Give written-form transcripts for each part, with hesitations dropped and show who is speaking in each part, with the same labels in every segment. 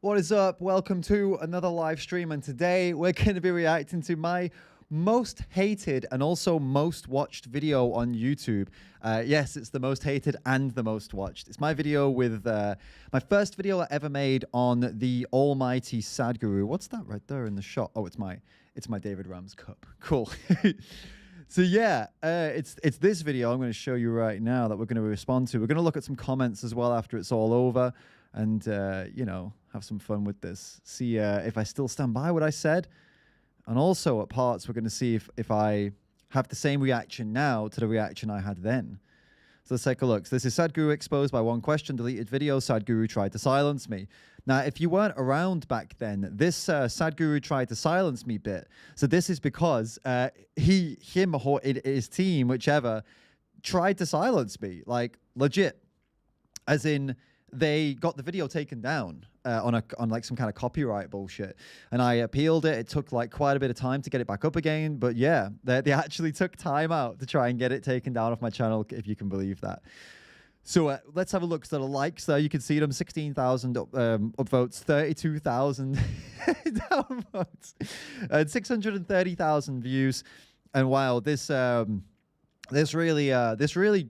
Speaker 1: What is up? Welcome to another live stream, and today we're going to be reacting to my most hated and also most watched video on YouTube. Yes, it's the most hated and the most watched. It's my video with my first video I ever made on the almighty Sadhguru. What's that right there in the shot? Oh, it's my David Ram's cup. Cool. So yeah, it's this video I'm going to show you right now that we're going to respond to. We're going to look at some comments as well after it's all over, and you know, have some fun with this. See if I still stand by what I said. And also at parts, we're going to see if I have the same reaction now to the reaction I had then. So let's take a look. So this is Sadhguru exposed by one question, deleted video. Sadhguru tried to silence me. Now, if you weren't around back then, this Sadhguru tried to silence me bit. So this is because him or his team, whichever, tried to silence me, like legit. As in, they got the video taken down on like some kind of copyright bullshit, and I appealed it. It took like quite a bit of time to get it back up again, but yeah, they actually took time out to try and get it taken down off my channel, if you can believe that. So let's have a look. So the likes there, you can see them, 16,000 upvotes, 32,000 downvotes, and 630,000 views. And wow, this really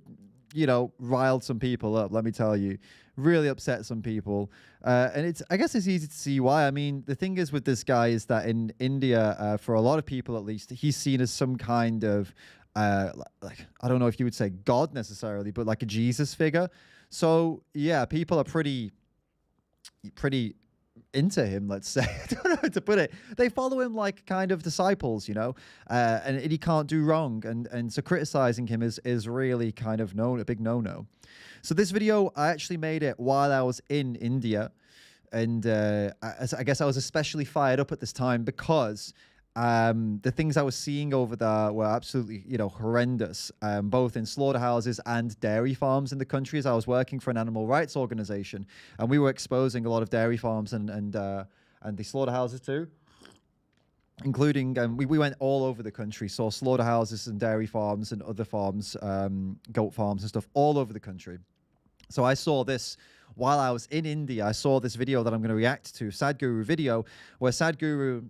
Speaker 1: you know, riled some people up, let me tell you. Really upset some people. And I guess it's easy to see why. I mean, the thing is with this guy is that in India, for a lot of people at least, he's seen as some kind of, like, I don't know if you would say God necessarily, but like a Jesus figure. So yeah, people are pretty into him, let's say. I don't know how to put it. They follow him like kind of disciples, you know, and he can't do wrong. And so criticizing him is really kind of a big no-no. So this video, I actually made it while I was in India. And I guess I was especially fired up at this time because the things I was seeing over there were absolutely, you know, horrendous, both in slaughterhouses and dairy farms in the country, as I was working for an animal rights organization, and we were exposing a lot of dairy farms and the slaughterhouses too, including, we went all over the country, saw slaughterhouses and dairy farms and other farms, goat farms and stuff all over the country. So I saw this while I was in India. I saw this video that I'm going to react to, Sadhguru video, where Sadhguru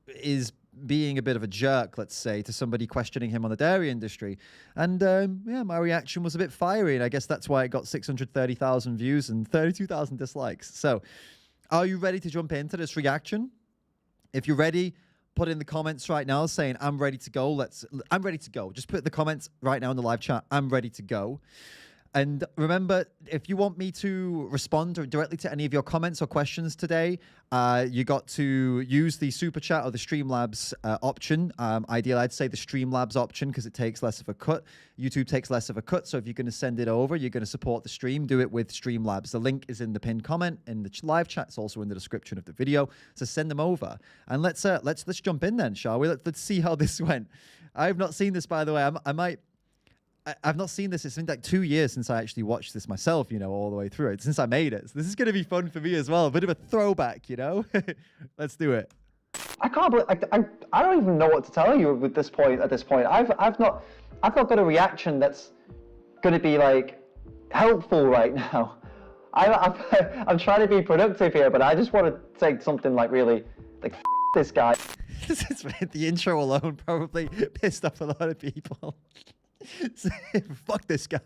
Speaker 1: is being a bit of a jerk, let's say, to somebody questioning him on the dairy industry. And yeah, my reaction was a bit fiery, and I guess that's why it got 630,000 views and 32,000 dislikes. So are you ready to jump into this reaction? If you're ready, put in the comments right now saying I'm ready to go. I'm ready to go. Just put the comments right now in the live chat, I'm ready to go. And remember, if you want me to respond directly to any of your comments or questions today, you got to use the Super Chat or the Streamlabs option. Ideally, I'd say the Streamlabs option because it takes less of a cut. YouTube takes less of a cut. So if you're going to send it over, you're going to support the stream, do it with Streamlabs. The link is in the pinned comment in the live chat. It's also in the description of the video. So send them over. And let's jump in then, shall we? Let's see how this went. I've not seen this, by the way. I've not seen this. It's been like 2 years since I actually watched this myself, you know, all the way through it, since I made it. So this is going to be fun for me as well. A bit of a throwback, you know? Let's do it.
Speaker 2: I can't believe, I don't even know what to tell you at this point. I've not got a reaction that's going to be like helpful right now. I'm trying to be productive here, but I just want to say something like really, like, F this guy.
Speaker 1: This is the intro alone probably pissed off a lot of people. Fuck this guy.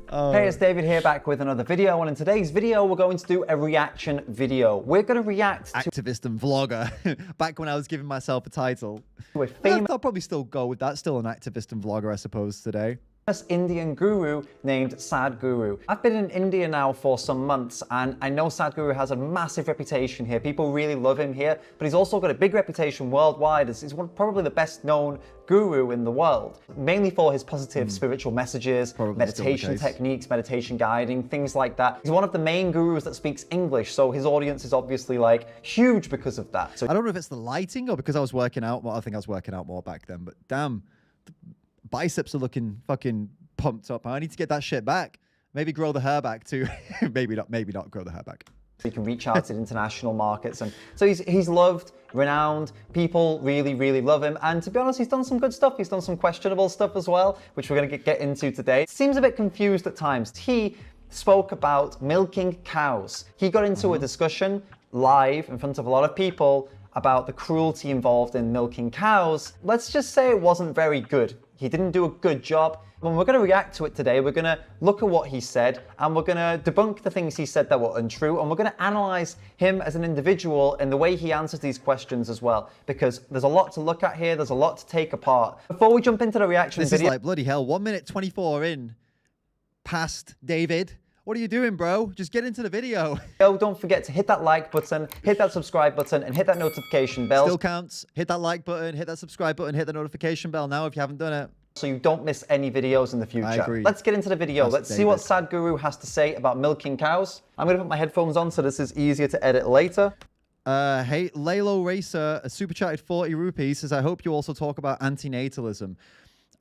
Speaker 2: Hey, it's David here, back with another video, and in today's video we're going to do a reaction video. We're going to react to
Speaker 1: activist and vlogger. Back when I was giving myself a title. I'll probably still go with that. Still an activist and vlogger, I suppose, today.
Speaker 2: Indian guru named Sadhguru. I've been in India now for some months, and I know Sadhguru has a massive reputation here. People really love him here, but he's also got a big reputation worldwide as he's probably the best known guru in the world, mainly for his positive spiritual messages, probably meditation techniques, meditation guiding, things like that. He's one of the main gurus that speaks English, so his audience is obviously like huge because of that. So
Speaker 1: I don't know if it's the lighting or because I was working out more. I think I was working out more back then, but damn, biceps are looking fucking pumped up. I need to get that shit back. Maybe grow the hair back too. maybe not grow the hair back.
Speaker 2: He can reach out to international markets, and so he's loved, renowned. People really love him, and to be honest, he's done some good stuff. He's done some questionable stuff as well, which we're going to get into today. Seems a bit confused at times. He spoke about milking cows. He got into a discussion live in front of a lot of people about the cruelty involved in milking cows. Let's just say it wasn't very good. He didn't do a good job. When we're going to react to it today, we're going to look at what he said and we're going to debunk the things he said that were untrue, and we're going to analyze him as an individual and the way he answers these questions as well, because there's a lot to look at here, there's a lot to take apart. Before we jump into the reaction
Speaker 1: This
Speaker 2: video...
Speaker 1: is like bloody hell, 1 minute 24 in past David. What are you doing, bro? Just get into the video.
Speaker 2: Don't forget to hit that like button, hit that subscribe button, and hit that notification bell.
Speaker 1: Still counts. Hit that like button, hit that subscribe button, hit the notification bell now if you haven't done it.
Speaker 2: So you don't miss any videos in the future.
Speaker 1: I agree.
Speaker 2: Let's get into the video. Let's see what Sadhguru has to say about milking cows. I'm going to put my headphones on so this is easier to edit later.
Speaker 1: Hey, Lalo Racer, a super chatted 40 rupees, says, I hope you also talk about antinatalism.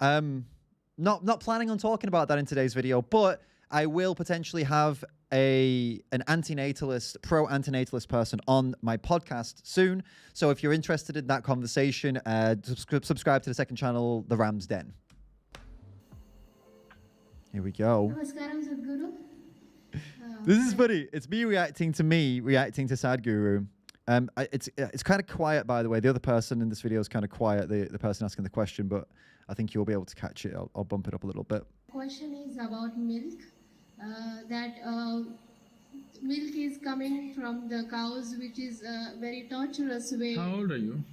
Speaker 1: Not planning on talking about that in today's video, but I will potentially have an antinatalist, pro-antinatalist person on my podcast soon. So if you're interested in that conversation, subscribe to the second channel, The Ram's Den. Here we go.
Speaker 3: Namaskaram, Sadhguru.
Speaker 1: This is funny. It's me reacting to Sadhguru. It's kind of quiet, by the way. The other person in this video is kind of quiet, the person asking the question, but I think you'll be able to catch it. I'll bump it up a little bit.
Speaker 3: Question is about milk. Milk is coming from the cows, which is a very torturous way.
Speaker 4: How old are you?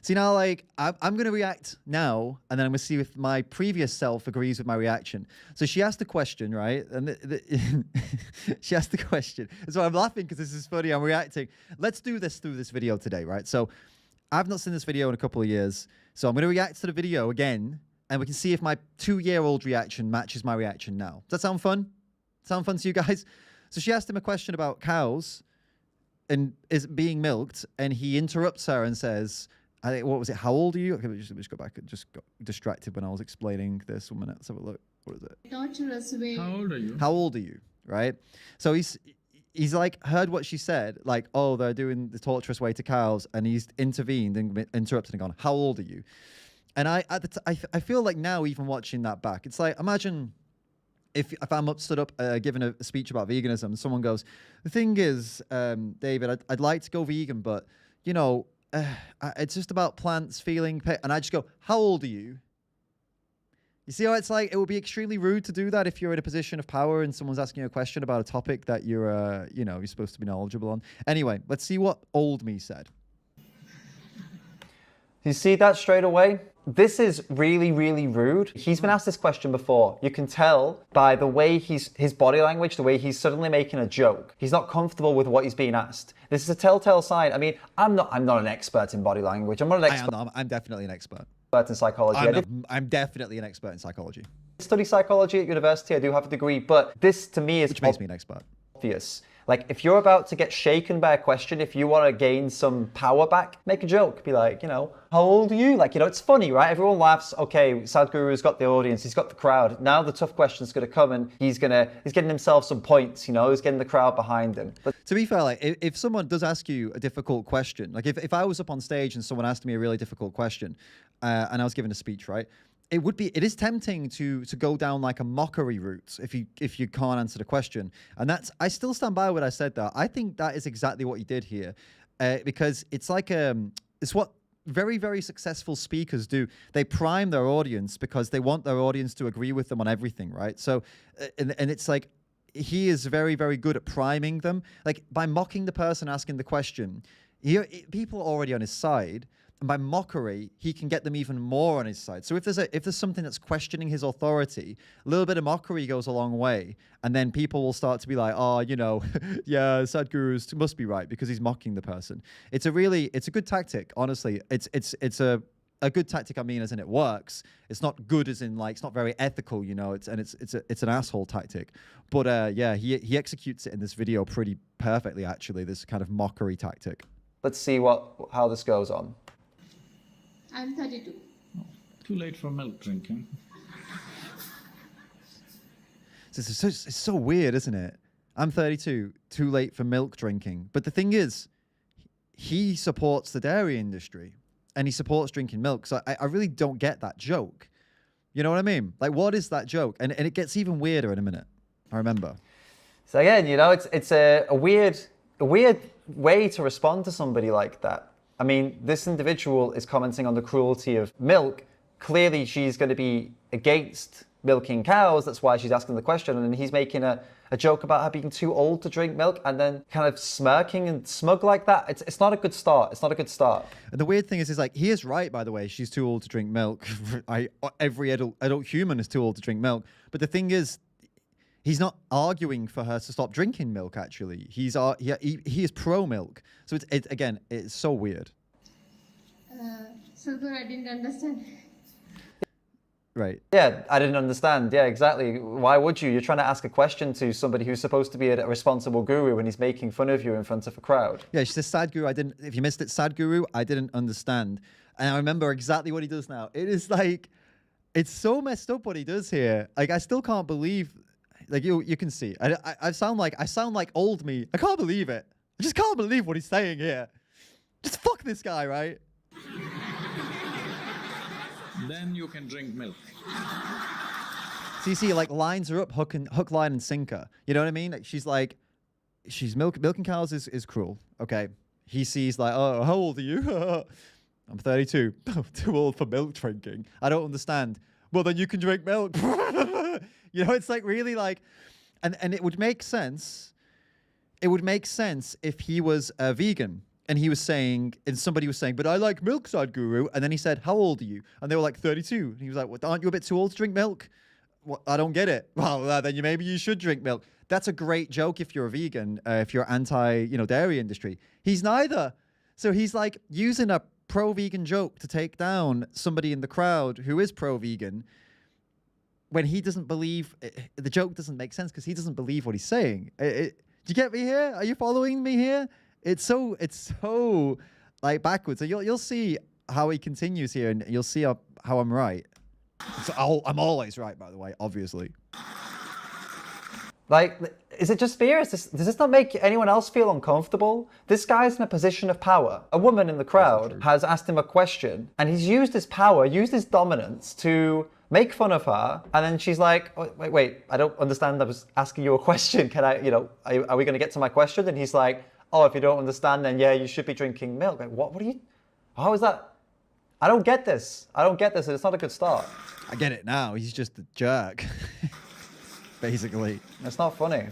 Speaker 1: See, now, like, I'm going to react now, and then I'm going to see if my previous self agrees with my reaction. So she asked a question, right? And she asked the question. So I'm laughing because this is funny. I'm reacting. Let's do this through this video today, right? So I've not seen this video in a couple of years. So I'm going to react to the video again, and we can see if my 2-year-old reaction matches my reaction now. Does that sound fun? Sound fun to you guys? So she asked him a question about cows and is being milked, and he interrupts her and says, I think, what was it? How old are you? Okay, just go back. I just got distracted when I was explaining this. 1 minute. Let's have a look. What is it?
Speaker 3: Torturous way.
Speaker 4: How old are you?
Speaker 1: How old are you? Right? So he's like heard what she said, like, oh, they're doing the torturous way to cows, and he's intervened and interrupted and gone, how old are you? And I feel like now, even watching that back, it's like, imagine if I'm stood up giving a speech about veganism, and someone goes, the thing is, David, I'd like to go vegan, but, you know, it's just about plants feeling pain. And I just go, how old are you? You see how it's like, it would be extremely rude to do that if you're in a position of power and someone's asking you a question about a topic that you're, you're supposed to be knowledgeable on. Anyway, let's see what old me said.
Speaker 2: You see that straight away? This is really, really rude. He's been asked this question before. You can tell by the way his body language, the way he's suddenly making a joke. He's not comfortable with what he's being asked. This is a telltale sign. I mean, I'm not an expert in body language. I'm not an expert.
Speaker 1: I'm definitely an expert.
Speaker 2: In psychology.
Speaker 1: I'm definitely an expert in psychology.
Speaker 2: I study psychology at university. I do have a degree, but this to me is
Speaker 1: which makes me an expert.
Speaker 2: Obvious. Like, if you're about to get shaken by a question, if you want to gain some power back, make a joke. Be like, how old are you? Like, it's funny, right? Everyone laughs. Okay, Sadhguru's got the audience. He's got the crowd. Now the tough question's going to come, and he's getting himself some points, He's getting the crowd behind him. But
Speaker 1: to be fair, like, if someone does ask you a difficult question, like if I was up on stage and someone asked me a really difficult question, and I was giving a speech, right? It is tempting to go down like a mockery route if you can't answer the question. And I still stand by what I said there. I think that is exactly what he did here, because it's like it's what very, very successful speakers do. They prime their audience because they want their audience to agree with them on everything, right? So, and it's like, he is very, very good at priming them. Like, by mocking the person asking the question, people are already on his side. And by mockery, he can get them even more on his side. So if there's something that's questioning his authority, a little bit of mockery goes a long way. And then people will start to be like, oh, yeah, Sadhguru must be right because he's mocking the person. It's a good tactic, honestly. It's a good tactic, I mean, as in it works. It's not good as in, like, it's not very ethical, it's an asshole tactic. But yeah, he executes it in this video pretty perfectly, actually, this kind of mockery tactic.
Speaker 2: let's see how this goes on.
Speaker 3: I'm 32.
Speaker 4: Oh, too late for milk drinking.
Speaker 1: It's so weird, isn't it? I'm 32, too late for milk drinking. But the thing is, he supports the dairy industry and he supports drinking milk. So I really don't get that joke. You know what I mean? Like, what is that joke? And it gets even weirder in a minute. I remember.
Speaker 2: So again, you know, it's a weird way to respond to somebody like that. I mean, this individual is commenting on the cruelty of milk. Clearly, she's going to be against milking cows. That's why she's asking the question. And then he's making a joke about her being too old to drink milk and then kind of smirking and smug like that. It's not a good start. It's not a good start.
Speaker 1: And the weird thing is like, he is right, by the way. She's too old to drink milk. Every adult human is too old to drink milk. But the thing is, he's not arguing for her to stop drinking milk, actually. He is pro-milk. So it's so weird.
Speaker 3: Sadhguru, I didn't understand.
Speaker 1: Right.
Speaker 2: Yeah, I didn't understand. Yeah, exactly. Why would you? You're trying to ask a question to somebody who's supposed to be a responsible guru and he's making fun of you in front of a crowd.
Speaker 1: Yeah, she says, Sadhguru, if you missed it, Sadhguru, I didn't understand. And I remember exactly what he does now. It is like, it's so messed up what he does here. Like, I still can't believe, like, you can see. I sound like old me. I can't believe it. I just can't believe what he's saying here. Just fuck this guy, right?
Speaker 4: Then you can drink milk.
Speaker 1: So you see, like, lines are up, hook, line, and sinker. You know what I mean? Like, she's milking cows is cruel. Okay. He sees like, oh, how old are you? I'm 32. Too old for milk drinking. I don't understand. Well, then you can drink milk. You know, it's like really like, and it would make sense. It would make sense if he was a vegan. And he was saying, and somebody was saying, but I like milk, Sadhguru. And then he said, how old are you? And they were like 32. And he was like, what, aren't you a bit too old to drink milk? What, I don't get it. Well, then maybe you should drink milk. That's a great joke if you're a vegan, if you're anti, dairy industry. He's neither. So he's like using a pro-vegan joke to take down somebody in the crowd who is pro-vegan when he doesn't believe, the joke doesn't make sense because he doesn't believe what he's saying. Do you get me here? Are you following me here? It's so like backwards. So you'll see how he continues here, and you'll see how I'm right. So I'm always right, by the way, obviously.
Speaker 2: Like, is it just fear? Does this not make anyone else feel uncomfortable? This guy's in a position of power. A woman in the crowd has asked him a question, and he's used his power, used his dominance to make fun of her. And then she's like, oh, wait, I don't understand. I was asking you a question. Can I, are we going to get to my question? And he's like, oh, if you don't understand, then yeah, you should be drinking milk. Like, what are you, how is that? I don't get this. It's not a good start.
Speaker 1: I get it now. He's just a jerk, basically.
Speaker 2: It's not funny.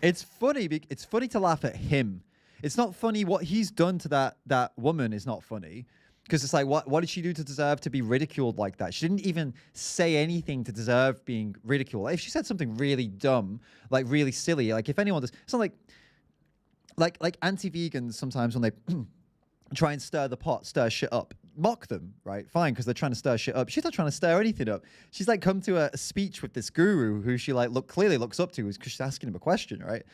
Speaker 1: It's funny. It's funny to laugh at him. It's not funny what he's done to that woman is not funny. Because it's like, what did she do to deserve to be ridiculed like that? She didn't even say anything to deserve being ridiculed. If she said something really dumb, like really silly, like if anyone does, it's not like anti-vegans sometimes when they try and stir the pot, stir shit up, mock them, right? Fine, because they're trying to stir shit up. She's not trying to stir anything up. She's like come to a speech with this guru who she like clearly looks up to because she's asking him a question, right?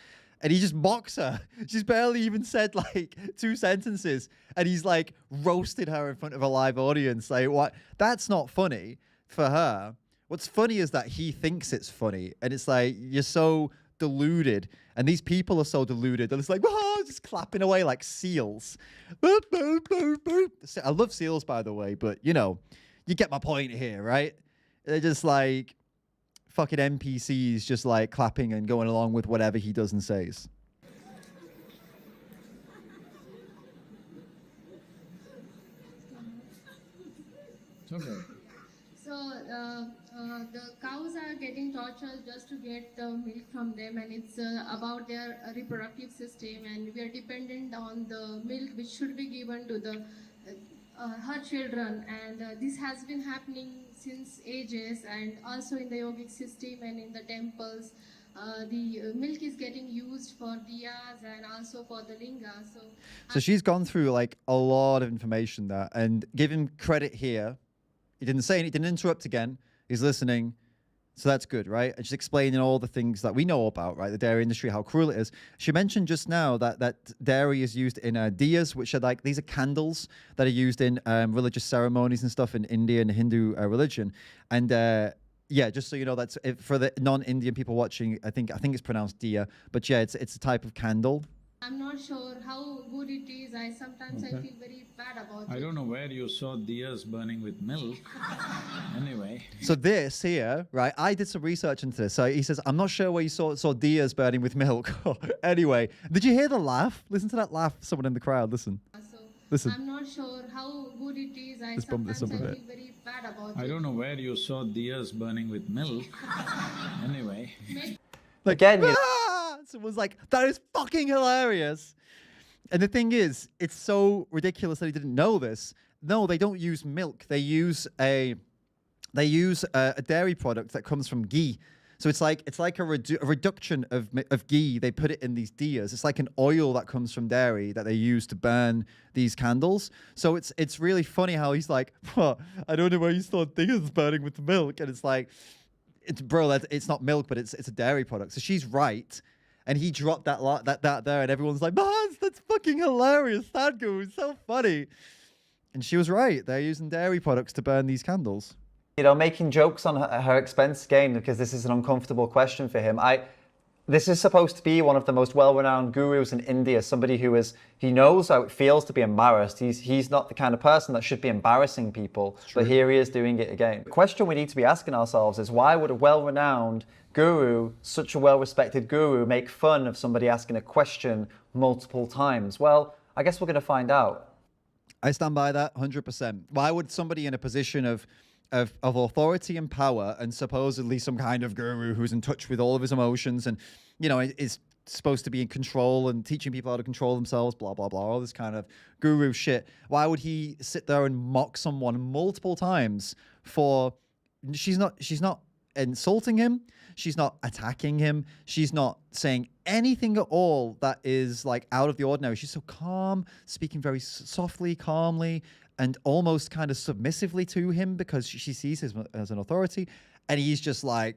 Speaker 1: And he just mocks her. She's barely even said like 2 sentences, and he's like roasted her in front of a live audience. Like, what? That's not funny for her. What's funny is that he thinks it's funny, and it's like you're so deluded, and these people are so deluded that it's like, oh, just clapping away like seals. Boop, boop, boop, boop. I love seals, by the way, but you get my point here, right? They're just like fucking NPCs, just like clapping and going along with whatever he does and says.
Speaker 4: It's okay.
Speaker 3: So the cows are getting tortured just to get the milk from them, and it's about their reproductive system, and we are dependent on the milk which should be given to the her children, and this has been happening since ages, and also in the yogic system and in the temples. The milk is getting used for diyas and also for the linga.
Speaker 1: So she's gone through like a lot of information there, and give him credit here. He didn't say anything, didn't interrupt again. He's listening. So that's good, right? And she's explaining all the things that we know about, right? The dairy industry, how cruel it is. She mentioned just now that dairy is used in diyas, which are like, these are candles that are used in religious ceremonies and stuff in India and Hindu religion. And yeah, just so you know, that's for the non-Indian people watching, I think it's pronounced diya. But yeah, it's a type of candle.
Speaker 3: I'm not sure how good it is. Sometimes I feel very bad about it.
Speaker 4: I don't know where you saw diyas burning with milk. Anyway.
Speaker 1: So this here, right? I did some research into this. So he says, I'm not sure where you saw deers burning with milk. Anyway, did you hear the laugh? Listen to that laugh. Someone in the crowd. Listen.
Speaker 3: So
Speaker 1: Listen.
Speaker 3: I'm not sure how good it is.
Speaker 1: Let's bump this
Speaker 3: Sometimes
Speaker 1: up a
Speaker 3: I
Speaker 1: bit.
Speaker 3: feel very bad about
Speaker 4: I
Speaker 3: it.
Speaker 4: don't know where you saw deers burning with milk. Anyway.
Speaker 1: Like,
Speaker 2: Again, you know,
Speaker 1: someone's like, that is fucking hilarious. And the thing is, it's so ridiculous that he didn't know this. No, they don't use milk. They use a dairy product that comes from ghee. So it's like a reduction of ghee. They put it in these deers. It's like an oil that comes from dairy that they use to burn these candles. So it's really funny how he's like, well, I don't know where you saw deers burning with the milk, and it's like, it's not milk, but it's a dairy product. So she's right. And he dropped that there, and everyone's like, man, that's fucking hilarious. Sadhguru is so funny. And she was right. They're using dairy products to burn these candles.
Speaker 2: making jokes on her expense again, because this is an uncomfortable question for him. This is supposed to be one of the most well-renowned gurus in India, somebody he knows how it feels to be embarrassed. He's not the kind of person that should be embarrassing people, but here he is doing it again. The question we need to be asking ourselves is, why would a well-renowned guru, such a well-respected guru, make fun of somebody asking a question multiple times? Well, I guess we're going to find out.
Speaker 1: I stand by that 100%. Why would somebody in a position of authority and power, and supposedly some kind of guru who's in touch with all of his emotions and, is supposed to be in control and teaching people how to control themselves, blah, blah, blah, all this kind of guru shit. Why would he sit there and mock someone multiple times for, she's not insulting him. She's not attacking him. She's not saying anything at all that is like out of the ordinary. She's so calm, speaking very softly, calmly, and almost kind of submissively to him because she sees him as an authority. And he's just like,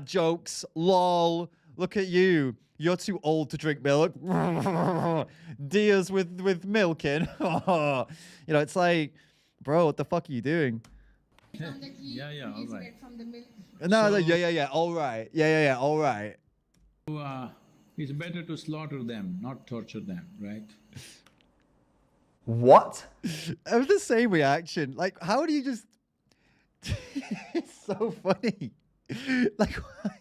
Speaker 1: jokes, lol, look at you. You're too old to drink milk. Deers with milk in. It's like, bro, what the fuck are you doing?
Speaker 3: From the ghee,
Speaker 4: Yeah,
Speaker 3: it is
Speaker 4: alright.
Speaker 3: made from the milk.
Speaker 1: No, yeah, all right. Yeah, all right.
Speaker 4: It's better to slaughter them, not torture them, right?
Speaker 2: What?
Speaker 1: I have the same reaction. Like, how do you just... It's so funny. Like, why?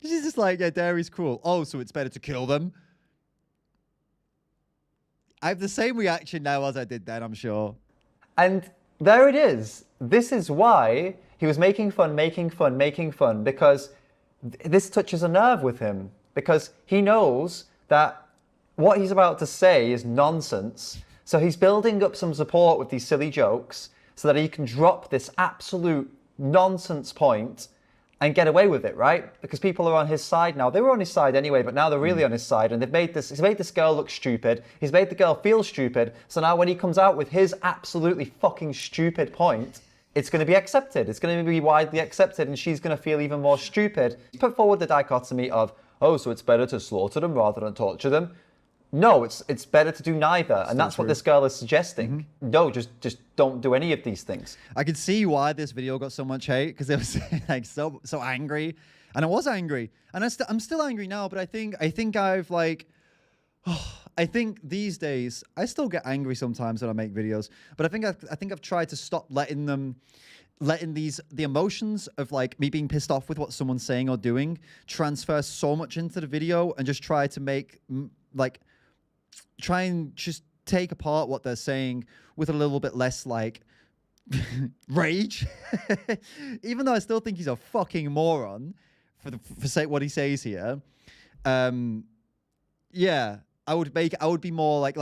Speaker 1: She's just like, yeah, dairy's cruel. Oh, so it's better to kill them? I have the same reaction now as I did then, I'm sure.
Speaker 2: And there it is. This is why he was making fun, because this touches a nerve with him. Because he knows that what he's about to say is nonsense. So he's building up some support with these silly jokes so that he can drop this absolute nonsense point and get away with it, right? Because people are on his side now. They were on his side anyway, but now they're really on his side, and he's made this girl look stupid. He's made the girl feel stupid. So now when he comes out with his absolutely fucking stupid point, it's going to be accepted. It's going to be widely accepted, and she's going to feel even more stupid. Put forward the dichotomy of, oh, so it's better to slaughter them rather than torture them. No, it's better to do neither, and that's what this girl is suggesting. No, just don't do any of these things.
Speaker 1: I could see why this video got so much hate, because it was like so angry, and I was angry, and I'm still angry now. But I think I've like, I think these days I still get angry sometimes when I make videos, but I think I've tried to stop letting the emotions of like me being pissed off with what someone's saying or doing transfer so much into the video, and just try to try and just take apart what they're saying with a little bit less like rage. Even though I still think he's a fucking moron for what he says here. Yeah, I would be more like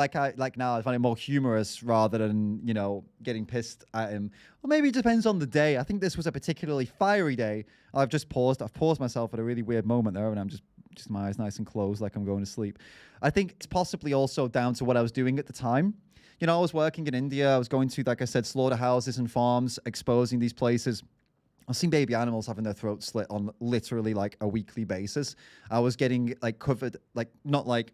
Speaker 1: now I find it more humorous rather than, getting pissed at him. Or maybe it depends on the day. I think this was a particularly fiery day. I've paused myself at a really weird moment there, and I'm just my eyes nice and closed like I'm going to sleep. I think it's possibly also down to what I was doing at the time. I was working in India. I was going to, like I said, slaughterhouses and farms, exposing these places. I've seen baby animals having their throats slit on literally like a weekly basis. I was getting like covered, like not like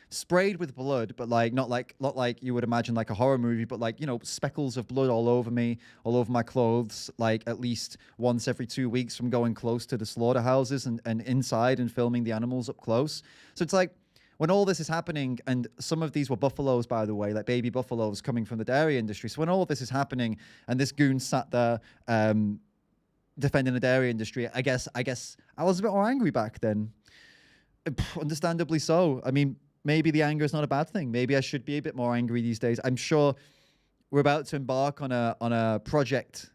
Speaker 1: sprayed with blood, but like not like you would imagine like a horror movie, but like, speckles of blood all over me, all over my clothes, like at least once every 2 weeks from going close to the slaughterhouses and inside and filming the animals up close. So it's like, when all this is happening, and some of these were buffaloes, by the way, like baby buffaloes coming from the dairy industry. So when all this is happening, and this goon sat there defending the dairy industry, I guess I was a bit more angry back then. Understandably so. I mean, maybe the anger is not a bad thing. Maybe I should be a bit more angry these days. I'm sure we're about to embark on a project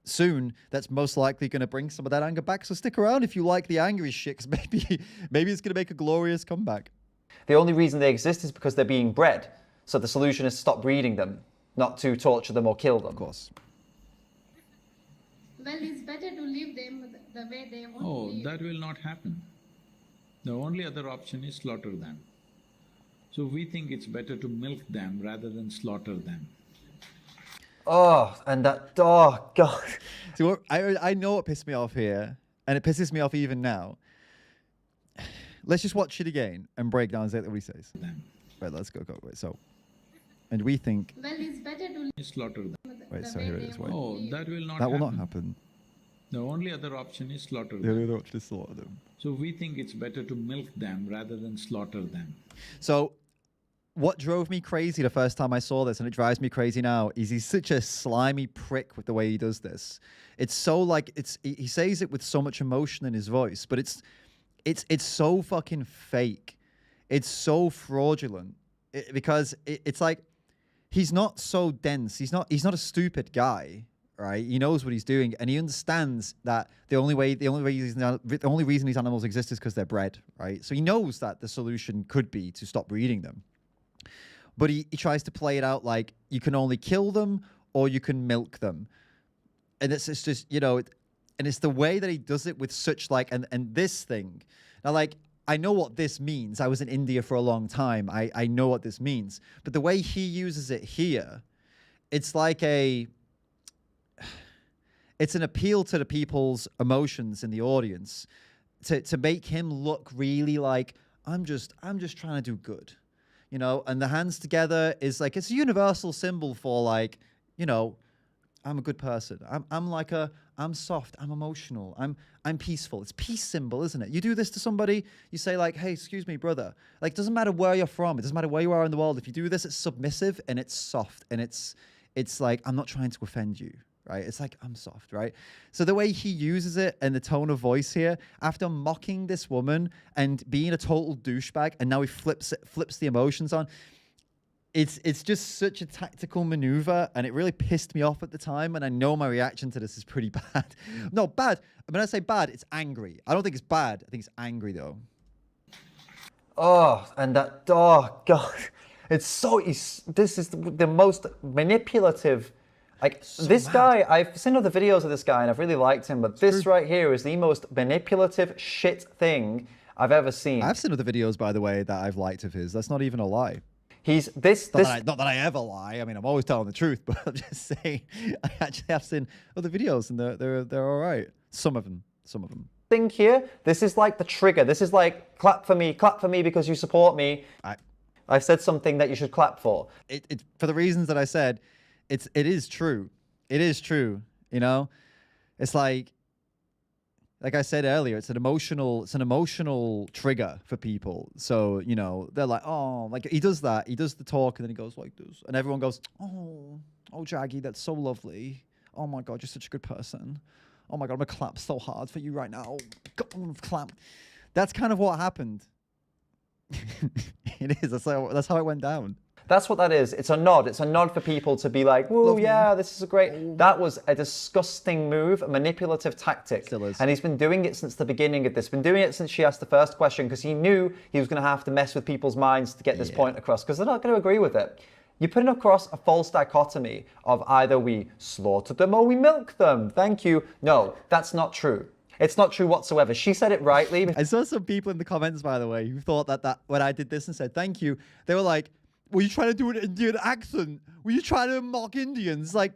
Speaker 1: soon that's most likely going to bring some of that anger back. So stick around if you like the angry shit, because maybe it's going to make a glorious comeback.
Speaker 2: The only reason they exist is because they're being bred. So the solution is to stop breeding them, not to torture them or kill them.
Speaker 1: Of course.
Speaker 3: Well, it's better to leave them the way they want to
Speaker 4: Oh,
Speaker 3: live.
Speaker 4: that will not happen. The only other option is slaughter them. So we think it's better to milk them rather than slaughter them.
Speaker 2: Oh, and that, oh, God.
Speaker 1: See, what, I know what pissed me off here, and it pisses me off even now. Let's just watch it again and break down exactly what he says.
Speaker 4: Them.
Speaker 1: Right, let's go. Wait, so, and we think,
Speaker 3: Well, it's better to
Speaker 4: Slaughter them.
Speaker 1: wait,
Speaker 3: the
Speaker 1: so
Speaker 3: way
Speaker 1: here it
Speaker 3: they
Speaker 1: is.
Speaker 3: want
Speaker 1: Wait.
Speaker 3: to
Speaker 4: Oh,
Speaker 3: live.
Speaker 4: that will not
Speaker 1: That
Speaker 4: happen.
Speaker 1: will not happen.
Speaker 4: The only other option is slaughter
Speaker 1: The
Speaker 4: them.
Speaker 1: other option is slaughter them.
Speaker 4: So we think it's better to milk them rather than slaughter them.
Speaker 1: So, what drove me crazy the first time I saw this, and it drives me crazy now, is he's such a slimy prick with the way he does this. It's so like he says it with so much emotion in his voice, but it's so fucking fake. It's so fraudulent because it's like he's not so dense. He's not a stupid guy, right? He knows what he's doing, and he understands that the only reason these animals exist is because they're bred, right? So he knows that the solution could be to stop breeding them. But he tries to play it out like you can only kill them or you can milk them. And it's just, you know, and it's the way that he does it with such like, and this thing. Now, like, I know what this means. I was in India for a long time. I know what this means. But the way he uses it here, it's like it's an appeal to the people's emotions in the audience to make him look really like, I'm just trying to do good. You know, and the hands together is like, it's a universal symbol for like, you know, I'm a good person. I'm soft. I'm emotional. I'm peaceful. It's peace symbol, isn't it? You do this to somebody, you say like, hey, excuse me, brother. Like, it doesn't matter where you're from. It doesn't matter where you are in the world. If you do this, it's submissive and it's soft and it's like, I'm not trying to offend you. Right? It's like, I'm soft, right? So the way he uses it and the tone of voice here, after mocking this woman and being a total douchebag, and now he flips the emotions on, it's just such a tactical maneuver, and it really pissed me off at the time, and I know my reaction to this is pretty bad. No, bad. When I say bad, it's angry. I don't think it's bad. I think it's angry, though.
Speaker 2: Oh, and that, oh, God. This is the most manipulative. Like,
Speaker 1: So
Speaker 2: this
Speaker 1: mad.
Speaker 2: guy, I've seen other videos of this guy and I've really liked him, but this right here is the most manipulative shit thing I've ever seen.
Speaker 1: I've seen other videos, by the way, that I've liked of his. That's not even a lie.
Speaker 2: He's
Speaker 1: Not that I ever lie. I mean, I'm always telling the truth, but I'm just saying, I actually have seen other videos, and they're all right. Some of them.
Speaker 2: thing here, this is like the trigger. This is like, clap for me because you support me. I've said something that you should clap for.
Speaker 1: It for the reasons that I said, it is true. It is true. You know, it's like I said earlier, it's an emotional trigger for people. So, you know, they're like, oh, like he does that. He does the talk and then he goes like this. And everyone goes, oh, Jaggy, that's so lovely. Oh my God, you're such a good person. Oh my God, I'm gonna clap so hard for you right now. God, I'm gonna clap. That's kind of what happened. It is. That's how it went down.
Speaker 2: That's what that is. It's a nod. It's a nod for people to be like, whoa, yeah, this is a great... That was a disgusting move, a manipulative tactic.
Speaker 1: Still is.
Speaker 2: And he's been doing it since the beginning of this. Been doing it since she asked the first question, because he knew he was going to have to mess with people's minds to get this point across, because they're not going to agree with it. You're putting across a false dichotomy of either we slaughter them or we milk them. Thank you. No, that's not true. It's not true whatsoever. She said it rightly.
Speaker 1: I saw some people in the comments, by the way, who thought that when I did this and said thank you, they were like, were you trying to do an Indian accent? Were you trying to mock Indians? Like,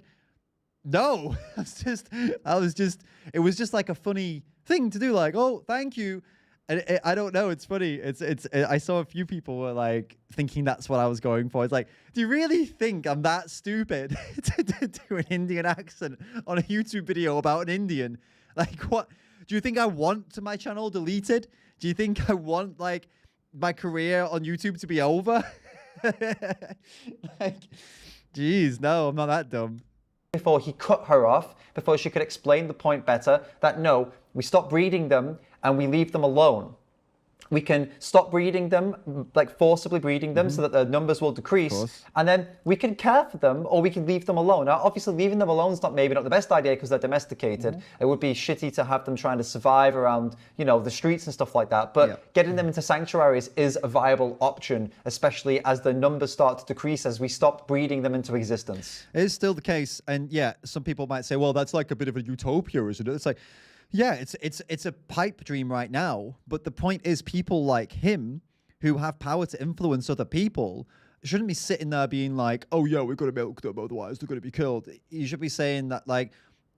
Speaker 1: no. It was just like a funny thing to do. Like, oh, thank you. And I don't know. It's funny. I saw a few people were like thinking that's what I was going for. It's like, do you really think I'm that stupid to do an Indian accent on a YouTube video about an Indian? Like, what? Do you think I want my channel deleted Do you think I want like my career on YouTube to be over? Like, geez, no, I'm not that dumb.
Speaker 2: Before he cut her off, before she could explain the point better, that no, we stop breeding them and we leave them alone. We can stop breeding them, like forcibly breeding them, so that the numbers will decrease, and then we can care for them, or we can leave them alone. Now, obviously, leaving them alone is maybe not the best idea because they're domesticated. It would be shitty to have them trying to survive around, you know, the streets and stuff like that. But getting them into sanctuaries is a viable option, especially as the numbers start to decrease as we stop breeding them into existence.
Speaker 1: It is still the case, and yeah, some people might say, well, that's like a bit of a utopia, isn't it? It's like, yeah, it's a pipe dream right now, but the point is people like him who have power to influence other people shouldn't be sitting there being like, oh yeah, we've got to milk them, otherwise they're going to be killed. You should be saying that, like,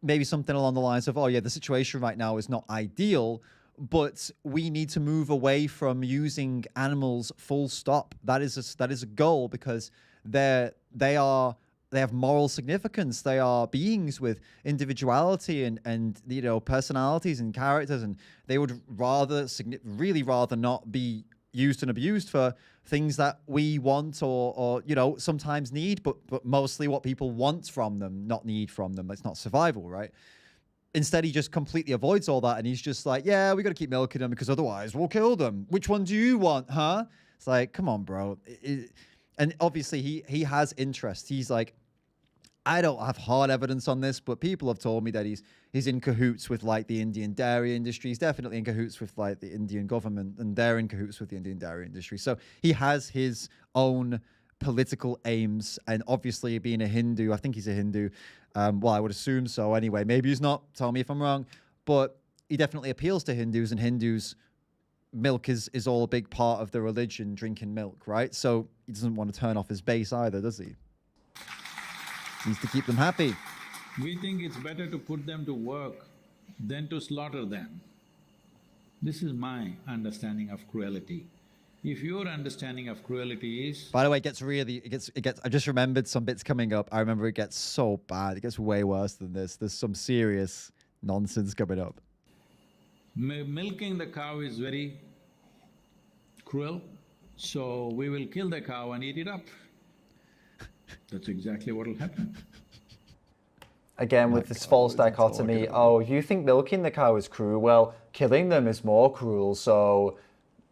Speaker 1: maybe something along the lines of, oh yeah, the situation right now is not ideal, but we need to move away from using animals full stop. That is a goal, because they have moral significance. They are beings with individuality and you know, personalities and characters, and they would really rather not be used and abused for things that we want or you know, sometimes need, but mostly what people want from them, not need from them. It's not survival, right? Instead, he just completely avoids all that, and he's just like, yeah, we got to keep milking them because otherwise we'll kill them. Which one do you want, huh? It's like, come on, bro. And obviously he has interest. He's like, I don't have hard evidence on this, but people have told me that he's in cahoots with like the Indian dairy industry. He's definitely in cahoots with like the Indian government, and they're in cahoots with the Indian dairy industry. So he has his own political aims, and obviously being a Hindu, I think he's a Hindu. Well, I would assume so anyway. Maybe he's not. Tell me if I'm wrong. But he definitely appeals to Hindus, and Hindus, milk is all a big part of the religion, drinking milk, right? So he doesn't want to turn off his base either, does he? He needs to keep them happy.
Speaker 4: We think it's better to put them to work than to slaughter them. This is my understanding of cruelty. If your understanding of cruelty is…
Speaker 1: By the way, it gets, I just remembered some bits coming up. I remember it gets so bad. It gets way worse than this. There's some serious nonsense coming up.
Speaker 4: Milking the cow is very cruel, so we will kill the cow and eat it up. That's exactly what will happen.
Speaker 2: Again, with this false dichotomy, oh, you think milking the cow is cruel? Well, killing them is more cruel, so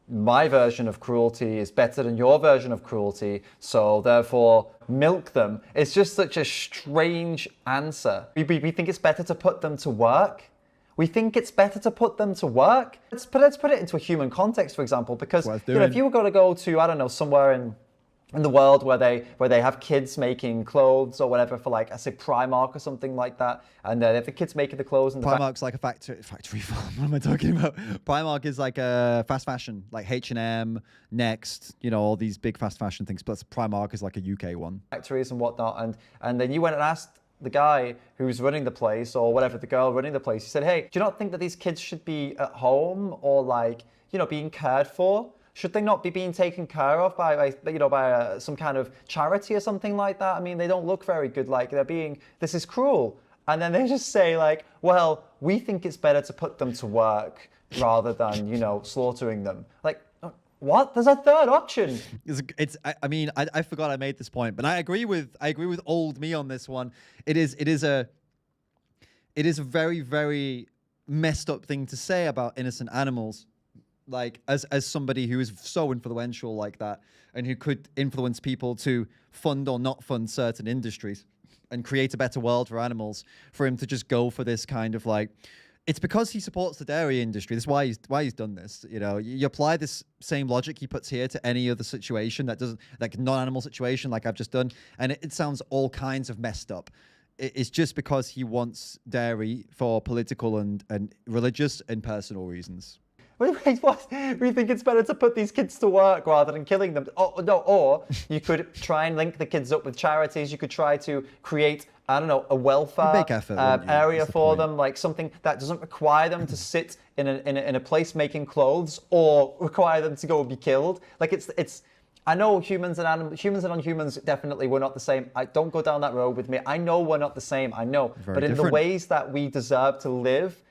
Speaker 2: my version of cruelty is better than your version of cruelty, so therefore milk them. It's just such a strange answer. We think it's better to put them to work. We think it's better to put them to work. Let's put it into a human context, for example, because you know, if you were going to go to, I don't know, somewhere in the world where they have kids making clothes or whatever for, like, I say Primark or something like that, and they have the kids making the clothes. And
Speaker 1: Primark's like a factory farm. What am I talking about? Primark is like a fast fashion, like H&M, Next, you know, all these big fast fashion things. But Primark is like a UK one.
Speaker 2: Factories and whatnot, and then you went and asked the guy who's running the place, or whatever, the girl running the place, you said, hey, do you not think that these kids should be at home or, like, you know, being cared for? Should they not be being taken care of by some kind of charity or something like that? I mean, they don't look very good, like this is cruel. And then they just say, like, well, we think it's better to put them to work rather than, you know, slaughtering them. Like, what? There's a third option.
Speaker 1: I forgot I made this point, but I agree with old me on this one. It is a very, very messed up thing to say about innocent animals. Like, as somebody who is so influential like that, and who could influence people to fund or not fund certain industries and create a better world for animals, for him to just go for this kind of, like, it's because he supports the dairy industry. That's why he's done this. You know, you apply this same logic he puts here to any other situation that doesn't, like, non-animal situation, like I've just done, and it sounds all kinds of messed up. It's just because he wants dairy for political and religious and personal reasons.
Speaker 2: Wait, what? We think it's better to put these kids to work rather than killing them. Oh, no, or you could try and link the kids up with charities. You could try to create, I don't know, a welfare area for them, like something that doesn't require them to sit in a place making clothes or require them to go and be killed. Like, it's. I know humans and non-humans definitely we're not the same. Don't go down that road with me. I know we're not the same. I know, but in the ways that we deserve to live,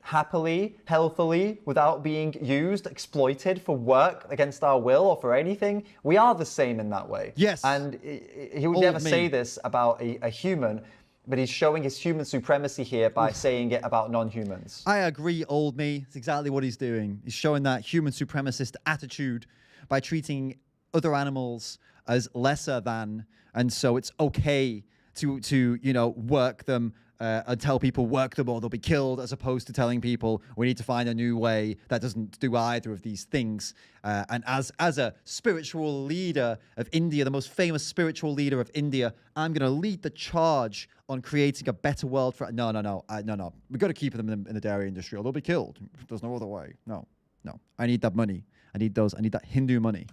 Speaker 2: happily, healthily, without being used, exploited for work against our will or for anything, we are the same in that way.
Speaker 1: Yes.
Speaker 2: And he would
Speaker 1: Old
Speaker 2: never
Speaker 1: me.
Speaker 2: say this about a human, but he's showing his human supremacy here by saying it about non-humans.
Speaker 1: I agree, old me. It's exactly what he's doing. He's showing that human supremacist attitude by treating other animals as lesser than, and so it's okay to you know, work them and tell people work them or they'll be killed, as opposed to telling people we need to find a new way that doesn't do either of these things. And as a spiritual leader of India, the most famous spiritual leader of India, I'm going to lead the charge on creating a better world for... No. We've got to keep them in the dairy industry or they'll be killed. There's no other way. No. I need that money. I need that Hindu money.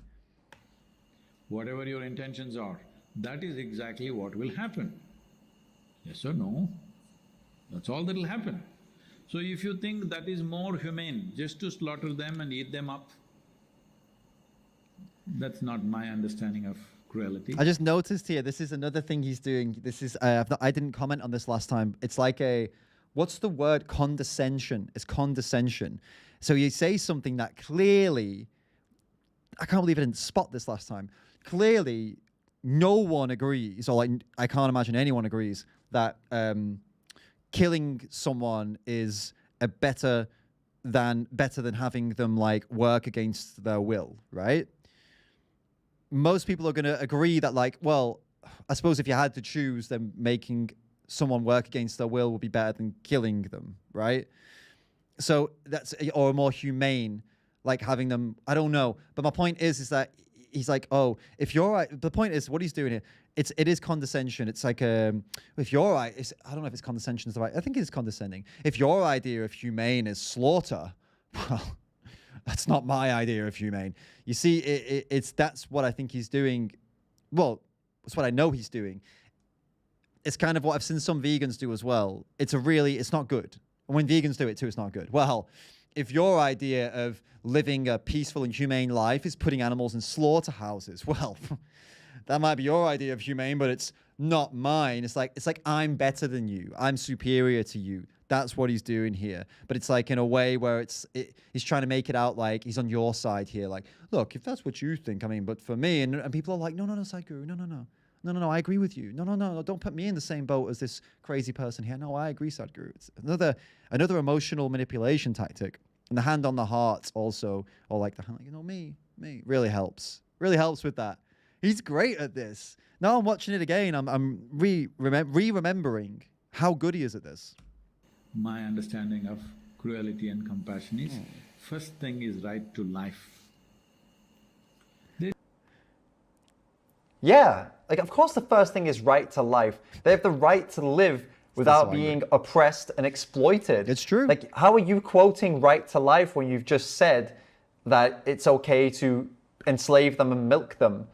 Speaker 4: Whatever your intentions are, that is exactly what will happen. Yes or no? That's all that will happen. So if you think that is more humane, just to slaughter them and eat them up, that's not my understanding of cruelty.
Speaker 1: I just noticed here, this is another thing he's doing. This is, I didn't comment on this last time. It's like what's the word? Condescension. It's condescension. So you say something that clearly, I can't believe I didn't spot this last time. Clearly, no one agrees, or like, I can't imagine anyone agrees that killing someone is better than having them like work against their will, right? Most people are going to agree that, like, well, I suppose if you had to choose, then making someone work against their will would be better than killing them, right? So that's, or more humane, like having them, I don't know. But my point is that he's like, oh, if you're, the point is what he's doing here, it is condescension. It's like, if your, I don't know if it's condescension is the right, I think it is condescending. If your idea of humane is slaughter, well, that's not my idea of humane. You see, that's what I think he's doing. Well, that's what I know he's doing. It's kind of what I've seen some vegans do as well. It's not good. And when vegans do it too, it's not good. Well, if your idea of living a peaceful and humane life is putting animals in slaughterhouses, well, that might be your idea of humane, but it's not mine. It's like I'm better than you. I'm superior to you. That's what he's doing here. But it's like in a way where he's trying to make it out like he's on your side here. Like, look, if that's what you think, I mean, but for me, and people are like, no, Sadhguru, no, I agree with you. No, don't put me in the same boat as this crazy person here. No, I agree, Sadhguru. It's another emotional manipulation tactic. And the hand on the heart also, or like the hand, me, really helps. Really helps with that. He's great at this. Now I'm watching it again, I'm re-remembering how good he is at this.
Speaker 4: My understanding of cruelty and compassion is, first thing is right to life.
Speaker 2: Yeah, like of course the first thing is right to life. They have the right to live without being oppressed and exploited.
Speaker 1: It's true.
Speaker 2: Like, how are you quoting right to life when you've just said that it's okay to enslave them and milk them?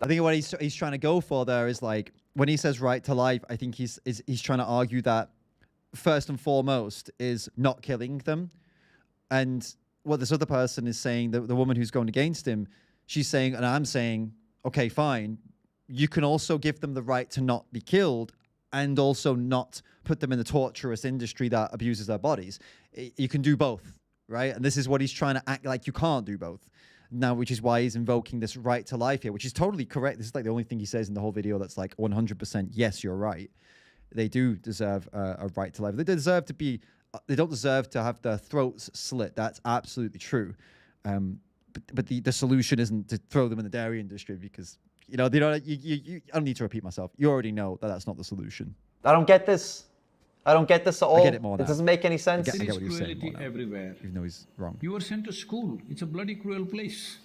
Speaker 1: I think what he's trying to go for there is like, when he says right to life, I think he's trying to argue that first and foremost is not killing them. And what this other person is saying, the woman who's going against him, she's saying, and I'm saying, okay, fine, you can also give them the right to not be killed and also not put them in the torturous industry that abuses their bodies. You can do both, right? And this is what he's trying to act like you can't do both. Now, which is why he's invoking this right to life here, which is totally correct. This is like the only thing he says in the whole video that's like 100% yes, you're right. They do deserve a right to life. They deserve to be, they don't deserve to have their throats slit. That's absolutely true. But the solution isn't to throw them in the dairy industry because, I don't need to repeat myself. You already know that that's not the solution.
Speaker 2: I don't get this. I don't get this at all.
Speaker 1: I get it more now.
Speaker 2: It doesn't make any sense.
Speaker 1: I get
Speaker 4: There
Speaker 1: what
Speaker 4: is
Speaker 1: you're saying
Speaker 4: cruelty
Speaker 1: more now,
Speaker 4: everywhere.
Speaker 1: even though he's wrong.
Speaker 4: You were sent to school. It's a bloody cruel place.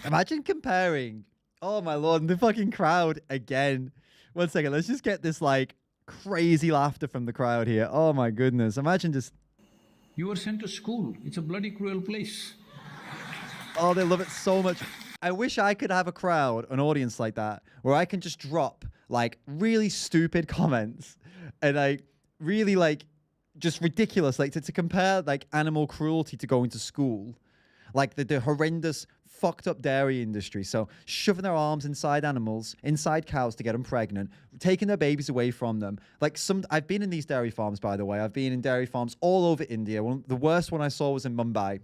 Speaker 1: Imagine comparing. Oh my lord, the fucking crowd again. 1 second, let's just get this like crazy laughter from the crowd here. Oh my goodness. Imagine just...
Speaker 4: You were sent to school. It's a bloody cruel place.
Speaker 1: Oh, they love it so much. I wish I could have a crowd, an audience like that, where I can just drop like really stupid comments and like really like just ridiculous, like to compare like animal cruelty to going to school, like the horrendous fucked up dairy industry. So shoving their arms inside animals, inside cows to get them pregnant, taking their babies away from them. Like I've been in these dairy farms, by the way. I've been in dairy farms all over India. The worst one I saw was in Mumbai.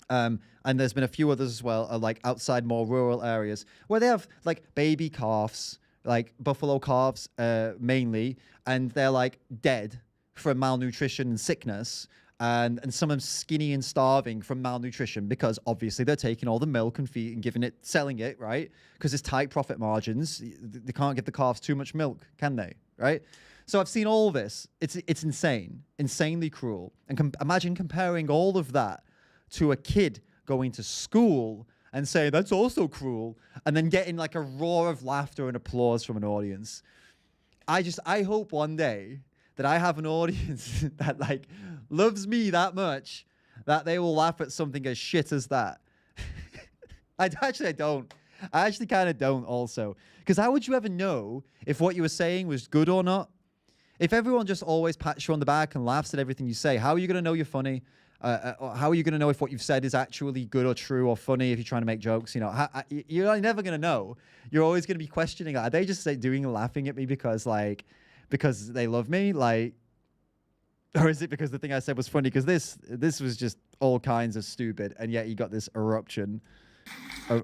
Speaker 1: And there's been a few others as well, like outside more rural areas, where they have like baby calves, like buffalo calves mainly, and they're like dead from malnutrition and sickness. And some of them skinny and starving from malnutrition because obviously they're taking all the milk and feed and selling it, right? Because it's tight profit margins. They can't give the calves too much milk, can they? Right? So I've seen all this. It's insane, insanely cruel. And imagine comparing all of that to a kid going to school and saying that's also cruel, and then getting like a roar of laughter and applause from an audience. I hope one day that I have an audience that like loves me that much that they will laugh at something as shit as that. I don't. I actually kind of don't also. Because how would you ever know if what you were saying was good or not? If everyone just always pats you on the back and laughs at everything you say, how are you going to know you're funny? How are you going to know if what you've said is actually good or true or funny if you're trying to make jokes? You know, you're never going to know. You're always going to be questioning, are they just laughing at me because they love me? Like, or is it because the thing I said was funny? Because this was just all kinds of stupid, and yet you got this eruption.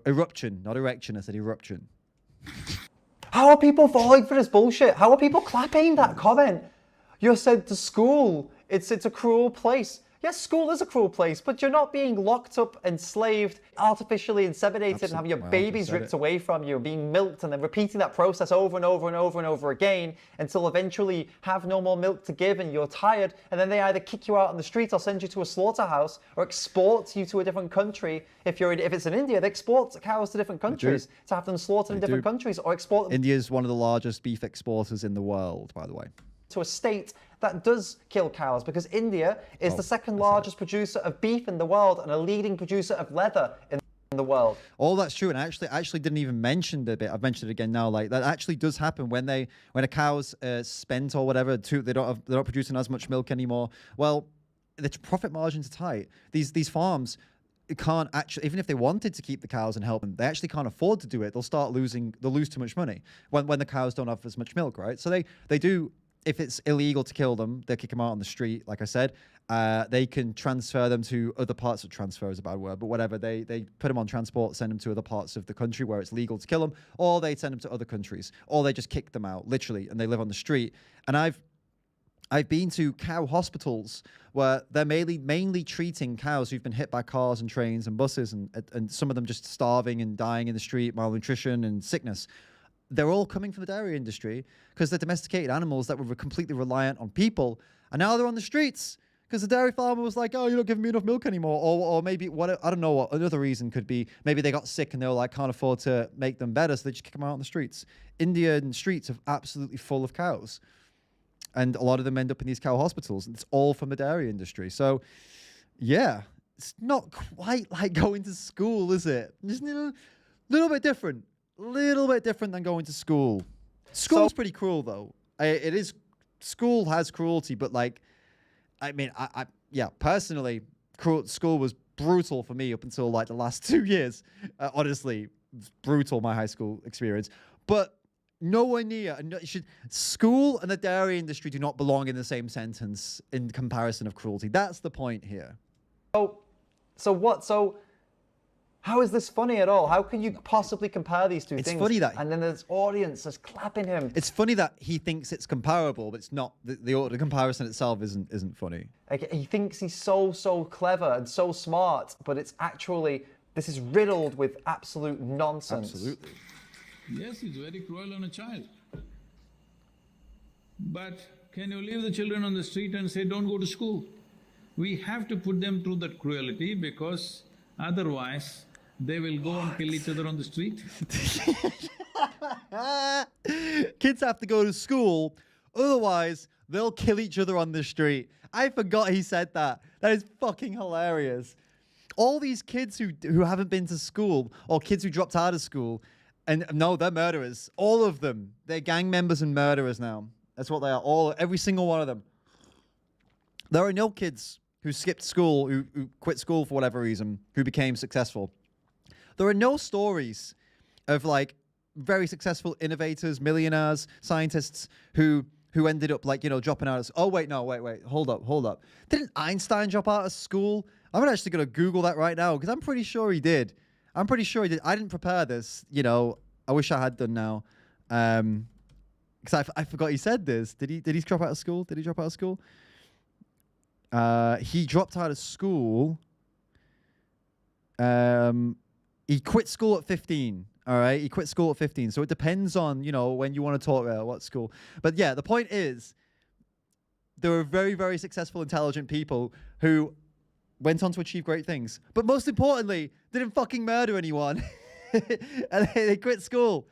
Speaker 1: Eruption, not erection. I said eruption.
Speaker 2: How are people falling for this bullshit? How are people clapping that comment? You said to school, it's a cruel place. Yes, school is a cruel place, but you're not being locked up, enslaved, artificially inseminated, and having your babies ripped away from you, being milked, and then repeating that process over and over and over and over again until eventually you have no more milk to give and you're tired, and then they either kick you out on the street or send you to a slaughterhouse or export you to a different country. If it's in India, they export cows to different countries to have them slaughtered in different countries or export them.
Speaker 1: India is one of the largest beef exporters in the world, by the way.
Speaker 2: To a state that does kill cows, because India is the second largest producer of beef in the world and a leading producer of leather in the world.
Speaker 1: All that's true, and I actually didn't even mention the bit. I've mentioned it again now. Like that actually does happen when a cow's spent or whatever. They're not producing as much milk anymore. Well, the profit margins are tight. These farms can't actually, even if they wanted to keep the cows and help them, they actually can't afford to do it. They'll lose too much money when the cows don't have as much milk, right? So they do. If it's illegal to kill them, they kick them out on the street, like I said. They can transfer them to other parts. Transfer is a bad word, but whatever. They put them on transport, send them to other parts of the country where it's legal to kill them, or they send them to other countries, or they just kick them out, literally, and they live on the street. And I've been to cow hospitals where they're mainly treating cows who've been hit by cars and trains and buses, and some of them just starving and dying in the street, malnutrition and sickness. They're all coming from the dairy industry because they're domesticated animals that were completely reliant on people, and now they're on the streets because the dairy farmer was like, "Oh, you're not giving me enough milk anymore," or maybe I don't know what another reason could be. Maybe they got sick and they were like, can't afford to make them better, so they just kick them out on the streets. Indian streets are absolutely full of cows, and a lot of them end up in these cow hospitals, and it's all from the dairy industry. So, yeah, it's not quite like going to school, is it? Just a little bit different. Little bit different than going to school. School's pretty cruel though. It is. School has cruelty, but like, I mean, personally, school was brutal for me up until like the last 2 years. Honestly, brutal, my high school experience. But nowhere near. School and the dairy industry do not belong in the same sentence in comparison of cruelty. That's the point here.
Speaker 2: So how is this funny at all? How can you possibly compare these two things?
Speaker 1: It's funny that...
Speaker 2: And then there's audience that's clapping him.
Speaker 1: It's funny that he thinks it's comparable, but it's not. The comparison itself isn't funny.
Speaker 2: Like, he thinks he's so clever and so smart, but it's actually, this is riddled with absolute nonsense.
Speaker 1: Absolutely.
Speaker 4: Yes, it's very cruel on a child. But can you leave the children on the street and say, don't go to school? We have to put them through that cruelty because otherwise they will go and kill each other on the street.
Speaker 1: Kids have to go to school, otherwise they'll kill each other on the street. I forgot he said that. That is fucking hilarious. All these kids who haven't been to school, or kids who dropped out of school, and no, they're murderers. All of them. They're gang members and murderers now. That's what they are. Every single one of them. There are no kids who skipped school, who quit school for whatever reason, who became successful. There are no stories of like very successful innovators, millionaires, scientists who ended up like, you know, dropping out of. Oh wait, no, wait, hold up. Didn't Einstein drop out of school? I'm actually gonna Google that right now because I'm pretty sure he did. I didn't prepare this. You know, I wish I had done now. Because I forgot he said this. Did he drop out of school? Did he drop out of school? He dropped out of school. He quit school at 15. All right, he quit school at 15. So it depends on, you know, when you want to talk about what school. But yeah, the point is, there are very, very successful, intelligent people who went on to achieve great things. But most importantly, didn't fucking murder anyone. And they quit school.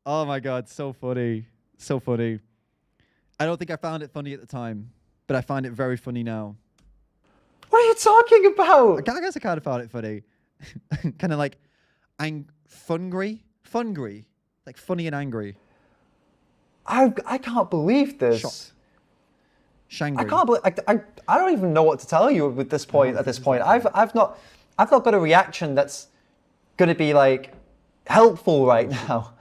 Speaker 1: Oh my God, so funny. So funny. I don't think I found it funny at the time, but I find it very funny now.
Speaker 2: What are you talking about?
Speaker 1: I guess I kind of found it funny. Kind of like fungry, like funny and angry.
Speaker 2: I can't believe this.
Speaker 1: Shangri.
Speaker 2: I can't believe. I don't even know what to tell you at this point. I've not got a reaction that's going to be like helpful right now.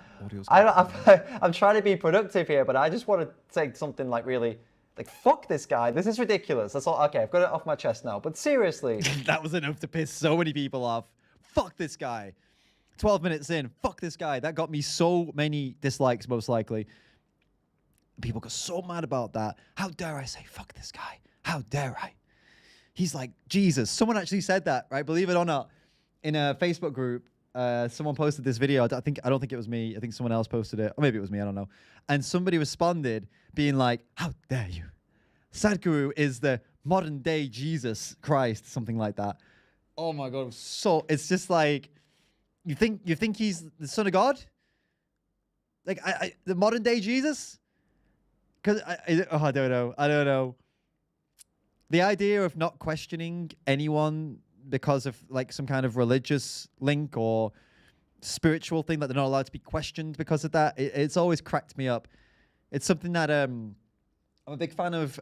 Speaker 2: I'm trying to be productive here, but I just want to say something like really, like, fuck this guy. This is ridiculous. That's all. Okay, I've got it off my chest now. But seriously,
Speaker 1: that was enough to piss so many people off. Fuck this guy. 12 minutes in, fuck this guy. That got me so many dislikes, most likely. People got so mad about that. How dare I say fuck this guy? How dare I? He's like Jesus. Someone actually said that, right? Believe it or not, in a Facebook group, someone posted this video. I don't think it was me. I think someone else posted it, or maybe it was me. I don't know. And somebody responded, being like, "How dare you? Sadhguru is the modern day Jesus Christ," something like that. Oh my God! So it's just like, you think he's the son of God? Like the modern day Jesus? Because I don't know. The idea of not questioning anyone because of like some kind of religious link or spiritual thing, that they're not allowed to be questioned because of that, it's always cracked me up. It's something that I'm a big fan of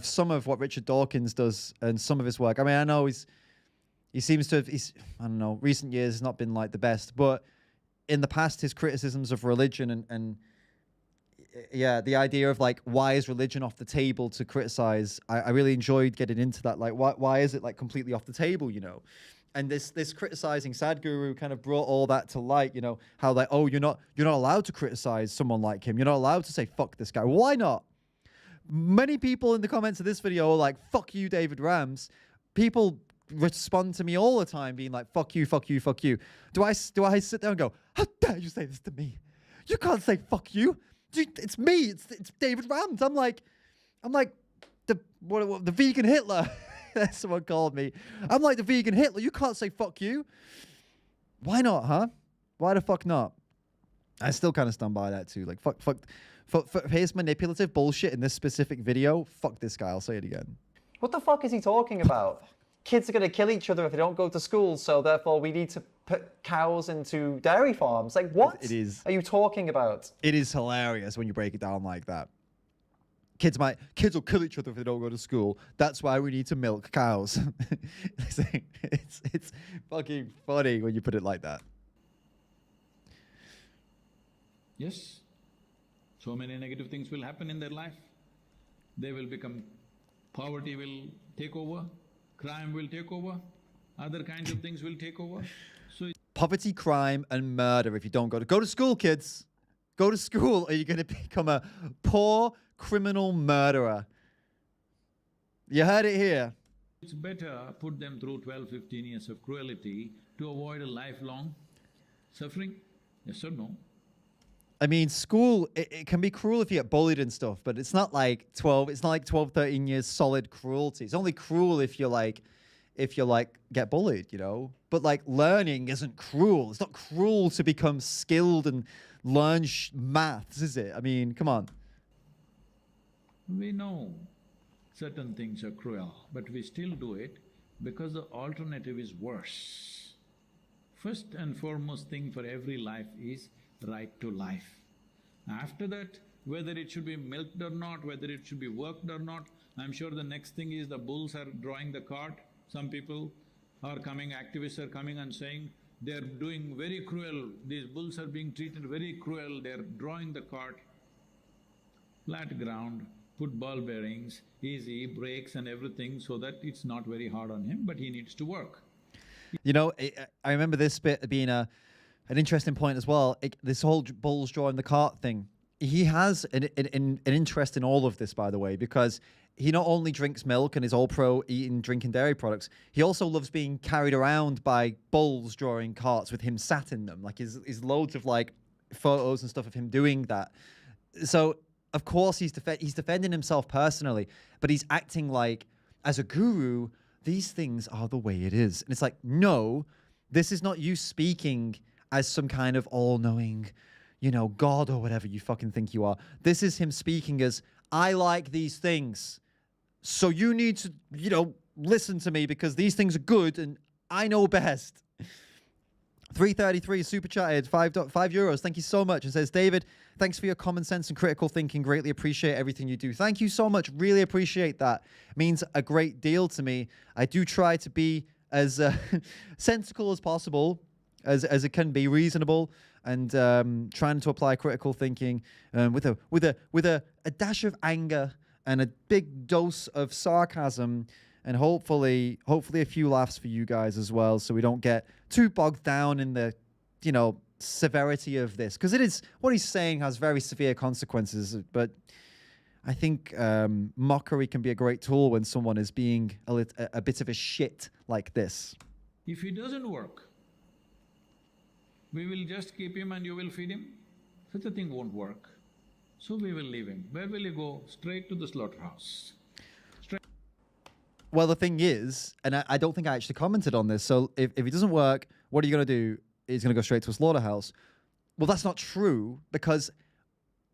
Speaker 1: some of what Richard Dawkins does and some of his work. I mean, I know he seems to have, I don't know, recent years has not been like the best, but in the past, his criticisms of religion and yeah, the idea of like, why is religion off the table to criticize? I really enjoyed getting into that. Like, why is it like completely off the table, you know? And this criticizing Sadhguru kind of brought all that to light, you know, how like, oh, you're not allowed to criticize someone like him. You're not allowed to say, fuck this guy. Why not? Many people in the comments of this video are like, fuck you, David Rams. People respond to me all the time being like, fuck you, fuck you, fuck you. Do I sit there and go, how dare you say this to me? You can't say fuck you. It's me. It's David Rams. I'm like the vegan Hitler. That's someone called me. I'm like the vegan Hitler. You can't say fuck you. Why not, huh? Why the fuck not? I still kind of stand by that too. Like fuck his manipulative bullshit in this specific video. Fuck this guy. I'll say it again.
Speaker 2: What the fuck is he talking about? Kids are going to kill each other if they don't go to school, so therefore we need to put cows into dairy farms. Like, what are you talking about?
Speaker 1: It is hilarious when you break it down like that. Kids will kill each other if they don't go to school. That's why we need to milk cows. It's fucking funny when you put it like that.
Speaker 4: Yes. So many negative things will happen in their life. They will become, poverty will take over. Crime will take over. Other kinds of things will take over. So
Speaker 1: poverty, crime, and murder if you don't go to school, kids. Go to school or you're going to become a poor criminal murderer. You heard it here.
Speaker 4: It's better put them through 12, 15 years of cruelty to avoid a lifelong suffering. Yes or no?
Speaker 1: I mean, school, it can be cruel if you get bullied and stuff, but it's not like 12, 13 years solid cruelty. It's only cruel if you get bullied, you know? But like learning isn't cruel. It's not cruel to become skilled and learn maths, is it? I mean, come on.
Speaker 4: We know certain things are cruel, but we still do it because the alternative is worse. First and foremost thing for every life is right to life. After that, whether it should be milked or not, whether it should be worked or not, I'm sure the next thing is the bulls are drawing the cart. Some people are coming, activists are coming and saying, They're doing very cruel, these bulls are being treated very cruel, they're drawing the cart, flat ground, put ball bearings, easy, brakes and everything so that it's not very hard on him, but he needs to work.
Speaker 1: You know, I remember this bit being an interesting point as well. This whole bulls drawing the cart thing. He has an interest in all of this, by the way, because he not only drinks milk and is all pro eating, drinking dairy products, he also loves being carried around by bulls drawing carts with him sat in them. Like, his loads of like photos and stuff of him doing that. So of course he's defending himself personally, but he's acting like, as a guru, these things are the way it is. And it's like, no, this is not you speaking as some kind of all-knowing, you know, God or whatever you fucking think you are. This is him speaking as, I like these things, so you need to, you know, listen to me because these things are good and I know best. 333 super chatted, €5. Thank you so much. And says, David, thanks for your common sense and critical thinking. Greatly appreciate everything you do. Thank you so much. Really appreciate that. It means a great deal to me. I do try to be as sensible as possible, as it can be, reasonable, and trying to apply critical thinking with a dash of anger and a big dose of sarcasm, and hopefully a few laughs for you guys as well, so we don't get too bogged down in the, you know, severity of this, because it is, what he's saying has very severe consequences. But I think mockery can be a great tool when someone is being a bit of a shit like this.
Speaker 4: If he doesn't work, we will just keep him and you will feed him? Such a thing won't work. So we will leave him. Where will he go? Straight to the slaughterhouse.
Speaker 1: Well, the thing is, and I don't think I actually commented on this, so if it doesn't work, what are you going to do? He's going to go straight to a slaughterhouse. Well, that's not true, because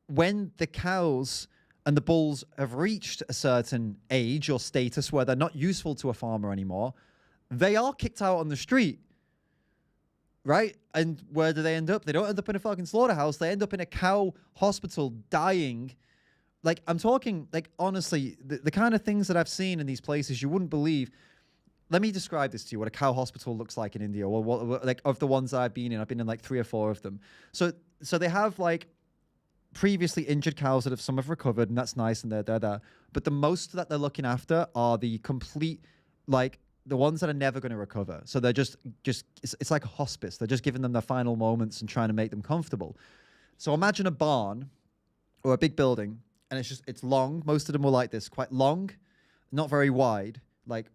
Speaker 1: when the cows and the bulls have reached a certain age or status where they're not useful to a farmer anymore, they are kicked out on the street, right? And where do they end up? They don't end up in a fucking slaughterhouse. They end up in a cow hospital dying. Like, I'm talking, like, honestly, the kind of things that I've seen in these places, you wouldn't believe. Let me describe this to you, what a cow hospital looks like in India. Well, what, like, of the ones I've been in like 3 or 4 of them. So they have, like, previously injured cows that some have recovered, and that's nice, and they're there. But the most that they're looking after are the complete, like, the ones that are never going to recover. So they're just it's like a hospice. They're just giving them their final moments and trying to make them comfortable. So imagine a barn or a big building, and it's long. Most of them were like this, quite long, not very wide, like,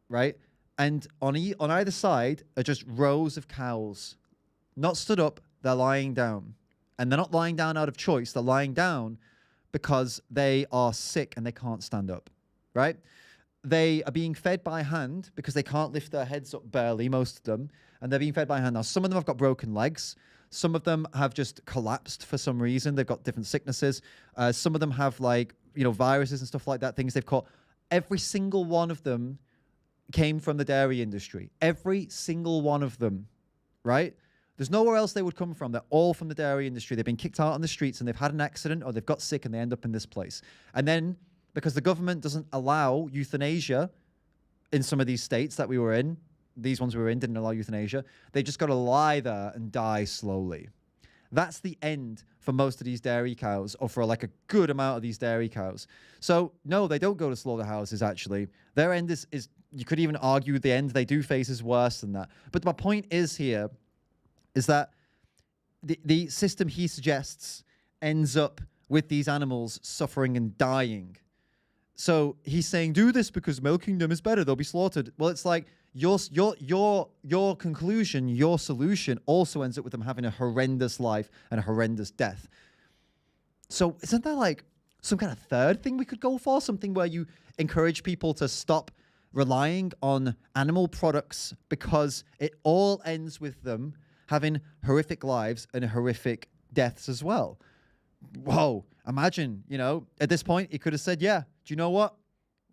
Speaker 1: right? And on either side are just rows of cows, not stood up, they're lying down. And they're not lying down out of choice, they're lying down because they are sick and they can't stand up, right? They are being fed by hand because they can't lift their heads up barely, most of them, and they're being fed by hand. Now, some of them have got broken legs. Some of them have just collapsed for some reason. They've got different sicknesses. Some of them have, like, you know, viruses and stuff like that, things they've caught. Every single one of them came from the dairy industry. Every single one of them, right? There's nowhere else they would come from. They're all from the dairy industry. They've been kicked out on the streets and they've had an accident or they've got sick and they end up in this place. And then, because the government doesn't allow euthanasia in some of these states that we were in, these ones we were in didn't allow euthanasia, they just got to lie there and die slowly. That's the end for most of these dairy cows, or for like a good amount of these dairy cows. So no, they don't go to slaughterhouses, actually. Their end is you could even argue the end they do face is worse than that. But my point is here is that the system he suggests ends up with these animals suffering and dying. So he's saying, do this because milking them is better, they'll be slaughtered. Well, it's like your conclusion, your solution also ends up with them having a horrendous life and a horrendous death. So isn't there like some kind of third thing we could go for? Something where you encourage people to stop relying on animal products because it all ends with them having horrific lives and horrific deaths as well. Whoa, imagine, you know, at this point, he could have said, yeah, do you know what?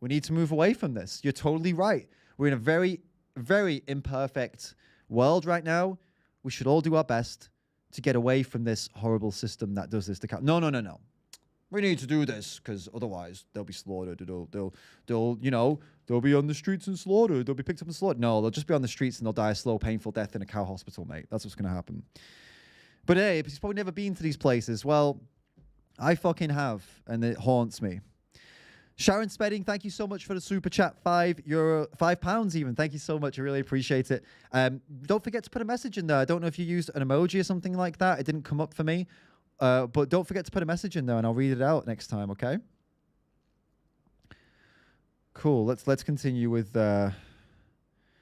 Speaker 1: We need to move away from this. You're totally right. We're in a very, very imperfect world right now. We should all do our best to get away from this horrible system that does this to cows. No. We need to do this because otherwise they'll be slaughtered. They'll be on the streets and slaughtered. They'll be picked up and slaughtered. No, they'll just be on the streets and they'll die a slow, painful death in a cow hospital, mate. That's what's going to happen. But hey, he's probably never been to these places. Well, I fucking have, and it haunts me. Sharon Spedding, thank you so much for the super chat. £5 even. Thank you so much. I really appreciate it. Don't forget to put a message in there. I don't know if you used an emoji or something like that. It didn't come up for me. But don't forget to put a message in there and I'll read it out next time, okay? Cool. Let's continue with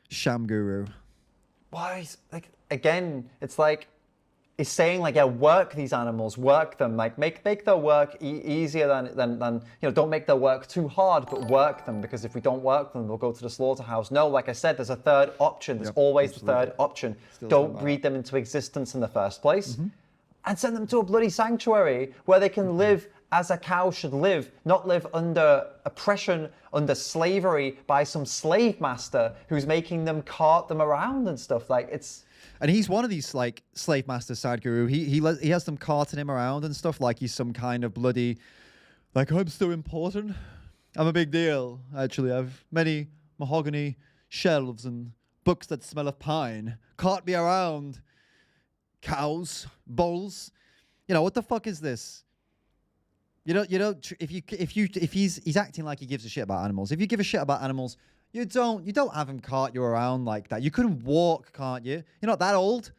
Speaker 1: Sham Guru.
Speaker 2: Why? Like, again, it's like he's saying, like, yeah, work these animals, work them, like make their work easier than don't make their work too hard, but work them, because if we don't work them, they'll go to the slaughterhouse. No, like I said, there's a third option. There's always the third option. Don't breed them into existence in the first place. And send them to a bloody sanctuary where they can live as a cow should live, not live under oppression, under slavery by some slave master who's making them cart them around and stuff. Like, it's...
Speaker 1: And he's one of these, like, slave master Sadhguru. He has them carting him around and stuff like he's some kind of bloody, like, I'm so important. I'm a big deal, actually. I have many mahogany shelves and books that smell of pine. Cart me around. Cows, bulls, what the fuck is this? If he's acting like he gives a shit about animals. If you give a shit about animals, you don't have him cart you around like that. You couldn't walk, can't you? You're not that old.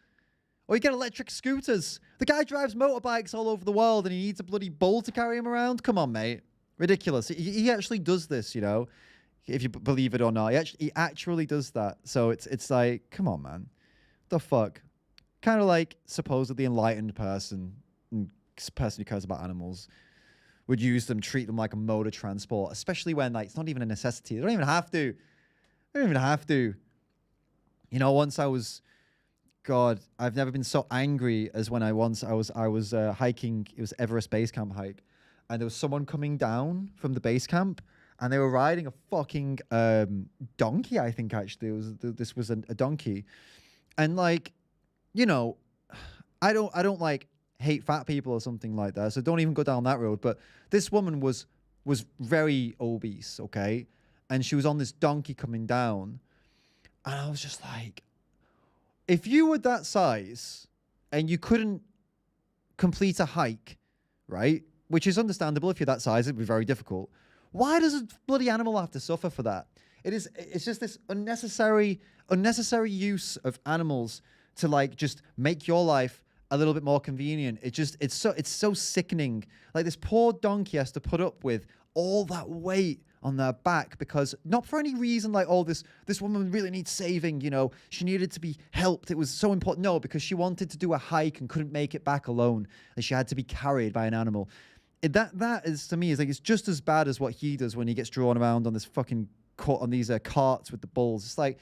Speaker 1: Or you get electric scooters. The guy drives motorbikes all over the world and he needs a bloody bull to carry him around. Come on, mate. Ridiculous. He actually does this, if you believe it or not. He actually does that. So it's like, come on, man. The fuck? Kind of like supposedly enlightened person who cares about animals would use them, treat them like a mode of transport, especially when like it's not even a necessity. They don't even have to. Once I was, God, I've never been so angry as when I was hiking. It was Everest base camp hike, and there was someone coming down from the base camp, and they were riding a fucking donkey. I think actually this was a donkey, and like. I don't like hate fat people or something like that. So don't even go down that road. But this woman was very obese, okay? And she was on this donkey coming down. And I was just like, if you were that size and you couldn't complete a hike, right? Which is understandable if you're that size, it'd be very difficult. Why does a bloody animal have to suffer for that? It's just this unnecessary use of animals to like just make your life a little bit more convenient. It's so sickening. Like this poor donkey has to put up with all that weight on their back because not for any reason like, oh, this woman really needs saving, she needed to be helped. It was so important. No, because she wanted to do a hike and couldn't make it back alone. And she had to be carried by an animal. That is, to me, is like, it's just as bad as what he does when he gets drawn around on this fucking on these carts with the bulls. It's like,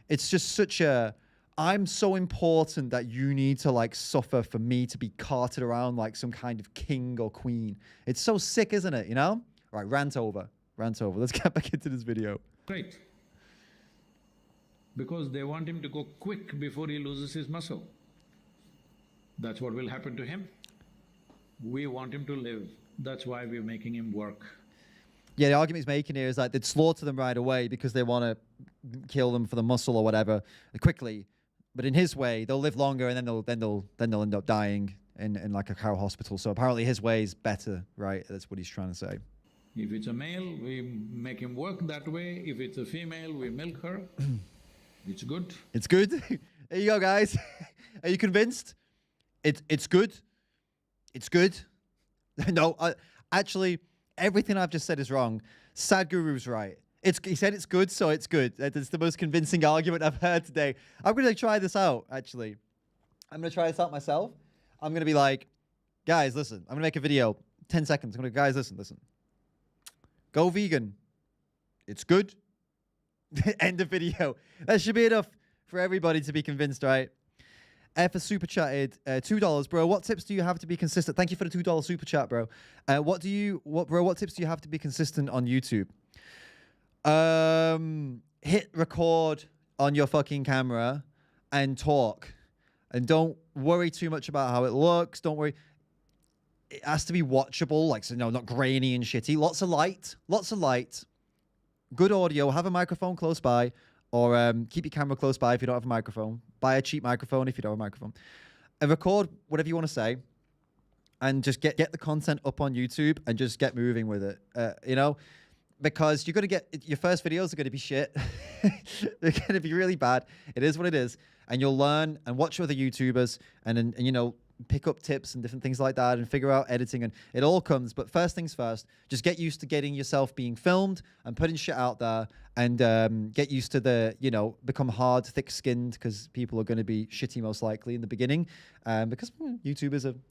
Speaker 1: it's just such a, I'm so important that you need to like suffer for me to be carted around like some kind of king or queen. It's so sick, isn't it? All right, rant over. Let's get back into this video.
Speaker 4: Great. Because they want him to go quick before he loses his muscle. That's what will happen to him. We want him to live. That's why we're making him work.
Speaker 1: Yeah, the argument he's making here is like they'd slaughter them right away because they want to kill them for the muscle or whatever quickly. But in his way, they'll live longer, and then they'll end up dying in like a cow hospital. So apparently his way is better, right? That's what he's trying to say.
Speaker 4: If it's a male, we make him work that way. If it's a female, we milk her. It's good.
Speaker 1: It's good. There you go, guys. Are you convinced? It's good. It's good. No, actually, everything I've just said is wrong. Sadhguru's right. He said it's good, so it's good. That's the most convincing argument I've heard today. I'm going to try this out, actually. I'm going to try this out myself. I'm going to be like, guys, listen. I'm going to make a video, 10 seconds. I'm going to, guys, listen. Go vegan. It's good. End of video. That should be enough for everybody to be convinced, right? F for super chatted, $2, bro. What tips do you have to be consistent? Thank you for the $2 super chat, bro. What tips do you have to be consistent on YouTube? Hit record on your fucking camera and talk, and don't worry too much about how it looks. Don't worry. it has to be watchable, like, so no, not grainy and shitty. Lots of light, good audio. Have a microphone close by, or keep your camera close by if you don't have a microphone. Buy a cheap microphone if you don't have a microphone. And record whatever you want to say, and just get the content up on YouTube and just get moving with it. You know, because you're gonna get your first videos are gonna be shit. They're gonna be really bad. It is what it is, and you'll learn and watch other YouTubers, and you know, pick up tips and different things like that, and figure out editing, and it all comes. But first things first, just get used to getting yourself being filmed and putting shit out there, and get used to the, you know, become hard, thick-skinned, because people are going to be shitty most likely in the beginning, because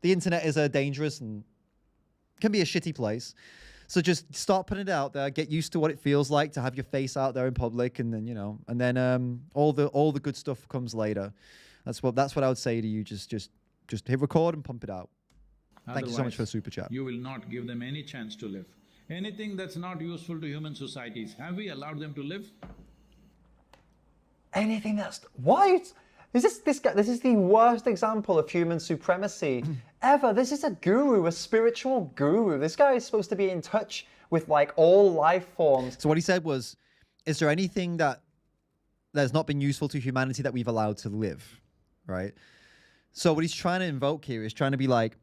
Speaker 1: the internet is a dangerous and can be a shitty place. So just start putting it out there, get used to what it feels like to have your face out there in public, and then, you know, and then all the good stuff comes later. That's what I would say to you. Just hit record and pump it out. Thank you so much for the super chat.
Speaker 4: You will not give them any chance to live. Anything that's not useful to human societies, have we allowed them to live?
Speaker 2: Anything that's… What? This guy, this is the worst example of human supremacy ever. This is a guru, a spiritual guru. This guy is supposed to be in touch with like all life forms.
Speaker 1: So what he said was, is there anything that has not been useful to humanity that we've allowed to live, right? So what he's trying to invoke here is trying to be like,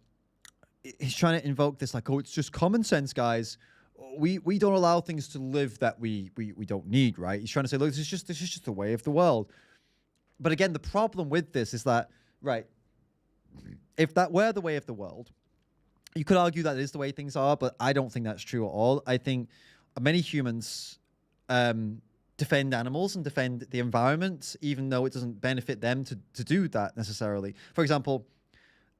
Speaker 1: he's trying to invoke this like, oh, it's just common sense, guys. We don't allow things to live that we don't need, right? He's trying to say, look, this is just the way of the world. But again, the problem with this is that, right, if that were the way of the world, you could argue that it is the way things are, but I don't think that's true at all. I think many humans defend animals and defend the environment, even though it doesn't benefit them to do that necessarily. For example,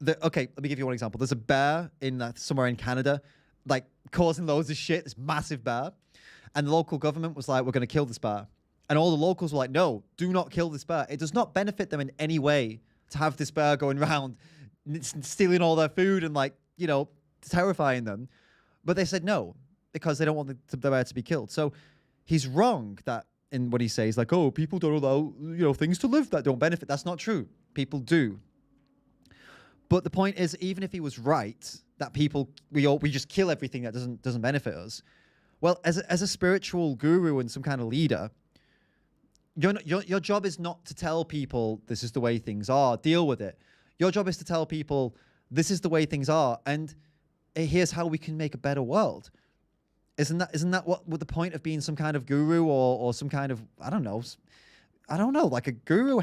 Speaker 1: okay, let me give you one example. There's a bear somewhere in Canada, like causing loads of shit, this massive bear. And the local government was like, we're going to kill this bear. And all the locals were like, no, do not kill this bear. It does not benefit them in any way to have this bear going around stealing all their food and, like, you know, terrifying them. But they said no, because they don't want the bear to be killed. So he's wrong that in what he says, like, oh, people don't allow, you know, things to live that don't benefit. That's not true. People do. But the point is, even if he was right, that we just kill everything that doesn't benefit us. Well, as a spiritual guru and some kind of leader, your job is not to tell people this is the way things are, deal with it. Your job is to tell people this is the way things are, and here's how we can make a better world. Isn't that what the point of being some kind of guru or some kind of, I don't know, like a guru,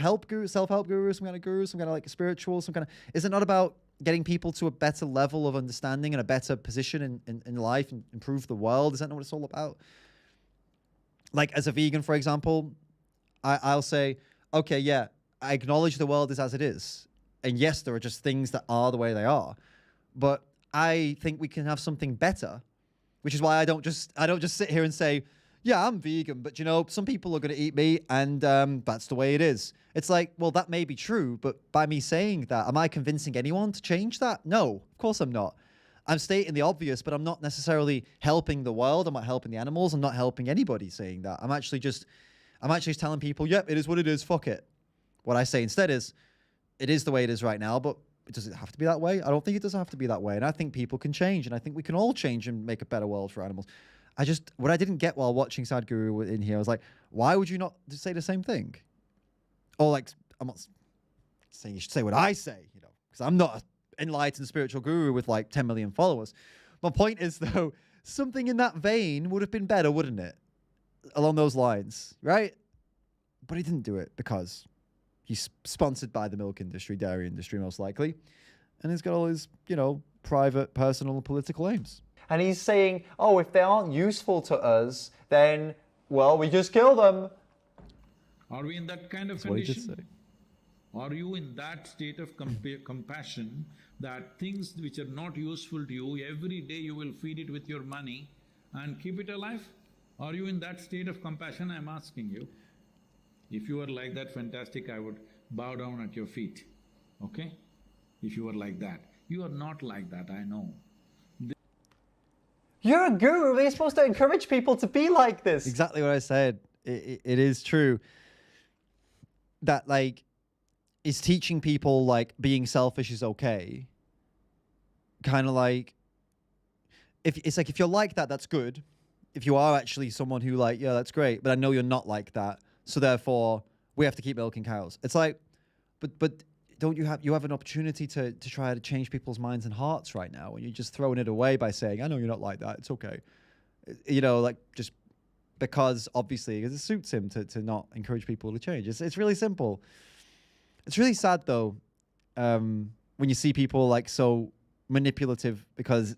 Speaker 1: self-help guru, some kind of guru, some kind of like spiritual, some kind of, is it not about getting people to a better level of understanding and a better position in life and improve the world? Is that not what it's all about? Like, as a vegan, for example, I'll say, okay, yeah, I acknowledge the world is as it is. And yes, there are just things that are the way they are. But I think we can have something better, which is why I don't just sit here and say, yeah, I'm vegan, but, you know, some people are going to eat meat, and that's the way it is. It's like, well, that may be true, but by me saying that, am I convincing anyone to change that? No, of course I'm not. I'm stating the obvious, but I'm not necessarily helping the world. I'm not helping the animals. I'm not helping anybody saying that. I'm actually just telling people, yep, it is what it is, fuck it. What I say instead is, it is the way it is right now, but does it have to be that way? I don't think it does have to be that way. And I think people can change, and I think we can all change and make a better world for animals. What I didn't get while watching Sadhguru in here, I was like, why would you not say the same thing? Or like, I'm not saying you should say what I say, you know, because I'm not an enlightened spiritual guru with like 10 million followers. My point is, though, something in that vein would have been better, wouldn't it? Along those lines, right? But he didn't do it because he's sponsored by the milk industry, dairy industry, most likely. And he's got all his, you know, private, personal, political aims.
Speaker 2: And he's saying, oh, if they aren't useful to us, then, well, we just kill them.
Speaker 4: Are we in that kind of
Speaker 1: That's what he
Speaker 4: condition?
Speaker 1: did say.
Speaker 4: Are you in that state of compassion that things which are not useful to you, every day you will feed it with your money and keep it alive? Are you in that state of compassion, I'm asking you? If you were like that, fantastic, I would bow down at your feet, okay? If you were like that. You are not like that, I know.
Speaker 2: You're a guru, you're supposed to encourage people to be like this.
Speaker 1: Exactly what I said. It is true that, like, is teaching people, like, being selfish is okay. kind of like, if it's like, if you're like that, that's good. If you are actually someone who like, yeah, that's great, but I know you're not like that, so therefore we have to keep milking cows. It's like, but don't you have an opportunity to try to change people's minds and hearts right now, and you're just throwing it away by saying, I know you're not like that, it's okay. You know, like, just because obviously it suits him to not encourage people to change. It's really simple. It's really sad though, when you see people like so manipulative because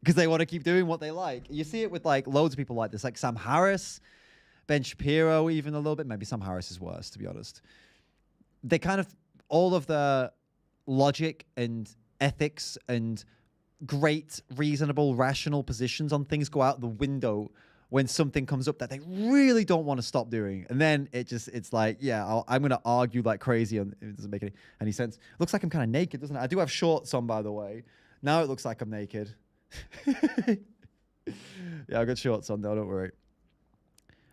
Speaker 1: they want to keep doing what they like. You see it with like loads of people like this, like Sam Harris, Ben Shapiro, even a little bit. Maybe Sam Harris is worse, to be honest. They kind of, all of the logic and ethics and great, reasonable, rational positions on things go out the window when something comes up that they really don't want to stop doing. And then it's like, yeah, I'm going to argue like crazy, and it doesn't make any sense. Looks like I'm kind of naked, doesn't it? I do have shorts on, by the way. Now it looks like I'm naked. Yeah, I've got shorts on though, don't worry.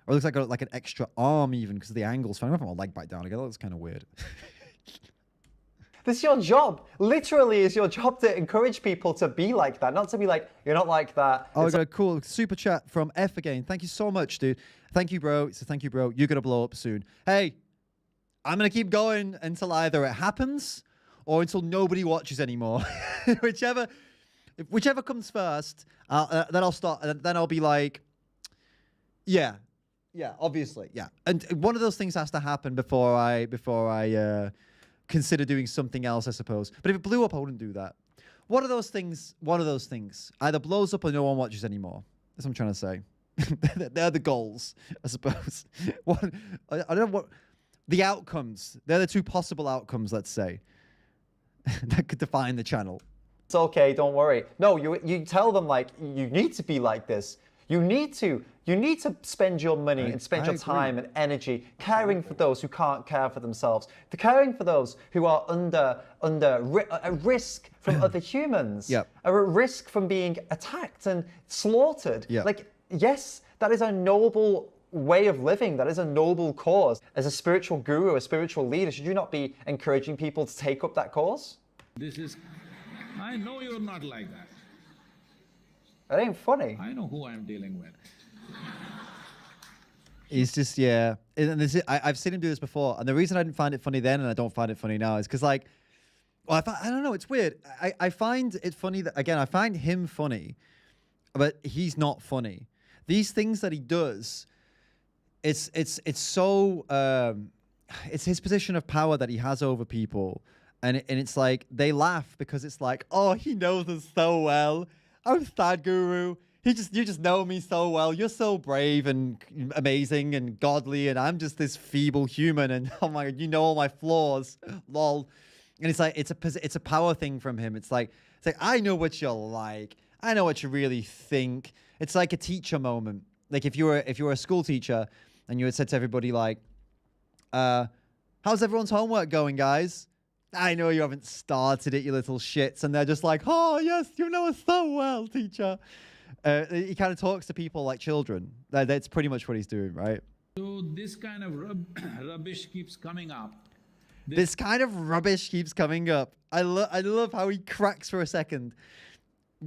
Speaker 1: Or it looks like I got like an extra arm even because of the angles. If I put my leg back down again, that looks kind of weird.
Speaker 2: This is your job. Literally, is your job to encourage people to be like that, not to be like, you're not like that.
Speaker 1: Oh, we got a cool super chat from F again. Thank you so much, dude. Thank you, bro. So thank you, bro. You're gonna blow up soon. Hey, I'm gonna keep going until either it happens or until nobody watches anymore. Whichever comes first, then I'll start. Then I'll be like, yeah, obviously, yeah. And one of those things has to happen before I consider doing something else, I suppose. But if it blew up, I wouldn't do that. One of those things either blows up or no one watches anymore. That's what I'm trying to say. They're the goals, I suppose. I don't know what the outcomes. They're the two possible outcomes, let's say, that could define the channel.
Speaker 2: It's okay, don't worry. No, you tell them like, you need to be like this. You need to spend your money and spend your time and energy caring for those who can't care for themselves. The caring for those who are at risk from other humans.
Speaker 1: Yep.
Speaker 2: Are at risk from being attacked and slaughtered.
Speaker 1: Yep.
Speaker 2: Like, yes, that is a noble way of living. That is a noble cause. As a spiritual guru, a spiritual leader, should you not be encouraging people to take up that cause?
Speaker 4: I know you're not like that.
Speaker 2: It ain't funny.
Speaker 4: I know who I'm dealing with.
Speaker 1: He's just, yeah. And I've seen him do this before. And the reason I didn't find it funny then and I don't find it funny now is because, like, well, I don't know, it's weird. I find it funny that, again, I find him funny, but he's not funny. These things that he does, it's so, it's his position of power that he has over people. And it's like, they laugh because it's like, oh, he knows us so well. I'm Sadhguru. You just know me so well. You're so brave and amazing and godly, and I'm just this feeble human. And oh my God, you know all my flaws, lol. And it's like it's a power thing from him. It's like I know what you're like. I know what you really think. It's like a teacher moment. Like if you were a school teacher and you had said to everybody like, "How's everyone's homework going, guys? I know you haven't started it, you little shits." And they're just like, "Oh, yes, you know us so well, teacher." He kind of talks to people like children. That's pretty much what he's doing, right?
Speaker 4: So this kind of rubbish keeps coming up.
Speaker 1: This kind of rubbish keeps coming up. I love how he cracks for a second.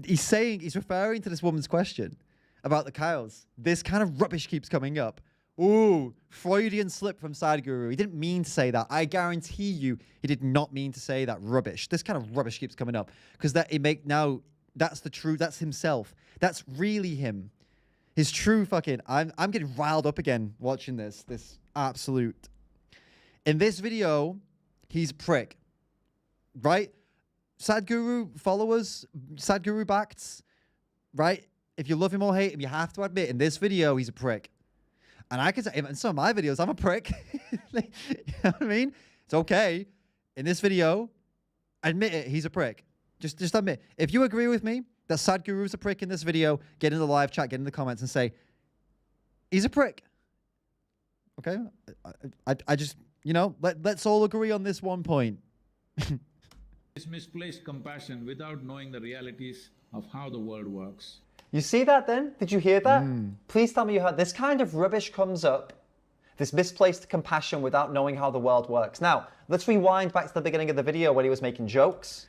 Speaker 1: He's referring to this woman's question about the cows. This kind of rubbish keeps coming up. Ooh, Freudian slip from Sadhguru. He didn't mean to say that. I guarantee you he did not mean to say that rubbish. This kind of rubbish keeps coming up. Because that's the truth. That's himself. That's really him. His true fucking... I'm getting riled up again watching this. This absolute... In this video, he's a prick. Right? Sadhguru followers, Sadhguru Bhakts, right? If you love him or hate him, you have to admit, in this video, he's a prick. And I can say, in some of my videos, I'm a prick. You know what I mean? It's okay. In this video, admit it, he's a prick. Just admit. If you agree with me that Sadhguru's a prick in this video, get in the live chat, get in the comments and say, he's a prick. Okay? I just, you know, let's all agree on this one point.
Speaker 4: This misplaced compassion without knowing the realities of how the world works.
Speaker 2: You see that then? Did you hear that? Please tell me you heard. This kind of rubbish comes up, this misplaced compassion without knowing how the world works. Now, let's rewind back to the beginning of the video when he was making jokes.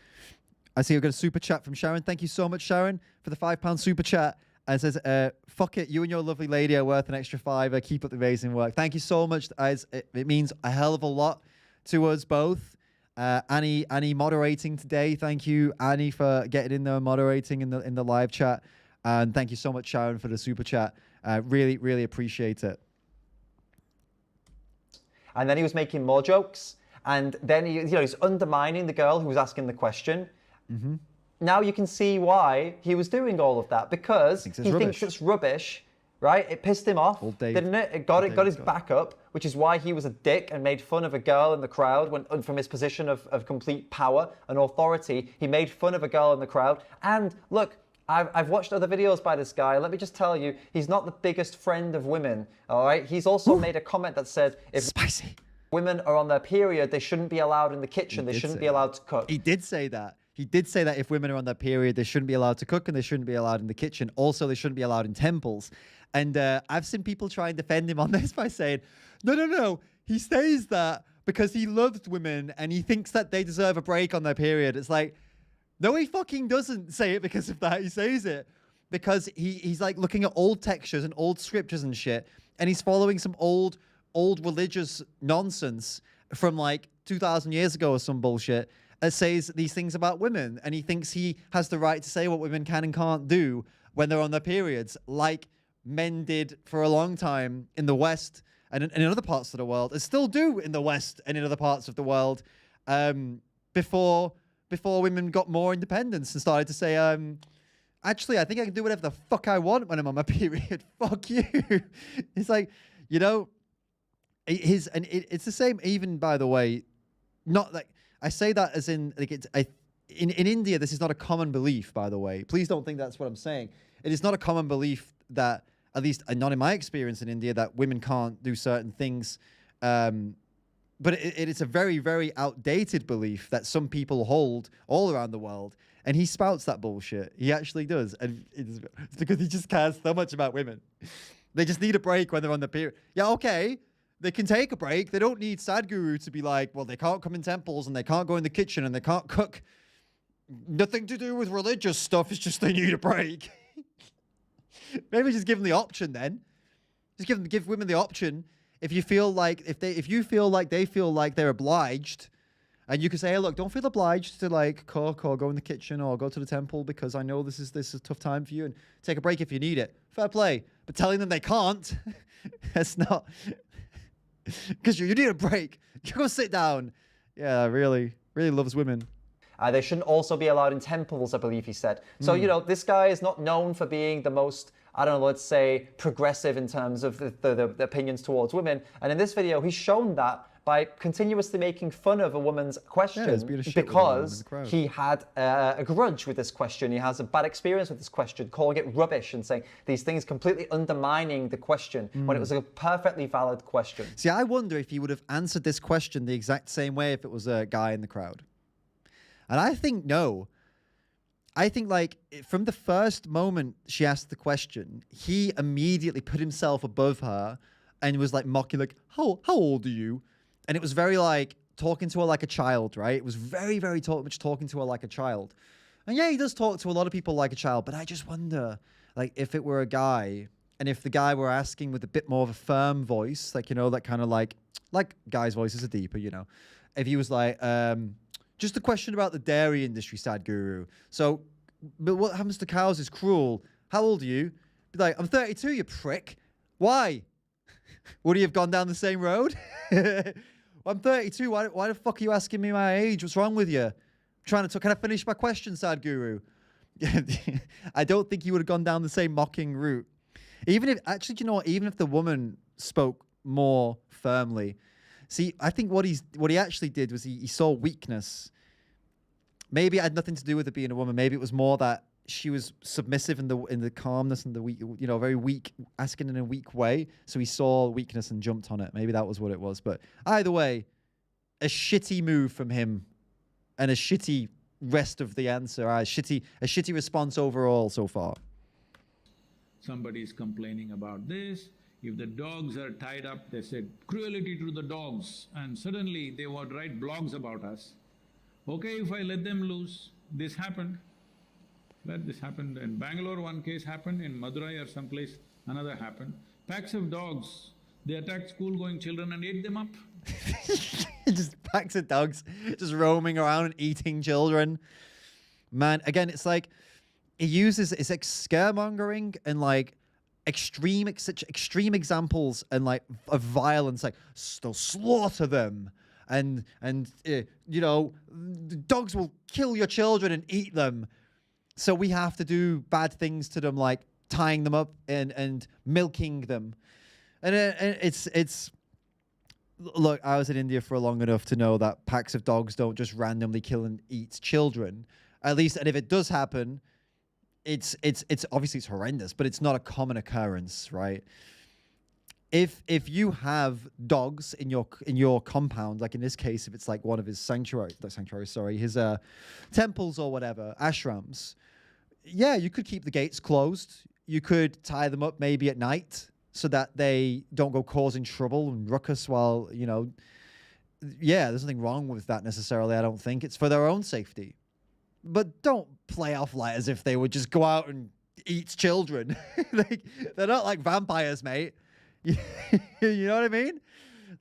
Speaker 1: I see we've got a super chat from Sharon. Thank you so much, Sharon, for the £5 super chat. And it says, fuck it, you and your lovely lady are worth an extra £5. Keep up the amazing work. Thank you so much. It means a hell of a lot to us both. Annie moderating today. Thank you, Annie, for getting in there and moderating in the live chat. And thank you so much, Sharon, for the super chat. Really, really appreciate it.
Speaker 2: And then he was making more jokes. And then he's undermining the girl who was asking the question. Mm-hmm. Now you can see why he was doing all of that, because he thinks it's rubbish, right? It pissed him off, didn't it? It got his back up, which is why he was a dick and made fun of a girl in the crowd from his position of complete power and authority. He made fun of a girl in the crowd. And look, I've watched other videos by this guy. Let me just tell you, he's not the biggest friend of women, all right? He's also made a comment that said, if women are on their period, they shouldn't be allowed in the kitchen. They shouldn't be allowed to cook.
Speaker 1: He did say that. He did say that if women are on their period, they shouldn't be allowed to cook and they shouldn't be allowed in the kitchen. Also, they shouldn't be allowed in temples. And I've seen people try and defend him on this by saying, no. He says that because he loves women and he thinks that they deserve a break on their period. It's like, no, he fucking doesn't say it because of that. He says it because he's like looking at old textures and old scriptures and shit. And he's following some old religious nonsense from like 2,000 years ago or some bullshit. Says these things about women, and he thinks he has the right to say what women can and can't do when they're on their periods, like men did for a long time in the West and in other parts of the world, and still do in the West and in other parts of the world, before women got more independence and started to say, actually, I think I can do whatever the fuck I want when I'm on my period. Fuck you. It's like, it's the same. Even, by the way, not like. I say that as in, like, in India, this is not a common belief, by the way. Please don't think that's what I'm saying. It is not a common belief that, at least not in my experience in India, that women can't do certain things. But it is a very, very outdated belief that some people hold all around the world. And he spouts that bullshit. He actually does. And it's because he just cares so much about women. They just need a break when they're on the period. Yeah, okay. They can take a break. They don't need Sadhguru to be like, well, they can't come in temples and they can't go in the kitchen and they can't cook. Nothing to do with religious stuff. It's just they need a break. Maybe just give them the option then. Just give women the option. If you feel like if you feel like they feel like they're obliged, and you can say, hey, look, don't feel obliged to like cook or go in the kitchen or go to the temple because I know this is a tough time for you, and take a break if you need it. Fair play. But telling them they can't, that's not. Because you need a break. You go sit down. Yeah, really loves women.
Speaker 2: They shouldn't also be allowed in temples, I believe he said. So, this guy is not known for being the most, I don't know, let's say, progressive in terms of the opinions towards women. And in this video, he's shown that by continuously making fun of a woman's question because he had a grudge with this question. He has a bad experience with this question, calling it rubbish and saying these things, completely undermining the question when it was a perfectly valid question.
Speaker 1: See, I wonder if he would have answered this question the exact same way if it was a guy in the crowd. And I think no. I think like from the first moment she asked the question, he immediately put himself above her and was like mocking, like, how old are you? And it was very like talking to her like a child, right? It was very, very much talking to her like a child. And yeah, he does talk to a lot of people like a child, but I just wonder, like, if it were a guy and if the guy were asking with a bit more of a firm voice, like, that kind of like guys' voices are deeper, If he was like, just a question about the dairy industry, Sadhguru. So, but what happens to cows is cruel. How old are you? Be like, I'm 32, you prick. Why? Would he have gone down the same road? I'm 32. Why the fuck are you asking me my age? What's wrong with you? Can I finish my question, Sadhguru? I don't think he would have gone down the same mocking route. Even if, actually, even if the woman spoke more firmly. See, I think what he actually did was he saw weakness. Maybe it had nothing to do with it being a woman. Maybe it was more that she was submissive in the calmness and the weak, very weak, asking in a weak way. So he saw weakness and jumped on it. Maybe that was what it was. But either way, a shitty move from him and a shitty rest of the answer. A shitty response overall so far.
Speaker 4: Somebody's complaining about this. If the dogs are tied up, they said cruelty to the dogs, and suddenly they would write blogs about us. Okay, if I let them loose, this happened. Where this happened? In Bangalore, one case happened, in Madurai or someplace, another happened. Packs of dogs, they attacked school-going children and ate them up.
Speaker 1: Just packs of dogs just roaming around and eating children. Man, again, it's like it's like scaremongering and like such extreme examples and like of violence, like they'll slaughter them and you know, dogs will kill your children and eat them. So we have to do bad things to them, like tying them up and milking them. And it's look, I was in India for long enough to know that packs of dogs don't just randomly kill and eat children. At least, and if it does happen, it's obviously it's horrendous, but it's not a common occurrence, right? If you have dogs in your compound, like in this case, if it's like one of his his temples or whatever, ashrams, yeah, you could keep the gates closed. You could tie them up maybe at night so that they don't go causing trouble and ruckus while, you know, yeah, there's nothing wrong with that necessarily, I don't think. It's for their own safety. But don't play off like as if they would just go out and eat children. They're not like vampires, mate. You know what I mean?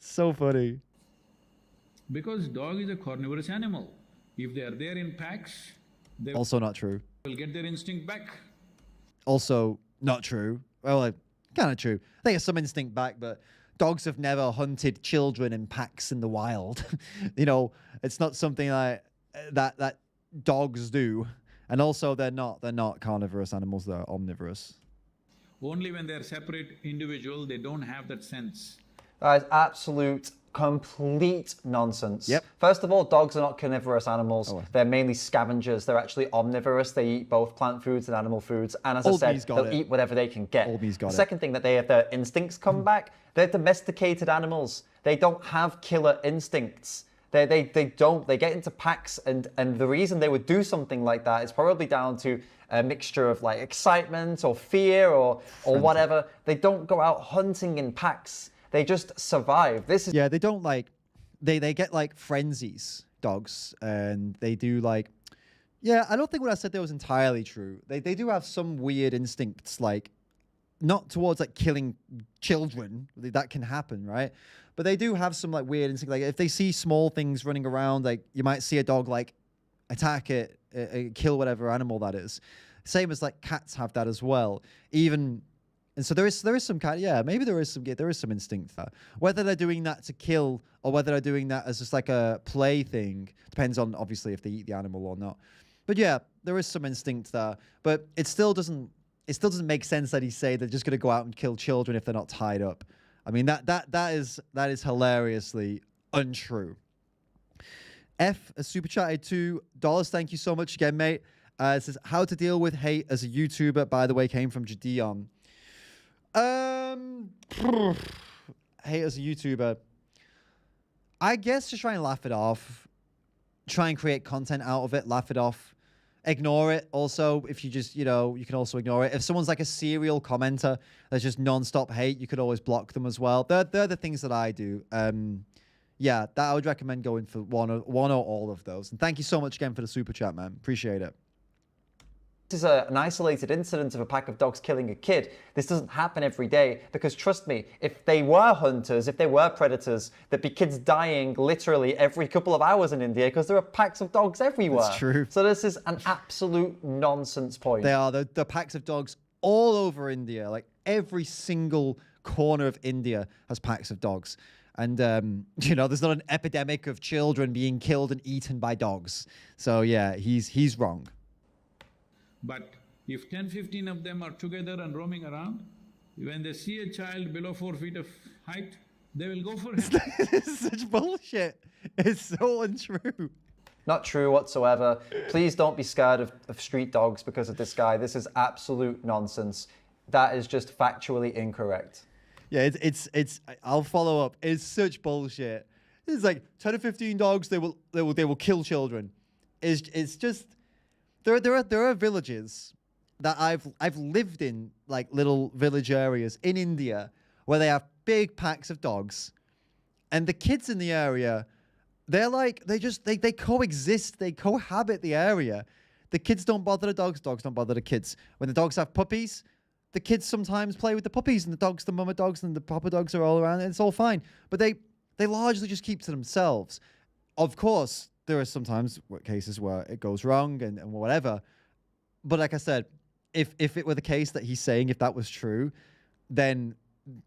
Speaker 1: So funny.
Speaker 4: Because dog is a carnivorous animal. If they are there in packs, they
Speaker 1: Also not true.
Speaker 4: will get their instinct back.
Speaker 1: Also not true. Well, kind of true. I think it's some instinct back, but dogs have never hunted children in packs in the wild. You know, it's not something like that dogs do. And also they're not carnivorous animals, they're omnivorous.
Speaker 4: Only when they're separate individual, they don't have that sense.
Speaker 2: That is absolute, complete nonsense.
Speaker 1: Yep.
Speaker 2: First of all, dogs are not carnivorous animals.
Speaker 1: Oh.
Speaker 2: They're mainly scavengers. They're actually omnivorous. They eat both plant foods and animal foods. And as I said, they'll eat whatever they can get. The second thing that they have their instincts come back, they're domesticated animals. They don't have killer instincts. They don't. They get into packs, and the reason they would do something like that is probably down to a mixture of like excitement or fear or whatever. They don't go out hunting in packs. They just survive. This is
Speaker 1: they don't like they get like frenzies, dogs, and they do like I don't think what I said there was entirely true. They do have some weird instincts, like not towards like killing children. That can happen, right? But they do have some like weird instinct. Like if they see small things running around, like you might see a dog like attack it, kill whatever animal that is. Same as like cats have that as well. And so there is some kind maybe there is some instinct there. Whether they're doing that to kill or whether they're doing that as just like a play thing depends on obviously if they eat the animal or not. But yeah, there is some instinct there. But it still doesn't make sense that he say they're just going to go out and kill children if they're not tied up. I mean that is hilariously untrue. F a super chatted $2. Thank you so much again, mate. It says how to deal with hate as a YouTuber. By the way, came from Jadion. Hate as a YouTuber. I guess just try and laugh it off. Try and create content out of it. Laugh it off. Ignore it. Also, if you just, you can also ignore it. If someone's like a serial commenter that's just non-stop hate, you could always block them as well. They're the things that I do. That I would recommend going for one or all of those. And thank you so much again for the super chat, man. Appreciate it.
Speaker 2: This is an isolated incident of a pack of dogs killing a kid. This doesn't happen every day because trust me, if they were hunters, if they were predators, there'd be kids dying literally every couple of hours in India because there are packs of dogs everywhere.
Speaker 1: That's true.
Speaker 2: So this is an absolute nonsense point.
Speaker 1: They are. The packs of dogs all over India. Like every single corner of India has packs of dogs. And, there's not an epidemic of children being killed and eaten by dogs. So yeah, he's wrong.
Speaker 4: But if 10, 15 of them are together and roaming around, when they see a child below 4 feet of height, they will go for him.
Speaker 1: It's such bullshit. It's so untrue.
Speaker 2: Not true whatsoever. Please don't be scared of street dogs because of this guy. This is absolute nonsense. That is just factually incorrect.
Speaker 1: Yeah, it's I'll follow up. It's such bullshit. It's like 10 or 15 dogs, they will kill children. It's just there are villages that I've lived in, like little village areas in India where they have big packs of dogs, and the kids in the area, they're like they coexist, they cohabit the area. The kids don't bother the dogs don't bother the kids. When the dogs have puppies, the kids sometimes play with the puppies, and the dogs, the mama dogs and the papa dogs are all around, and it's all fine. But they largely just keep to themselves. Of course, there are sometimes cases where it goes wrong and whatever. But like I said, if it were the case that he's saying, if that was true, then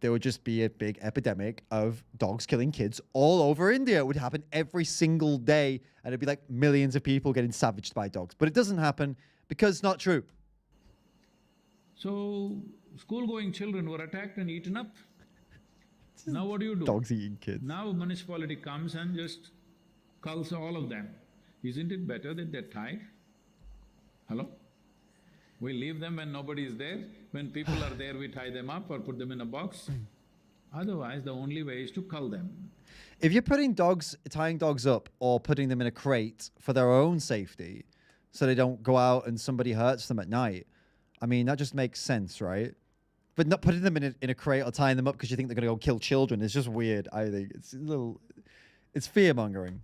Speaker 1: there would just be a big epidemic of dogs killing kids all over India. It would happen every single day, and it'd be like millions of people getting savaged by dogs. But it doesn't happen because it's not true.
Speaker 4: So, school-going children were attacked and eaten up. Now what do?
Speaker 1: Dogs eating kids.
Speaker 4: Now municipality comes and just culls all of them. Isn't it better that they're tied? Hello? We leave them when nobody is there. When people are there, we tie them up or put them in a box. Otherwise, the only way is to cull them.
Speaker 1: If you're tying dogs up or putting them in a crate for their own safety so they don't go out and somebody hurts them at night, I mean, that just makes sense, right? But not putting them in a crate or tying them up because you think they're going to go kill children is just weird, I think. It's fear-mongering.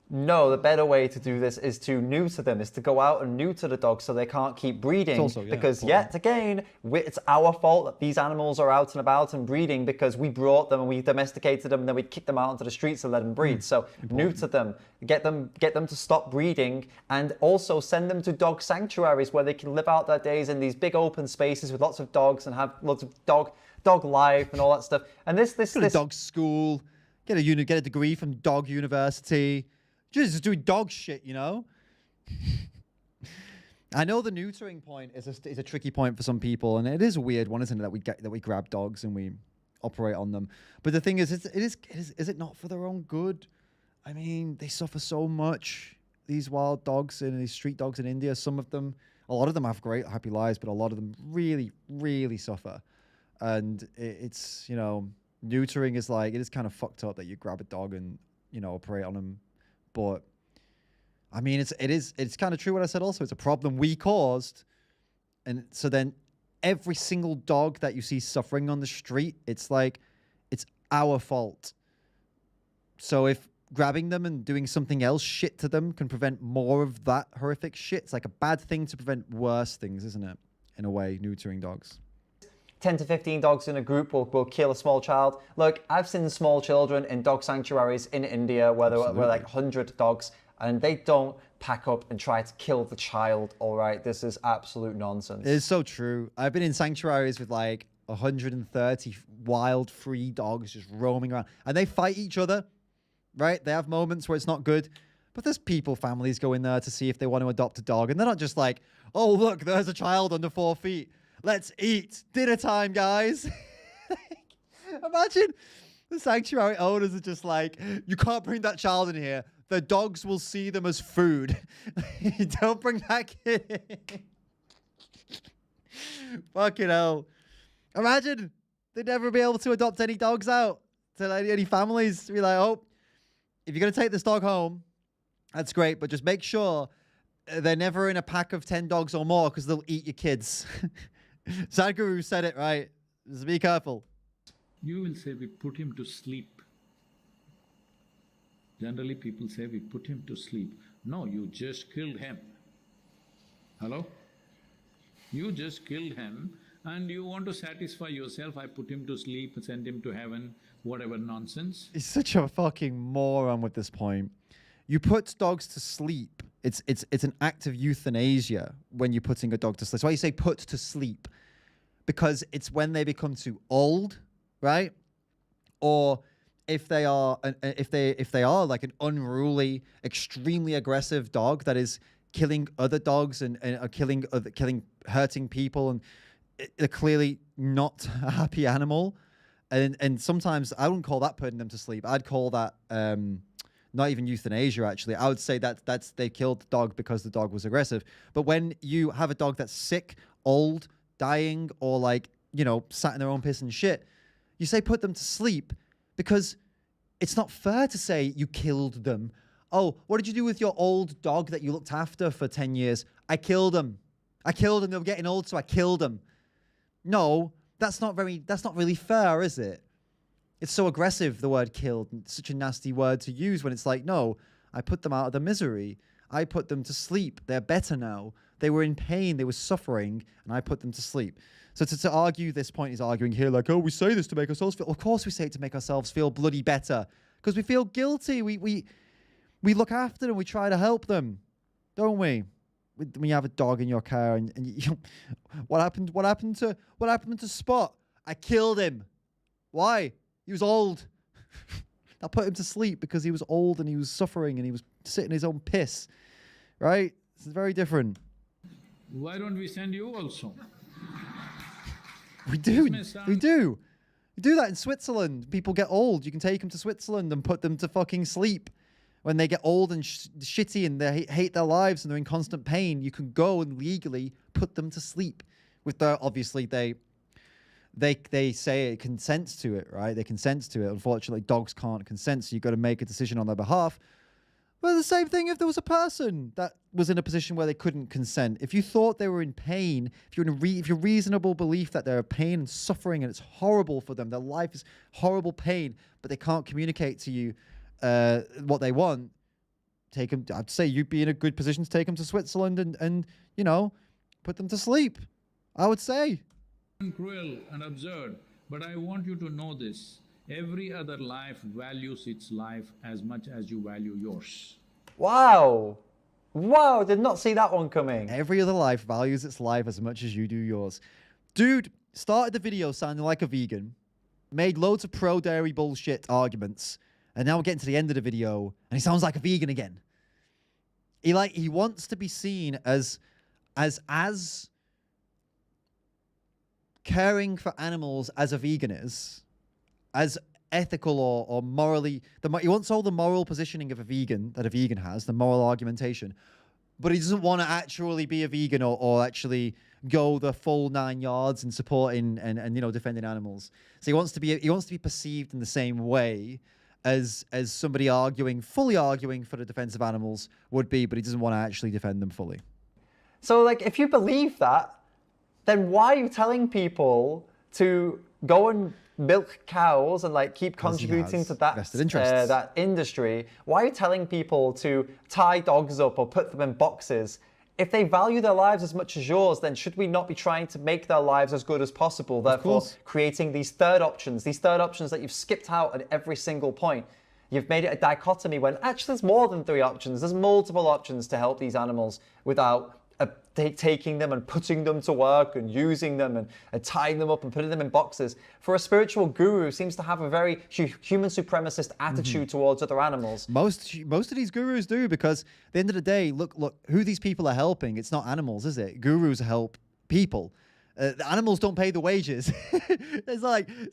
Speaker 2: No, the better way to do this is to neuter them, is to go out and neuter the dogs so they can't keep breeding.
Speaker 1: Also,
Speaker 2: because
Speaker 1: important.
Speaker 2: yet again, it's our fault that these animals are out and about and breeding because we brought them and we domesticated them and then we kicked them out into the streets and let them breed. So neuter them, get them to stop breeding, and also send them to dog sanctuaries where they can live out their days in these big open spaces with lots of dogs and have lots of dog life and all that stuff. And this
Speaker 1: Go to dog school, get a degree from dog university. Just doing dog shit, you know? I know the neutering point is a tricky point for some people, and it is a weird one, isn't it? That we grab dogs and we operate on them. But the thing is it not for their own good? I mean, they suffer so much. These wild dogs and these street dogs in India, a lot of them have great happy lives, but a lot of them really, really suffer. And it's, you know, neutering is like, it is kind of fucked up that you grab a dog and, you know, operate on them. But I mean, it's kind of true what I said also. It's a problem we caused. And so then every single dog that you see suffering on the street, it's like, it's our fault. So if grabbing them and doing something else shit to them can prevent more of that horrific shit, it's like a bad thing to prevent worse things, isn't it? In a way, neutering dogs.
Speaker 2: 10 to 15 dogs in a group will kill a small child. Look, I've seen small children in dog sanctuaries in India where there were like 100 dogs, and they don't pack up and try to kill the child, all right? This is absolute nonsense.
Speaker 1: It is so true. I've been in sanctuaries with like 130 wild, free dogs just roaming around, and they fight each other, right? They have moments where it's not good, but there's families go in there to see if they want to adopt a dog, and they're not just like, oh, look, there's a child under 4 feet. Let's eat. Dinner time, guys. Imagine the sanctuary owners are just like, you can't bring that child in here. The dogs will see them as food. Don't bring that kid in. Fucking hell. Imagine they'd never be able to adopt any dogs out to any families. Be like, oh, if you're going to take this dog home, that's great, but just make sure they're never in a pack of 10 dogs or more because they'll eat your kids. Sadhguru said it right. Just be careful.
Speaker 4: You will say we put him to sleep. Generally people say we put him to sleep. No, you just killed him. Hello? You just killed him and you want to satisfy yourself, I put him to sleep, send him to heaven, whatever nonsense.
Speaker 1: He's such a fucking moron with this point. You put dogs to sleep. It's an act of euthanasia when you're putting a dog to sleep. That's why you say put to sleep, because it's when they become too old, right? Or if they are like an unruly, extremely aggressive dog that is killing other dogs and are hurting people, and they're clearly not a happy animal. And sometimes I wouldn't call that putting them to sleep. I'd call that not even euthanasia, actually. I would say that's they killed the dog because the dog was aggressive. But when you have a dog that's sick, old, dying, or like, you know, sat in their own piss and shit, you say put them to sleep, because it's not fair to say you killed them. Oh, what did you do with your old dog that you looked after for 10 years? I killed them. They were getting old, so I killed them. No, that's not really fair, is it? It's so aggressive, the word killed. It's such a nasty word to use when it's like, no, I put them out of the misery. I put them to sleep. They're better now. They were in pain. They were suffering, and I put them to sleep. So to argue this point, he's arguing here like, oh, we say this to make ourselves feel. Of course we say it to make ourselves feel bloody better, because we feel guilty. We look after them. We try to help them, don't we? When you have a dog in your car, and you, what happened to Spot? I killed him. Why? He was old. I put him to sleep because he was old and he was suffering and he was sitting in his own piss. Right? It's very different.
Speaker 4: Why don't we send you also?
Speaker 1: We do. We do. We do that in Switzerland. People get old. You can take them to Switzerland and put them to fucking sleep. When they get old and shitty and they hate their lives and they're in constant pain, you can go and legally put them to sleep. With their, obviously, they say it consents to it, right? They consent to it. Unfortunately, dogs can't consent, so you've got to make a decision on their behalf. But the same thing if there was a person that was in a position where they couldn't consent. If you thought they were in pain, if you're if your reasonable belief that they're in pain and suffering and it's horrible for them, their life is horrible pain, but they can't communicate to you what they want, take them. I'd say you'd be in a good position to take them to Switzerland and you know, put them to sleep. I would say.
Speaker 4: Cruel and absurd, but I want you to know this. Every other life values its life as much as you value yours.
Speaker 2: Wow. Wow, did not see that one coming.
Speaker 1: Every other life values its life as much as you do yours. Dude started the video sounding like a vegan, made loads of pro-dairy bullshit arguments, and now we're getting to the end of the video and he sounds like a vegan again. He wants to be seen as caring for animals as a vegan is, as ethical or morally. He wants all the moral positioning of a vegan that a vegan has, the moral argumentation, but he doesn't want to actually be a vegan or actually go the full 9 yards in supporting and you know, defending animals. So he wants to be perceived in the same way as somebody fully arguing for the defense of animals would be, but he doesn't want to actually defend them fully.
Speaker 2: So like, if you believe that, then why are you telling people to go and milk cows and like keep contributing to that industry? Why are you telling people to tie dogs up or put them in boxes? If they value their lives as much as yours, then should we not be trying to make their lives as good as possible? Therefore, creating these third options that you've skipped out at every single point. You've made it a dichotomy when actually there's more than 3 options. There's multiple options to help these animals without taking them and putting them to work and using them and tying them up and putting them in boxes. For a spiritual guru, seems to have a very human supremacist attitude towards other animals.
Speaker 1: Most of these gurus do, because at the end of the day, look who these people are helping. It's not animals, is it? Gurus help people. The animals don't pay the wages. It's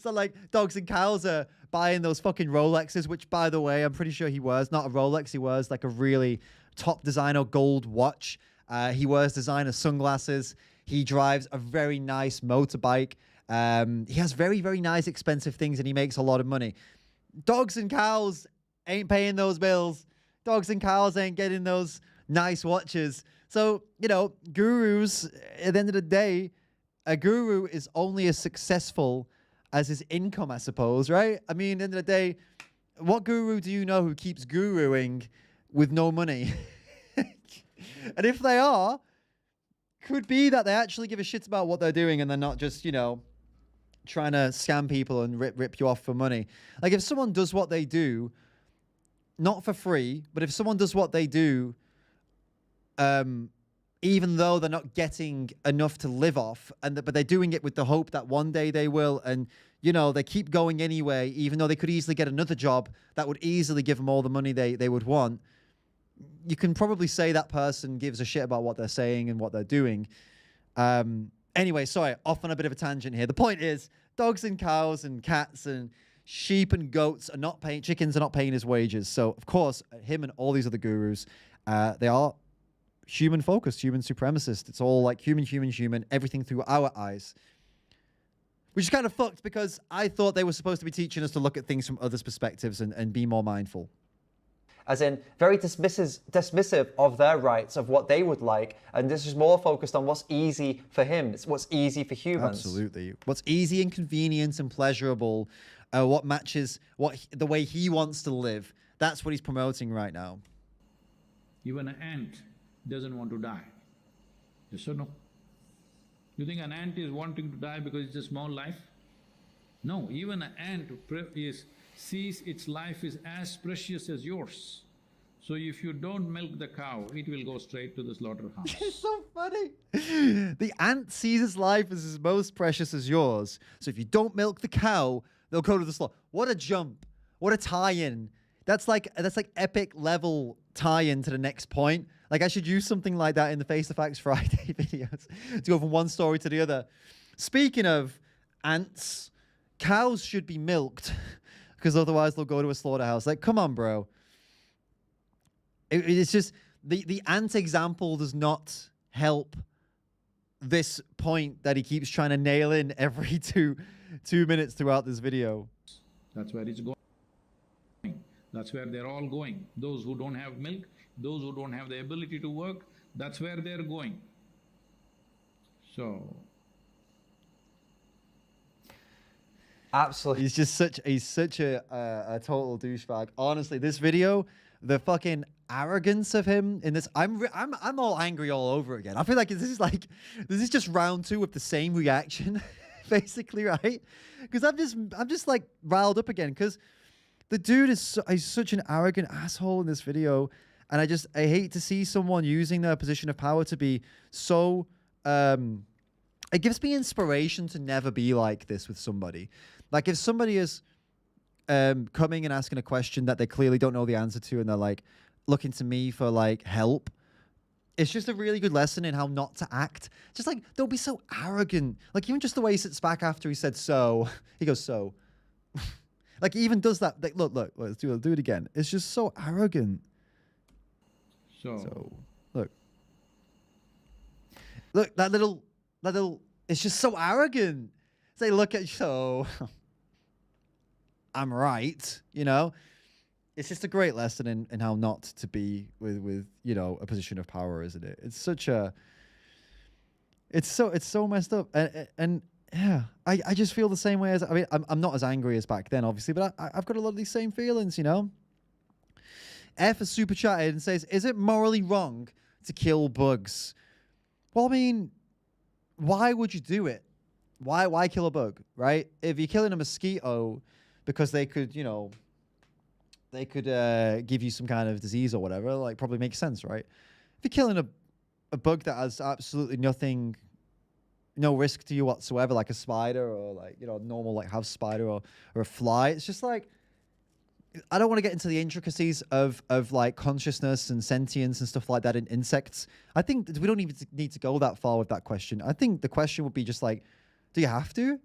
Speaker 1: not like dogs and cows are buying those fucking Rolexes, which, by the way, I'm pretty sure he wears not a Rolex. He wears like a really top designer gold watch. He wears designer sunglasses. He drives a very nice motorbike. He has very, very nice expensive things, and he makes a lot of money. Dogs and cows ain't paying those bills. Dogs and cows ain't getting those nice watches. So, you know, gurus, at the end of the day, a guru is only as successful as his income, I suppose, right? I mean, at the end of the day, what guru do you know who keeps guruing with no money? And if they are, could be that they actually give a shit about what they're doing and they're not just, you know, trying to scam people and rip you off for money. Like, if someone does what they do, not for free, but if someone does what they do, even though they're not getting enough to live off, but they're doing it with the hope that one day they will, and, you know, they keep going anyway, even though they could easily get another job that would easily give them all the money they would want, you can probably say that person gives a shit about what they're saying and what they're doing. Anyway, sorry, off on a bit of a tangent here. The point is, dogs and cows and cats and sheep and goats are not paying, chickens are not paying his wages. So, of course, him and all these other gurus, they are human focused, human supremacist. It's all like human, everything through our eyes. Which is kind of fucked, because I thought they were supposed to be teaching us to look at things from others' perspectives and be more mindful.
Speaker 2: As in, very dismissive of their rights, of what they would like, and this is more focused on what's easy for him. It's what's easy for humans.
Speaker 1: Absolutely. What's easy and convenient and pleasurable, what matches the way he wants to live. That's what he's promoting right now.
Speaker 4: Even an ant doesn't want to die. Yes or no? You think an ant is wanting to die because it's a small life? No, even an ant sees its life is as precious as yours. So if you don't milk the cow, it will go straight to the slaughterhouse.
Speaker 1: It's so funny. The ant sees its life as most precious as yours. So if you don't milk the cow, they'll go to the slaughter. What a jump. What a tie-in. That's like epic level tie-in to the next point. Like I should use something like that in the Face the Facts Friday videos to go from one story to the other. Speaking of ants, cows should be milked because otherwise they'll go to a slaughterhouse. Like, come on, bro. It's just the ant example does not help this point that he keeps trying to nail in every two minutes throughout this video.
Speaker 4: That's where it's going. That's where they're all going. Those who don't have milk, those who don't have the ability to work, that's where they're going. So…
Speaker 2: Absolutely.
Speaker 1: He's such a total douchebag. Honestly, this video, the fucking arrogance of him in this, I'm all angry all over again. I feel like this is just round two of the same reaction, basically, right? Because I'm just like riled up again because the dude is such an arrogant asshole in this video, and I hate to see someone using their position of power to be so. It gives me inspiration to never be like this with somebody. Like if somebody is coming and asking a question that they clearly don't know the answer to, and they're like looking to me for like help, it's just a really good lesson in how not to act. Just like, don't be so arrogant. Like even just the way he sits back after he said so, he goes so. Like he even does that. Like, look, let's do it again. It's just so arrogant.
Speaker 4: So
Speaker 1: look, that little, it's just so arrogant. Say, look at, so I'm right, you know? It's just a great lesson in how not to be with you know, a position of power, isn't it? It's such a, it's so messed up. And yeah, I just feel the same way as, I mean, I'm not as angry as back then, obviously, but I've got a lot of these same feelings, you know? F has super chatted and says, is it morally wrong to kill bugs? Well, I mean, why would you do it? Why kill a bug, right? If you're killing a mosquito because they could, you know, they could give you some kind of disease or whatever, like probably makes sense, right? If you're killing a bug that has absolutely nothing, no risk to you whatsoever, like a spider or like, you know, normal like house spider or a fly, it's just like, I don't want to get into the intricacies of like consciousness and sentience and stuff like that in insects. I think we don't even need to go that far with that question. I think the question would be just like, do you have to?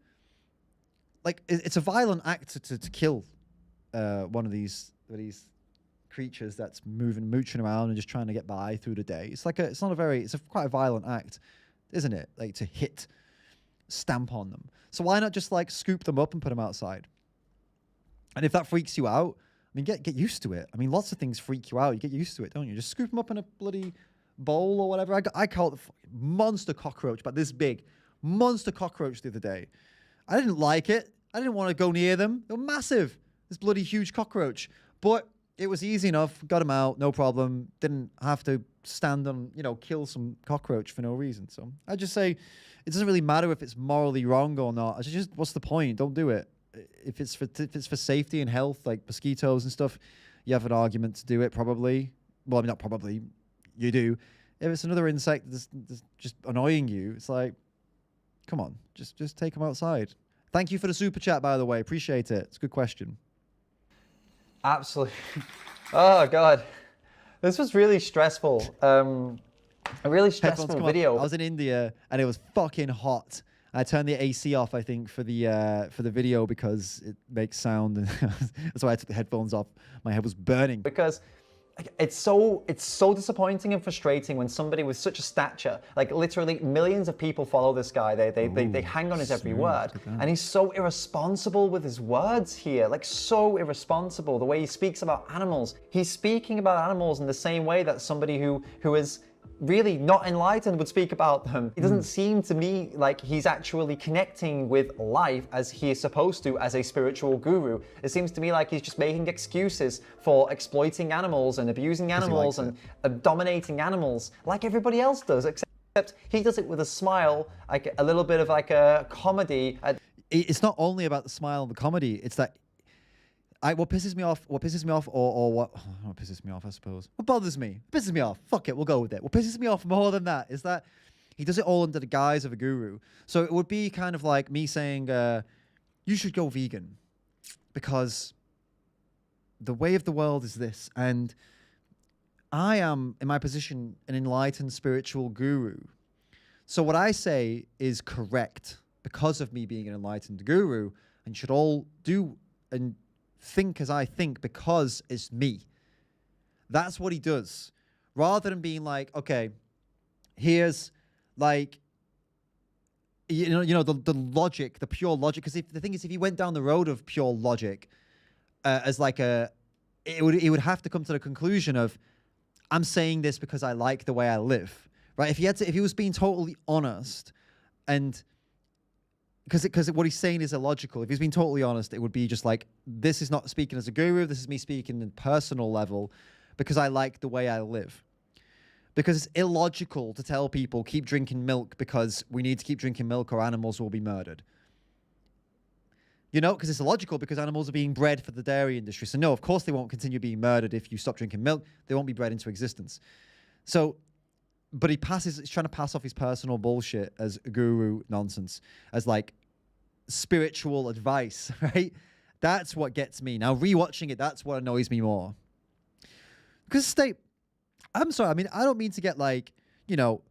Speaker 1: Like, it's a violent act to kill one of these creatures that's mooching around and just trying to get by through the day. It's quite a violent act, isn't it? Like to stamp on them. So why not just like scoop them up and put them outside? And if that freaks you out, I mean, get used to it. I mean, lots of things freak you out. You get used to it, don't you? Just scoop them up in a bloody bowl or whatever. I call it the monster cockroach, but this big. Monster cockroach the other day. I didn't like it. I didn't want to go near them. They were massive. This bloody huge cockroach. But it was easy enough. Got them out. No problem. Didn't have to stand on, you know, kill some cockroach for no reason. So I just say it doesn't really matter if it's morally wrong or not. It's just, what's the point? Don't do it. If it's for safety and health, like mosquitoes and stuff, you have an argument to do it probably. Well, I mean, not probably. You do. If it's another insect that's just annoying you, it's like, come on, just take them outside. Thank you for the super chat, by the way. Appreciate it. It's a good question.
Speaker 2: Absolutely. Oh, God. This was really stressful. A really stressful video.
Speaker 1: I was in India and it was fucking hot. I turned the AC off, I think, for the video because it makes sound. And that's why I took the headphones off. My head was burning.
Speaker 2: Because it's so disappointing and frustrating when somebody with such a stature, like literally millions of people follow this guy. They hang on his every word, and he's so irresponsible with his words here. Like so irresponsible. The way he speaks about animals, he's speaking about animals in the same way that somebody who is really not enlightened would speak about them. It doesn't seem to me like he's actually connecting with life as he is supposed to as a spiritual guru. It seems to me like he's just making excuses for exploiting animals and abusing animals and dominating animals like everybody else does, except he does it with a smile, like a little bit of like a comedy.
Speaker 1: It's not only about the smile and the comedy, it's that what pisses me off, or what pisses me off, I suppose. What bothers me? Pisses me off. Fuck it, we'll go with it. What pisses me off more than that is that he does it all under the guise of a guru. So it would be kind of like me saying, you should go vegan because the way of the world is this. And I am, in my position, an enlightened spiritual guru. So what I say is correct because of me being an enlightened guru, and you should all do and think as I think because it's me. That's what he does. Rather than being like, okay, here's like, you know, the logic, the pure logic. Because the thing is, if he went down the road of pure logic, as like it would have to come to the conclusion of, I'm saying this because I like the way I live, right? If he was being totally honest, and because what he's saying is illogical. If he's being totally honest, it would be just like, this is not speaking as a guru. This is me speaking in personal level because I like the way I live. Because it's illogical to tell people keep drinking milk because we need to keep drinking milk or animals will be murdered. You know, because it's illogical because animals are being bred for the dairy industry. So no, of course they won't continue being murdered if you stop drinking milk. They won't be bred into existence. So, but he's trying to pass off his personal bullshit as guru nonsense, as like spiritual advice, right? That's what gets me. Now, rewatching it, that's what annoys me more. Because I'm sorry, I mean, I don't mean to get like, you know,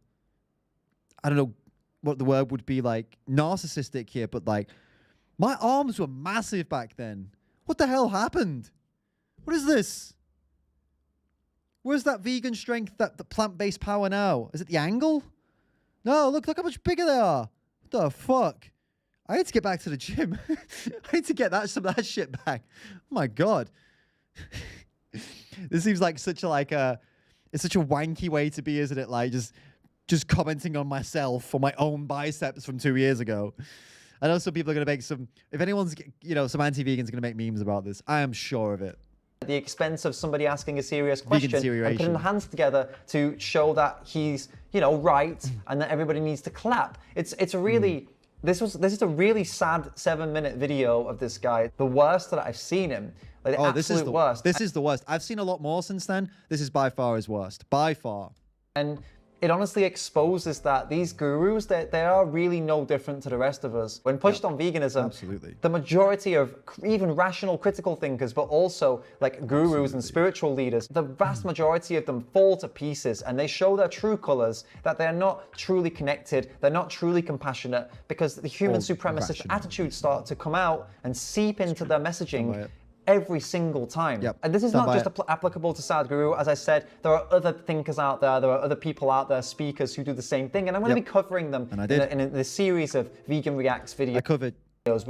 Speaker 1: I don't know what the word would be, like narcissistic here, but like, my arms were massive back then. What the hell happened? What is this? Where's that vegan strength, the plant-based power now? Is it the angle? No, look how much bigger they are. What the fuck? I need to get back to the gym. I need to get some of that shit back. Oh my God. This seems like it's such a wanky way to be, isn't it? Like just commenting on myself for my own biceps from 2 years ago. I know some people are going to make if anyone's, you know, some anti-vegans are going to make memes about this. I am sure of it.
Speaker 2: At the expense of somebody asking a serious question and putting the hands together to show that he's, you know, right and that everybody needs to clap. It's a really, this is a really sad 7-minute video of this guy. The worst that I've seen him. Like the absolute worst.
Speaker 1: This is the worst. I've seen a lot more since then. This is by far his worst. By far.
Speaker 2: And it honestly exposes that these gurus, they are really no different to the rest of us. When pushed on veganism,
Speaker 1: absolutely,
Speaker 2: the majority of even rational critical thinkers, but also like gurus and spiritual leaders, the vast majority of them fall to pieces and they show their true colors, that they're not truly connected, they're not truly compassionate, because the human supremacist attitudes start to come out and seep into their messaging every single time.
Speaker 1: Yep.
Speaker 2: And this is not just applicable to Sadhguru. As I said, there are other thinkers out there, there are other people out there, speakers who do the same thing, and I'm going to be covering them in a series of Vegan Reacts videos.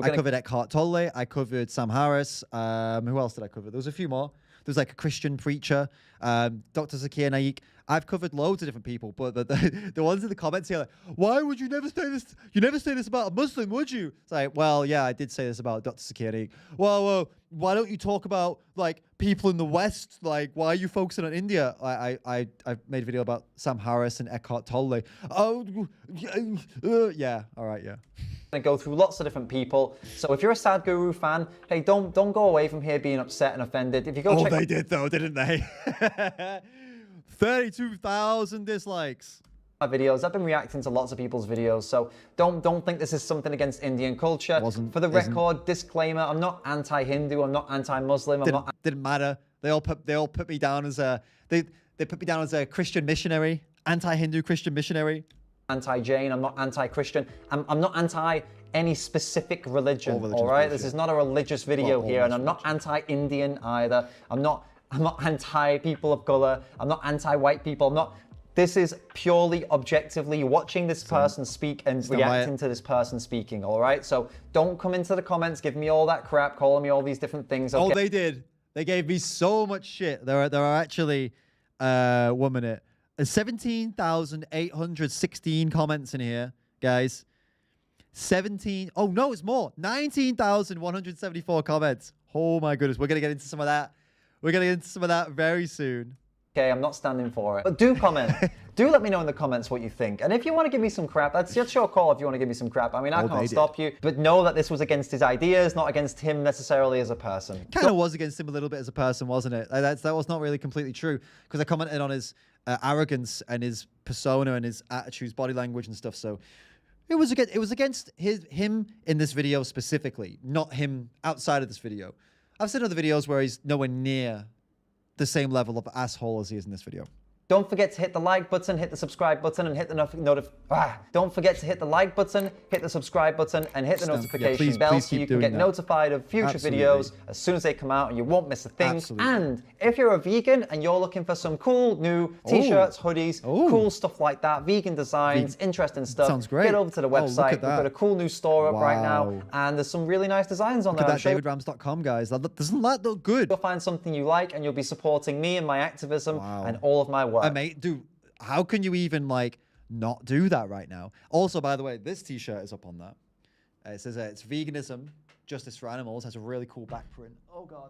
Speaker 1: I covered Eckhart Tolle, I covered Sam Harris, who else did I cover? There was a few more. There's like a Christian preacher, Dr. Zakir Naik. I've covered loads of different people, but the ones in the comments here, like, why would you never say this? You never say this about a Muslim, would you? It's like, well, yeah, I did say this about Dr. Zakir Naik. Well, why don't you talk about like people in the West? Like, why are you focusing on India? I made a video about Sam Harris and Eckhart Tolle. Oh, yeah, all right, yeah.
Speaker 2: To go through lots of different people. So if you're a Sadhguru fan, hey, don't go away from here being upset and offended. If you go check,
Speaker 1: they did though, didn't they? 32,000 dislikes.
Speaker 2: My videos. I've been reacting to lots of people's videos, so don't think this is something against Indian culture. For the record, disclaimer: I'm not anti-Hindu. I'm not anti-Muslim.
Speaker 1: Didn't matter. They all put me down as a they put me down as a Christian missionary, anti-Hindu Christian missionary.
Speaker 2: Anti-Jain. I'm not anti-Christian. I'm not anti any specific religion. All right, this is not a religious video here, and I'm not anti-Indian either. I'm not anti-people of color. I'm not anti-white people. This is purely objectively watching this person speak and reacting to this person speaking, all right? So don't come into the comments, give me all that crap, calling me all these different things. Okay?
Speaker 1: Oh, they did. They gave me so much shit. There are actually, 1 minute. 17,816 comments in here, guys. 17. Oh, no, it's more. 19,174 comments. Oh, my goodness. We're going to get into some of that. We're going to get into some of that very soon.
Speaker 2: Okay, I'm not standing for it. But do comment. Do let me know in the comments what you think. And if you want to give me some crap, that's your call if you want to give me some crap. I mean, I can't stop you. But know that this was against his ideas, not against him necessarily as a person.
Speaker 1: Kind of was against him a little bit as a person, wasn't it? That was not really completely true, because I commented on his arrogance and his persona and his attitudes, body language and stuff. So it was against him in this video specifically, not him outside of this video. I've seen other videos where he's nowhere near the same level of asshole as he is in this video.
Speaker 2: Don't forget to hit the like button, hit the subscribe button, and hit the Don't forget to hit the like button, hit the subscribe button, and hit the notification bell so you can get notified of future videos as soon as they come out, and you won't miss a thing. And if you're a vegan and you're looking for some cool new t-shirts, hoodies, cool stuff like that, vegan designs, interesting stuff,
Speaker 1: sounds great.
Speaker 2: Get over to the website. We've got a cool new store up right now, and there's some really nice designs on there.
Speaker 1: Look at that, davidrams.com, guys. Doesn't that look good?
Speaker 2: You'll find something you like, and you'll be supporting me and my activism and all of my work.
Speaker 1: Mate, dude, how can you even like not do that right now? Also, by the way, this t-shirt is up on that. It says it's veganism, justice for animals. Has a really cool back print. Oh god,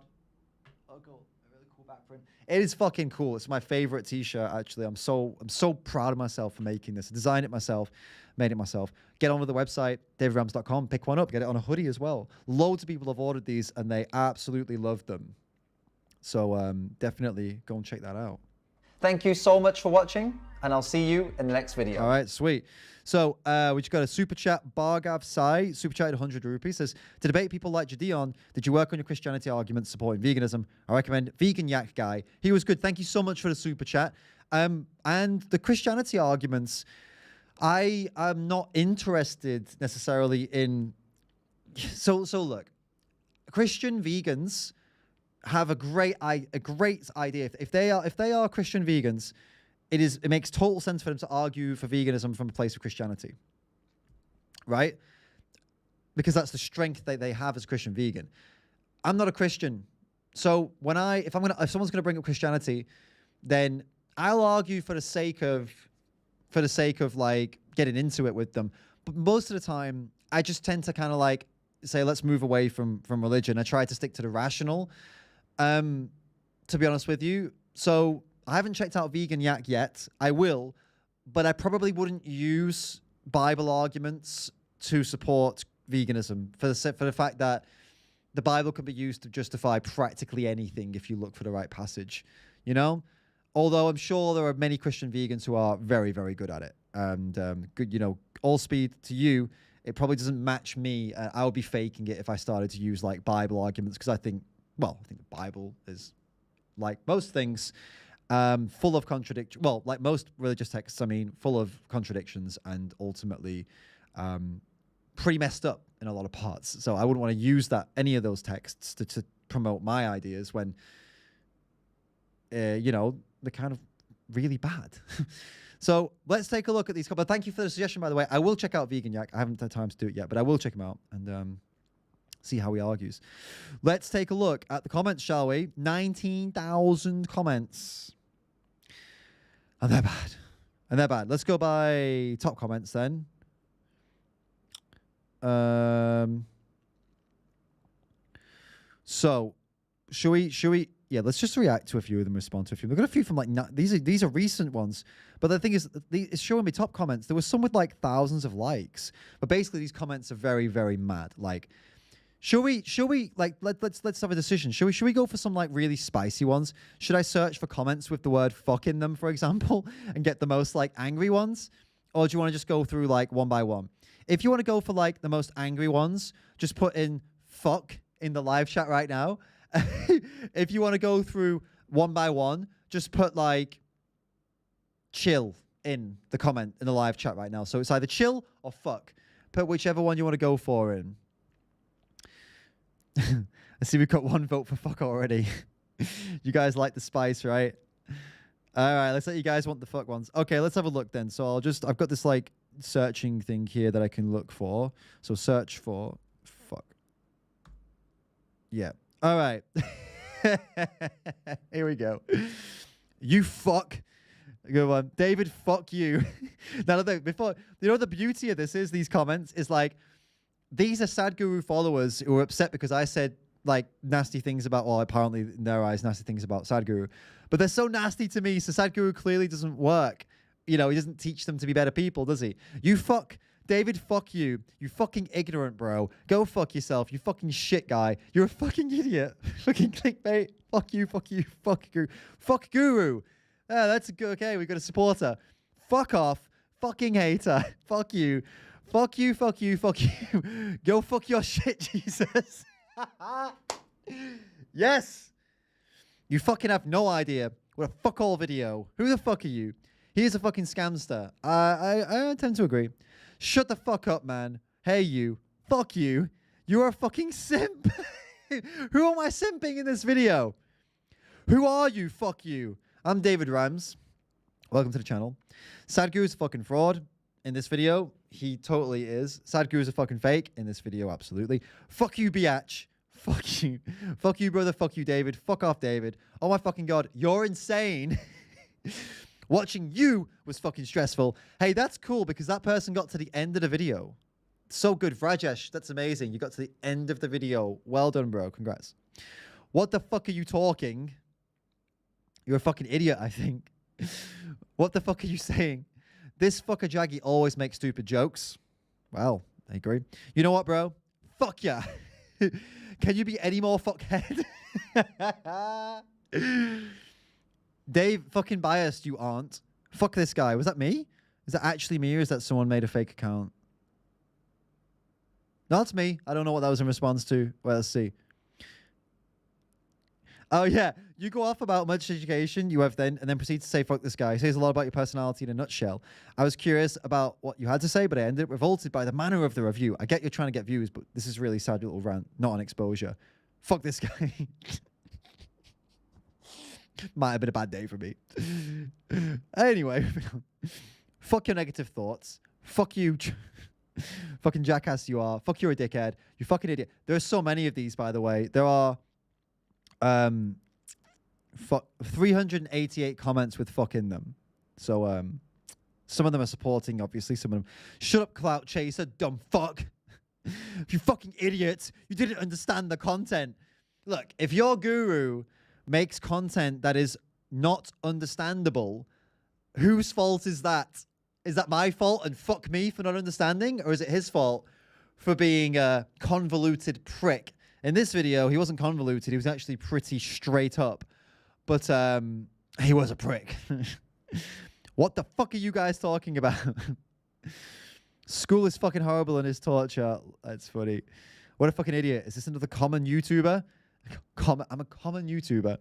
Speaker 1: a really cool back print. It is fucking cool. It's my favorite t-shirt actually. I'm so proud of myself for making this. I designed it myself, made it myself. Get on with the website, davidrams.com. Pick one up. Get it on a hoodie as well. Loads of people have ordered these and they absolutely love them. So definitely go and check that out.
Speaker 2: Thank you so much for watching, and I'll see you in the next video.
Speaker 1: All right, sweet. So we just got a super chat. Bargav Sai, super chatted 100 rupees, says, to debate people like Jadion, did you work on your Christianity arguments supporting veganism? I recommend Vegan Yak Guy. He was good. Thank you so much for the super chat. And the Christianity arguments, I am not interested necessarily in... So look, Christian vegans have a great idea. If they are Christian vegans, it makes total sense for them to argue for veganism from a place of Christianity, right? Because that's the strength that they have as Christian vegan. I'm not a Christian, so if someone's gonna bring up Christianity, then I'll argue for the sake of like getting into it with them. But most of the time, I just tend to kind of like say, let's move away from religion. I try to stick to the rational. To be honest with you. So I haven't checked out Vegan Yak yet. I will, but I probably wouldn't use Bible arguments to support veganism for the fact that the Bible can be used to justify practically anything if you look for the right passage, you know? Although I'm sure there are many Christian vegans who are very, very good at it. And good, you know, all speed to you. It probably doesn't match me. I would be faking it if I started to use like Bible arguments, because I think the Bible is, like most things, full of contradictions. Well, like most religious texts, I mean, full of contradictions and ultimately pretty messed up in a lot of parts. So I wouldn't want to use any of those texts to promote my ideas when, you know, they're kind of really bad. So let's take a look at these couple. Thank you for the suggestion, by the way. I will check out Vegan Yak. I haven't had time to do it yet, but I will check him out and see how he argues. Let's take a look at the comments, shall we? 19,000 comments. And they're bad. Let's go by top comments then. So, should we? Yeah, let's just react to a few of them, respond to a few. We've got a few from like these are recent ones, but the thing is, it's showing me top comments. There was some with like thousands of likes, but basically these comments are very, very mad. Like, should we like let's have a decision. Should we go for some like really spicy ones? Should I search for comments with the word fuck in them, for example, and get the most like angry ones? Or do you want to just go through like one by one? If you want to go for like the most angry ones, just put in fuck in the live chat right now. If you want to go through one by one, just put like chill in the comment in the live chat right now. So it's either chill or fuck. Put whichever one you want to go for in. I see we've got one vote for fuck already. You guys like the spice, right? All right, let's let you guys want the fuck ones. Okay, let's have a look then. So I've got this like searching thing here that I can look for. So search for fuck. Yeah. All right. Here we go. You fuck. Good one. David, fuck you. Now, before, you know, the beauty of this is, these comments is like, these are Sadhguru followers who are upset because I said like nasty things about, well, apparently in their eyes, nasty things about Sadhguru. But they're so nasty to me, so Sadhguru clearly doesn't work. You know, he doesn't teach them to be better people, does he? David, fuck you. You fucking ignorant, bro. Go fuck yourself, you fucking shit guy. You're a fucking idiot. Fucking clickbait. Fuck you, fuck you, fuck Guru. Fuck Guru. Yeah, that's good. Okay, we got a supporter. Fuck off. Fucking hater. Fuck you. Fuck you, fuck you, fuck you. Go fuck your shit, Jesus. Yes. You fucking have no idea what a fuck all video. Who the fuck are you? He's a fucking scamster. I tend to agree. Shut the fuck up, man. Hey, you. Fuck you. You're a fucking simp. Who am I simping in this video? Who are you? Fuck you. I'm David Rams. Welcome to the channel. Sadhguru's a fucking fraud. In this video, he totally is. Sadhguru's a fucking fake. In this video, absolutely. Fuck you, biatch. Fuck you. Fuck you, brother. Fuck you, David. Fuck off, David. Oh my fucking God. You're insane. Watching you was fucking stressful. Hey, that's cool because that person got to the end of the video. So good. Vrajesh, that's amazing. You got to the end of the video. Well done, bro. Congrats. What the fuck are you talking? You're a fucking idiot, I think. What the fuck are you saying? This fucker Jaggy always makes stupid jokes. Well, I agree. You know what, bro? Fuck yeah. Can you be any more fuckhead? Dave, fucking biased, you aren't. Fuck this guy. Was that me? Is that actually me or is that someone made a fake account? No, it's me. I don't know what that was in response to. Well, let's see. Oh, yeah. You go off about much education you have then, and then proceed to say, fuck this guy. He says a lot about your personality in a nutshell. I was curious about what you had to say, but I ended up revolted by the manner of the review. I get you're trying to get views, but this is really sad little rant, not an exposure. Fuck this guy. Might have been a bad day for me. Anyway. Fuck your negative thoughts. Fuck you. Fucking jackass you are. Fuck you're a dickhead. You fucking idiot. There are so many of these, by the way. There are 388 comments with fuck in them. So some of them are supporting, obviously. Some of them, shut up, clout chaser, dumb fuck. You fucking idiots. You didn't understand the content. Look, if your guru makes content that is not understandable, whose fault is that? Is that my fault and fuck me for not understanding? Or is it his fault for being a convoluted prick? In this video, he wasn't convoluted. He was actually pretty straight up. But he was a prick. What the fuck are you guys talking about? School is fucking horrible in his torture. That's funny. What a fucking idiot. Is this another common YouTuber? I'm a common YouTuber.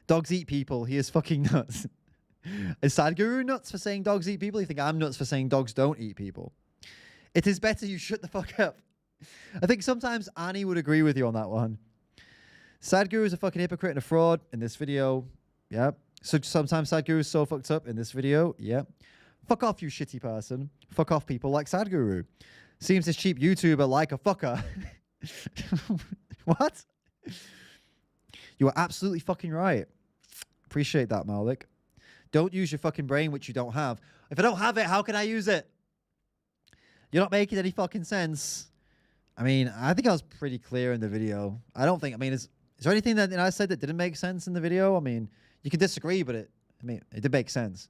Speaker 1: Dogs eat people. He is fucking nuts. Is Sadhguru nuts for saying dogs eat people? You think I'm nuts for saying dogs don't eat people? It is better you shut the fuck up. I think sometimes Annie would agree with you on that one. Sadhguru is a fucking hypocrite and a fraud in this video. Yep. So sometimes Sadhguru is so fucked up in this video. Yep. Fuck off, you shitty person. Fuck off people like Sadhguru. Seems this cheap YouTuber like a fucker. What? You are absolutely fucking right. Appreciate that, Malik. Don't use your fucking brain, which you don't have. If I don't have it, how can I use it? You're not making any fucking sense. I mean, I think I was pretty clear in the video. I don't think, I mean, is there anything that I said that didn't make sense in the video? I mean, you can disagree, but it did make sense.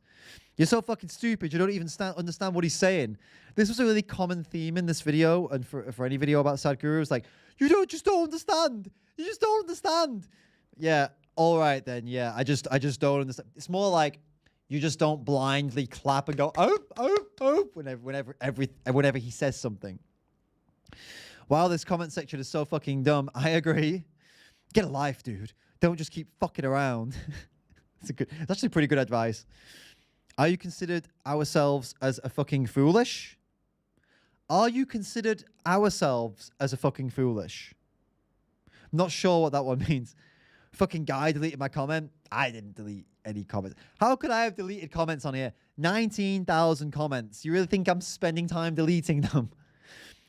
Speaker 1: You're so fucking stupid. You don't even understand what he's saying. This was a really common theme in this video, and for any video about Sadhguru, it's like, just don't understand. You just don't understand. Yeah, all right then. Yeah, I just don't understand. It's more like you just don't blindly clap and go, oh, whenever he says something. Wow, this comment section is so fucking dumb. I agree. Get a life, dude. Don't just keep fucking around. It's actually pretty good advice. Are you considered ourselves as a fucking foolish? Are you considered ourselves as a fucking foolish? I'm not sure what that one means. Fucking guy deleted my comment. I didn't delete any comments. How could I have deleted comments on here? 19,000 comments. You really think I'm spending time deleting them?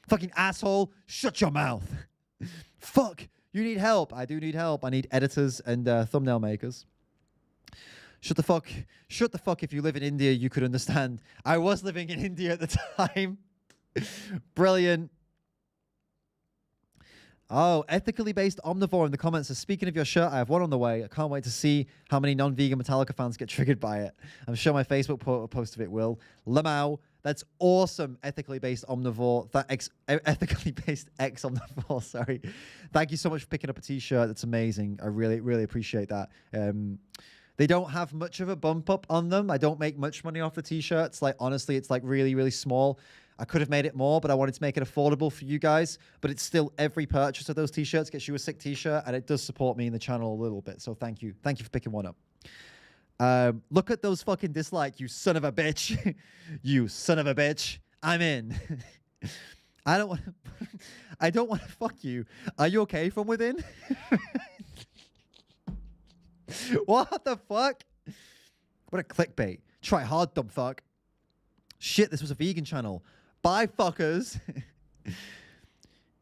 Speaker 1: Fucking asshole. Shut your mouth. Fuck. You need help. I do need help. I need editors and thumbnail makers. Shut the fuck. Shut the fuck. If you live in India, you could understand. I was living in India at the time. Brilliant. Oh, ethically based omnivore in the comments says, speaking of your shirt, I have one on the way. I can't wait to see how many non-vegan Metallica fans get triggered by it. I'm sure my Facebook post of it will. Lamau, that's awesome. Ethically based omnivore. Ethically based ex-omnivore, sorry. Thank you so much for picking up a t-shirt. That's amazing. I really, really appreciate that. They don't have much of a bump up on them. I don't make much money off the t-shirts. Like, honestly, it's like really, really small. I could have made it more, but I wanted to make it affordable for you guys. But it's still, every purchase of those t-shirts gets you a sick t-shirt, and it does support me in the channel a little bit. So thank you. Thank you for picking one up. Look at those fucking dislike, you son of a bitch. You son of a bitch. I'm in. I don't want to fuck you. Are you okay from within? What the fuck? What a clickbait. Try hard, dumb fuck. Shit, this was a vegan channel. Bye, fuckers.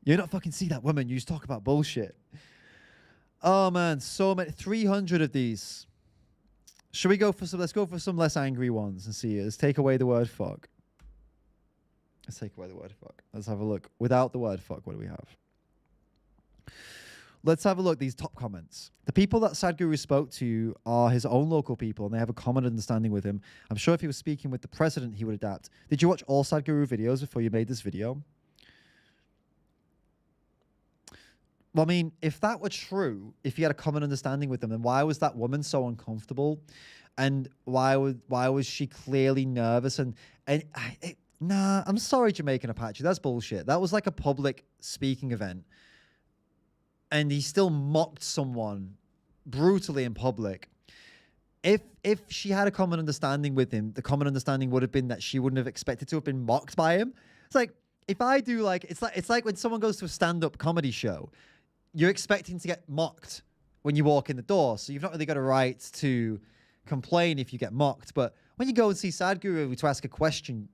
Speaker 1: You're not fucking see that woman. You just talk about bullshit. Oh, man. So many. 300 of these. Should we go for some? Let's go for some less angry ones and see. Let's take away the word fuck. Let's take away the word fuck. Let's have a look. Without the word fuck, what do we have? Let's have a look at these top comments. The people that Sadhguru spoke to are his own local people, and they have a common understanding with him. I'm sure if he was speaking with the president, he would adapt. Did you watch all Sadhguru videos before you made this video? Well, I mean, if that were true, if he had a common understanding with them, then why was that woman so uncomfortable? And why was she clearly nervous? Nah, I'm sorry, Jamaican Apache. That's bullshit. That was like a public speaking event. And he still mocked someone brutally in public. If she had a common understanding with him, the common understanding would have been that she wouldn't have expected to have been mocked by him. It's like, if I do like, it's like when someone goes to a stand-up comedy show, you're expecting to get mocked when you walk in the door. So you've not really got a right to complain if you get mocked. But when you go and see Sadhguru to ask a question,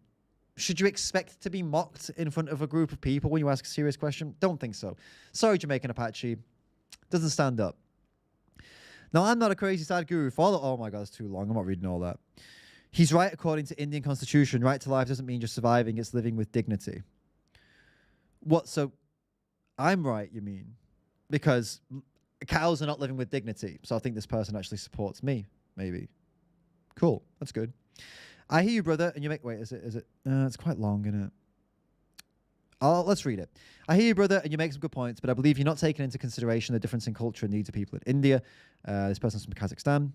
Speaker 1: should you expect to be mocked in front of a group of people when you ask a serious question? Don't think so. Sorry, Jamaican Apache. Doesn't stand up. Now, I'm not a crazy Sadhguru follower. Oh my God, it's too long. I'm not reading all that. He's right according to Indian constitution. Right to life doesn't mean just surviving. It's living with dignity. What? So I'm right, you mean? Because cows are not living with dignity. So I think this person actually supports me, maybe. Cool. That's good. I hear you, brother, and you make... Wait, is it? It's quite long, isn't it? Let's read it. I hear you, brother, and you make some good points, but I believe you're not taking into consideration the difference in culture and needs of people in India. This person's from Kazakhstan.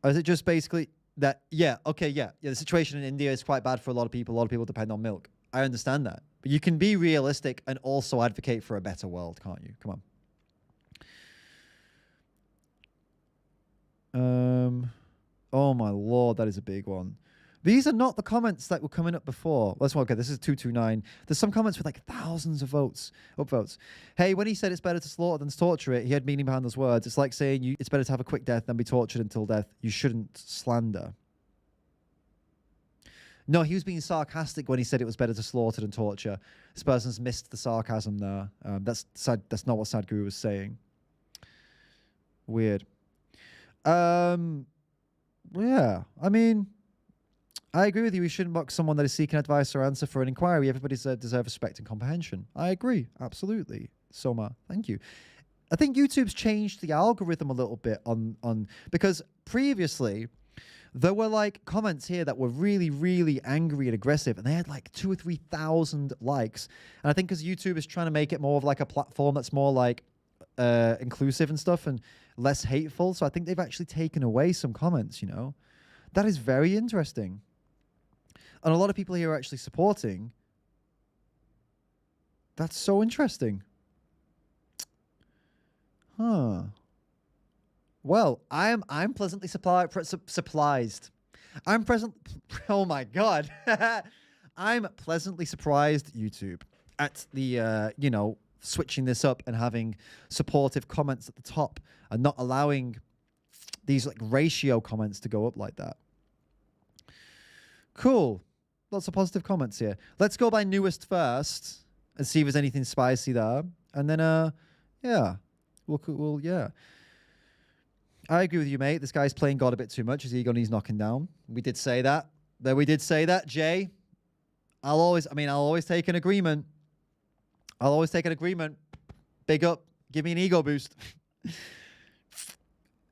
Speaker 1: Or is it just basically that... Yeah, okay, yeah. The situation in India is quite bad for a lot of people. A lot of people depend on milk. I understand that. But you can be realistic and also advocate for a better world, can't you? Come on. Oh my Lord, that is a big one. These are not the comments that were coming up before. Let's okay, this is 229. There's some comments with like thousands of upvotes. Hey, when he said it's better to slaughter than to torture it, he had meaning behind those words. It's like saying it's better to have a quick death than be tortured until death. You shouldn't slander. No, he was being sarcastic when he said it was better to slaughter than torture. This person's missed the sarcasm there. That's not what Sadhguru was saying. Weird. Yeah, I mean, I agree with you. We shouldn't mock someone that is seeking advice or answer for an inquiry. Everybody deserves respect and comprehension. I agree. Absolutely. Soma, thank you. I think YouTube's changed the algorithm a little bit on because previously there were like comments here that were really, really angry and aggressive, and they had like 2,000 or 3,000 likes. And I think because YouTube is trying to make it more of like a platform that's more like inclusive and stuff and less hateful. So I think they've actually taken away some comments, you know. That is very interesting. And a lot of people here are actually supporting. That's so interesting. Huh. Well, I'm pleasantly surprised. Oh my God. I'm pleasantly surprised, YouTube, at the you know, switching this up and having supportive comments at the top and not allowing these like ratio comments to go up like that. Cool. Lots of positive comments here. Let's go by newest first and see if there's anything spicy there. And then, yeah. We'll yeah. I agree with you, mate. This guy's playing God a bit too much. His ego needs knocking down. We did say that. We did say that, Jay. I'll always take an agreement. I'll always take an agreement. Big up. Give me an ego boost.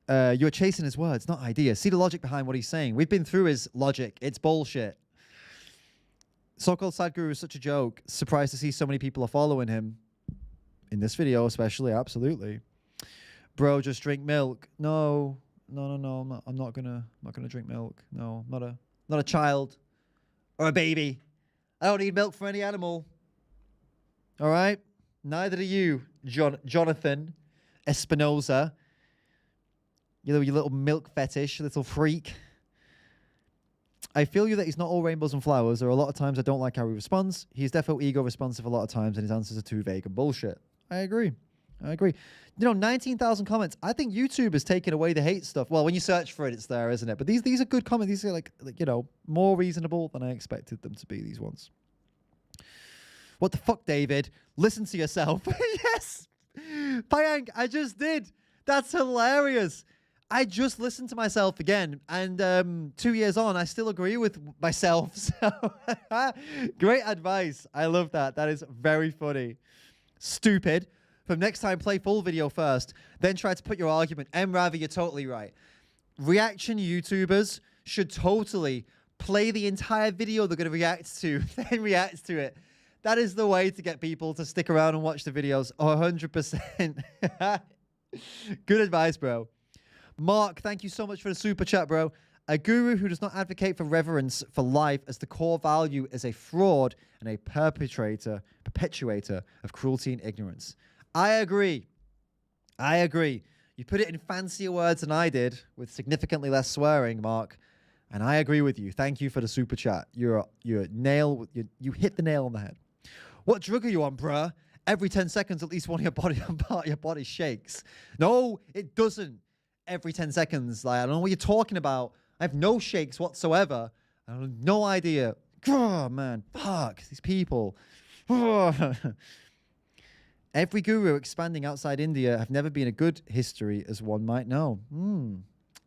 Speaker 1: You're chasing his words, not ideas. See the logic behind what he's saying. We've been through his logic. It's bullshit. So-called Sadhguru is such a joke. Surprised to see so many people are following him. In this video especially, absolutely. Bro, just drink milk. No. I'm not gonna drink milk. No, I'm not a child or a baby. I don't need milk for any animal. All right? Neither do you, Jonathan Espinoza. You little milk fetish, little freak. I feel you that he's not all rainbows and flowers. There are a lot of times I don't like how he responds. He's definitely ego responsive a lot of times, and his answers are too vague and bullshit. I agree. You know, 19,000 comments. I think YouTube has taken away the hate stuff. Well, when you search for it, it's there, isn't it? But these are good comments. These are like you know, more reasonable than I expected them to be, these ones. What the fuck, David? Listen to yourself. Yes! Payang, I just did. That's hilarious. I just listened to myself again, and 2 years on, I still agree with myself. So, great advice. I love that. That is very funny. Stupid. From next time, play full video first, then try to put your argument. Ravi, you're totally right. Reaction YouTubers should totally play the entire video they're going to react to, then react to it. That is the way to get people to stick around and watch the videos. 100%. Good advice, bro. Mark, thank you so much for the super chat, bro. A guru who does not advocate for reverence for life as the core value is a fraud and a perpetuator of cruelty and ignorance. I agree. You put it in fancier words than I did, with significantly less swearing, Mark, and I agree with you. Thank you for the super chat. You hit the nail on the head. What drug are you on, bruh? Every 10 seconds, at least one of your body shakes. No, it doesn't. Every 10 seconds. Like, I don't know what you're talking about. I have no shakes whatsoever. I have no idea. Oh, man. Fuck. These people. Every guru expanding outside India have never been a good history, as one might know.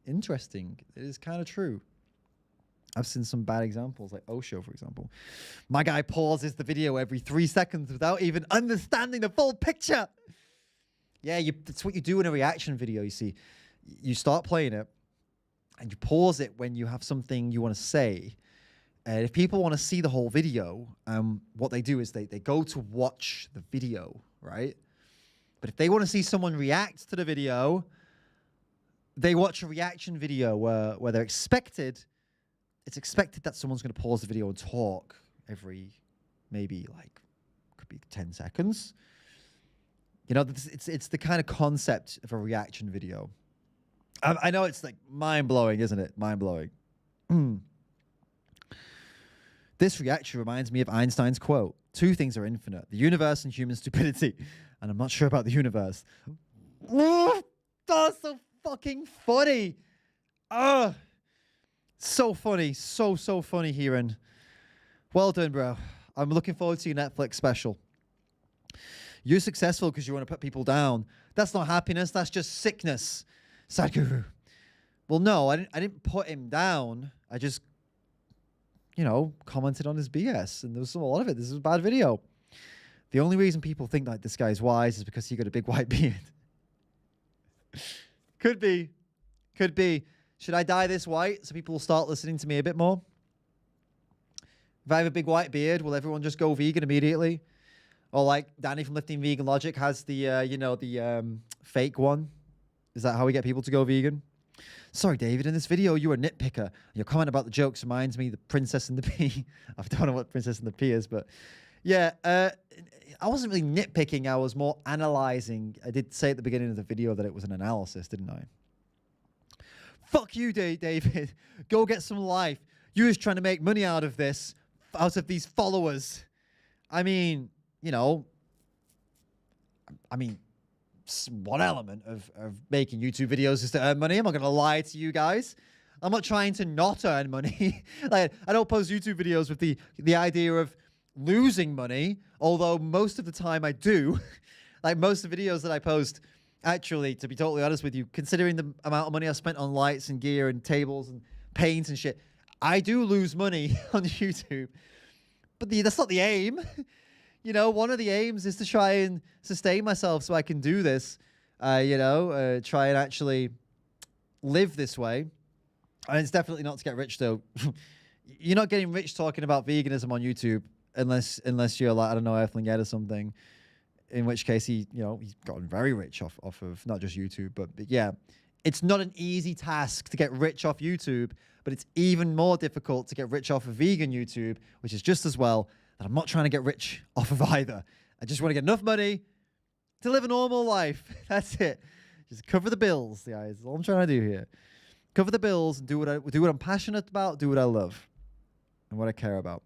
Speaker 1: Interesting. It is kind of true. I've seen some bad examples, like Osho, for example. My guy pauses the video every 3 seconds without even understanding the full picture. Yeah, that's what you do in a reaction video, you see. You start playing it, and you pause it when you have something you want to say. And if people want to see the whole video, what they do is they go to watch the video, right? But if they want to see someone react to the video, they watch a reaction video where they're expected... It's expected that someone's going to pause the video and talk every, maybe could be 10 seconds. You know, it's the kind of concept of a reaction video. I know it's like mind-blowing, isn't it? Mind-blowing. This reaction reminds me of Einstein's quote. Two things are infinite, the universe and human stupidity. And I'm not sure about the universe. That's so fucking funny. So funny. So funny, Hiran. Well done, bro. I'm looking forward to your Netflix special. You're successful because you want to put people down. That's not happiness. That's just sickness. Sadhguru. Well, no, I didn't put him down. I just, commented on his BS. And there was a lot of it. This is a bad video. The only reason people think that this guy's wise is because he got a big white beard. Could be. Should I dye this white so people will start listening to me a bit more? If I have a big white beard, will everyone just go vegan immediately? Or like Danny from Lifting Vegan Logic has the fake one. Is that how we get people to go vegan? Sorry, David, in this video, you were a nitpicker. Your comment about the jokes reminds me of the Princess and the Pea. I don't know what Princess and the Pea is, but yeah, I wasn't really nitpicking. I was more analyzing. I did say at the beginning of the video that it was an analysis, didn't I? Fuck you, David. Go get some life. You're just trying to make money out of this, out of these followers. I mean, one element of making YouTube videos is to earn money. I'm not going to lie to you guys. I'm not trying to not earn money. Like, I don't post YouTube videos with the idea of losing money, although most of the time I do. Like, most of the videos that I post, Actually, to be totally honest with you, considering the amount of money I spent on lights and gear and tables and paint and shit, I do lose money on YouTube. But that's not the aim. You know, one of the aims is to try and sustain myself so I can do this, try and actually live this way. And it's definitely not to get rich, though. You're not getting rich talking about veganism on YouTube unless you're like, I don't know, Earthling Ed or something. In which case he's gotten very rich off of not just YouTube, but yeah, it's not an easy task to get rich off YouTube, but it's even more difficult to get rich off of vegan YouTube, which is just as well. And I'm not trying to get rich off of either. I just want to get enough money to live a normal life. That's it. Just cover the bills, guys. That's all I'm trying to do here. Cover the bills and do what I'm passionate about, do what I love and what I care about.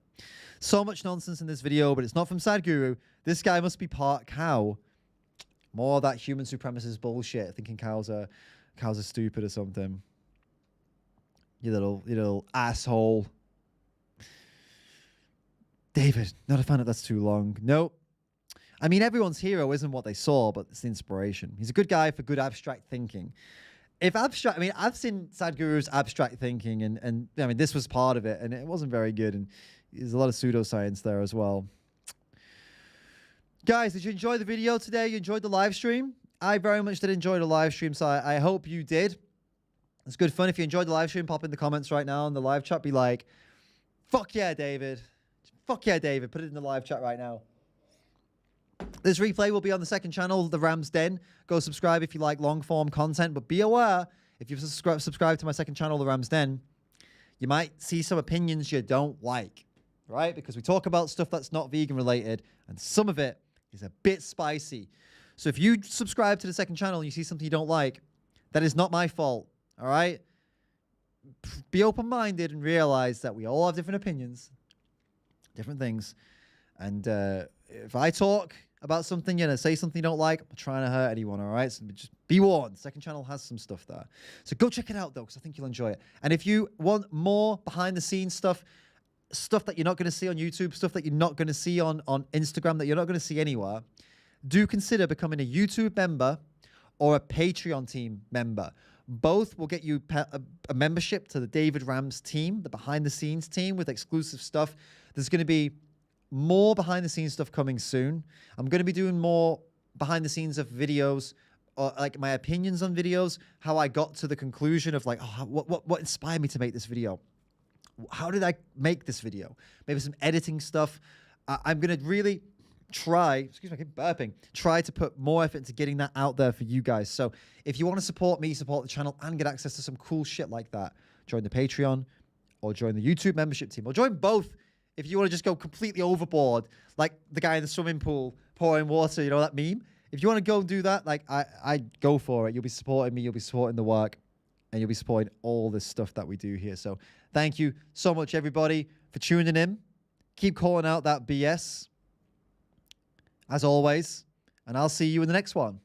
Speaker 1: So much nonsense in this video, but it's not from Sadhguru. This guy must be part cow. More of that human supremacist bullshit, thinking cows are stupid or something. You little asshole. David, not a fan of that's too long. Nope. I mean, everyone's hero isn't what they saw, but it's the inspiration. He's a good guy for good abstract thinking. I've seen Sadhguru's abstract thinking, and I mean, this was part of it, and it wasn't very good, and there's a lot of pseudoscience there as well. Guys, did you enjoy the video today? You enjoyed the live stream? I very much did enjoy the live stream, so I hope you did. It's good fun. If you enjoyed the live stream, pop in the comments right now in the live chat. Be like, fuck yeah, David. Fuck yeah, David. Put it in the live chat right now. This replay will be on the second channel, The Ram's Den. Go subscribe if you like long-form content, but be aware, if you've subscribed to my second channel, The Ram's Den, you might see some opinions you don't like, right? Because we talk about stuff that's not vegan-related, and some of it is a bit spicy. So if you subscribe to the second channel and you see something you don't like, that is not my fault, all right? Be open-minded and realize that we all have different opinions, different things, and if I talk about something, say something you don't like, I'm not trying to hurt anyone, all right? So just be warned. Second channel has some stuff there. So go check it out, though, because I think you'll enjoy it. And if you want more behind-the-scenes stuff that you're not going to see on YouTube, stuff that you're not going to see on Instagram, that you're not going to see anywhere, do consider becoming a YouTube member or a Patreon team member. Both will get you a membership to the David Ram's team, the behind-the-scenes team with exclusive stuff. There's going to be more behind-the-scenes stuff coming soon. I'm going to be doing more behind-the-scenes of videos, or like my opinions on videos, how I got to the conclusion of like, oh, what inspired me to make this video? How did I make this video? Maybe some editing stuff. I'm going to really try to put more effort into getting that out there for you guys. So if you want to support me, support the channel, and get access to some cool shit like that, join the Patreon or join the YouTube membership team or join both. If you want to just go completely overboard, like the guy in the swimming pool pouring water, you know that meme? If you want to go and do that, like I go for it. You'll be supporting me, you'll be supporting the work, and you'll be supporting all this stuff that we do here. So thank you so much, everybody, for tuning in. Keep calling out that BS, as always, and I'll see you in the next one.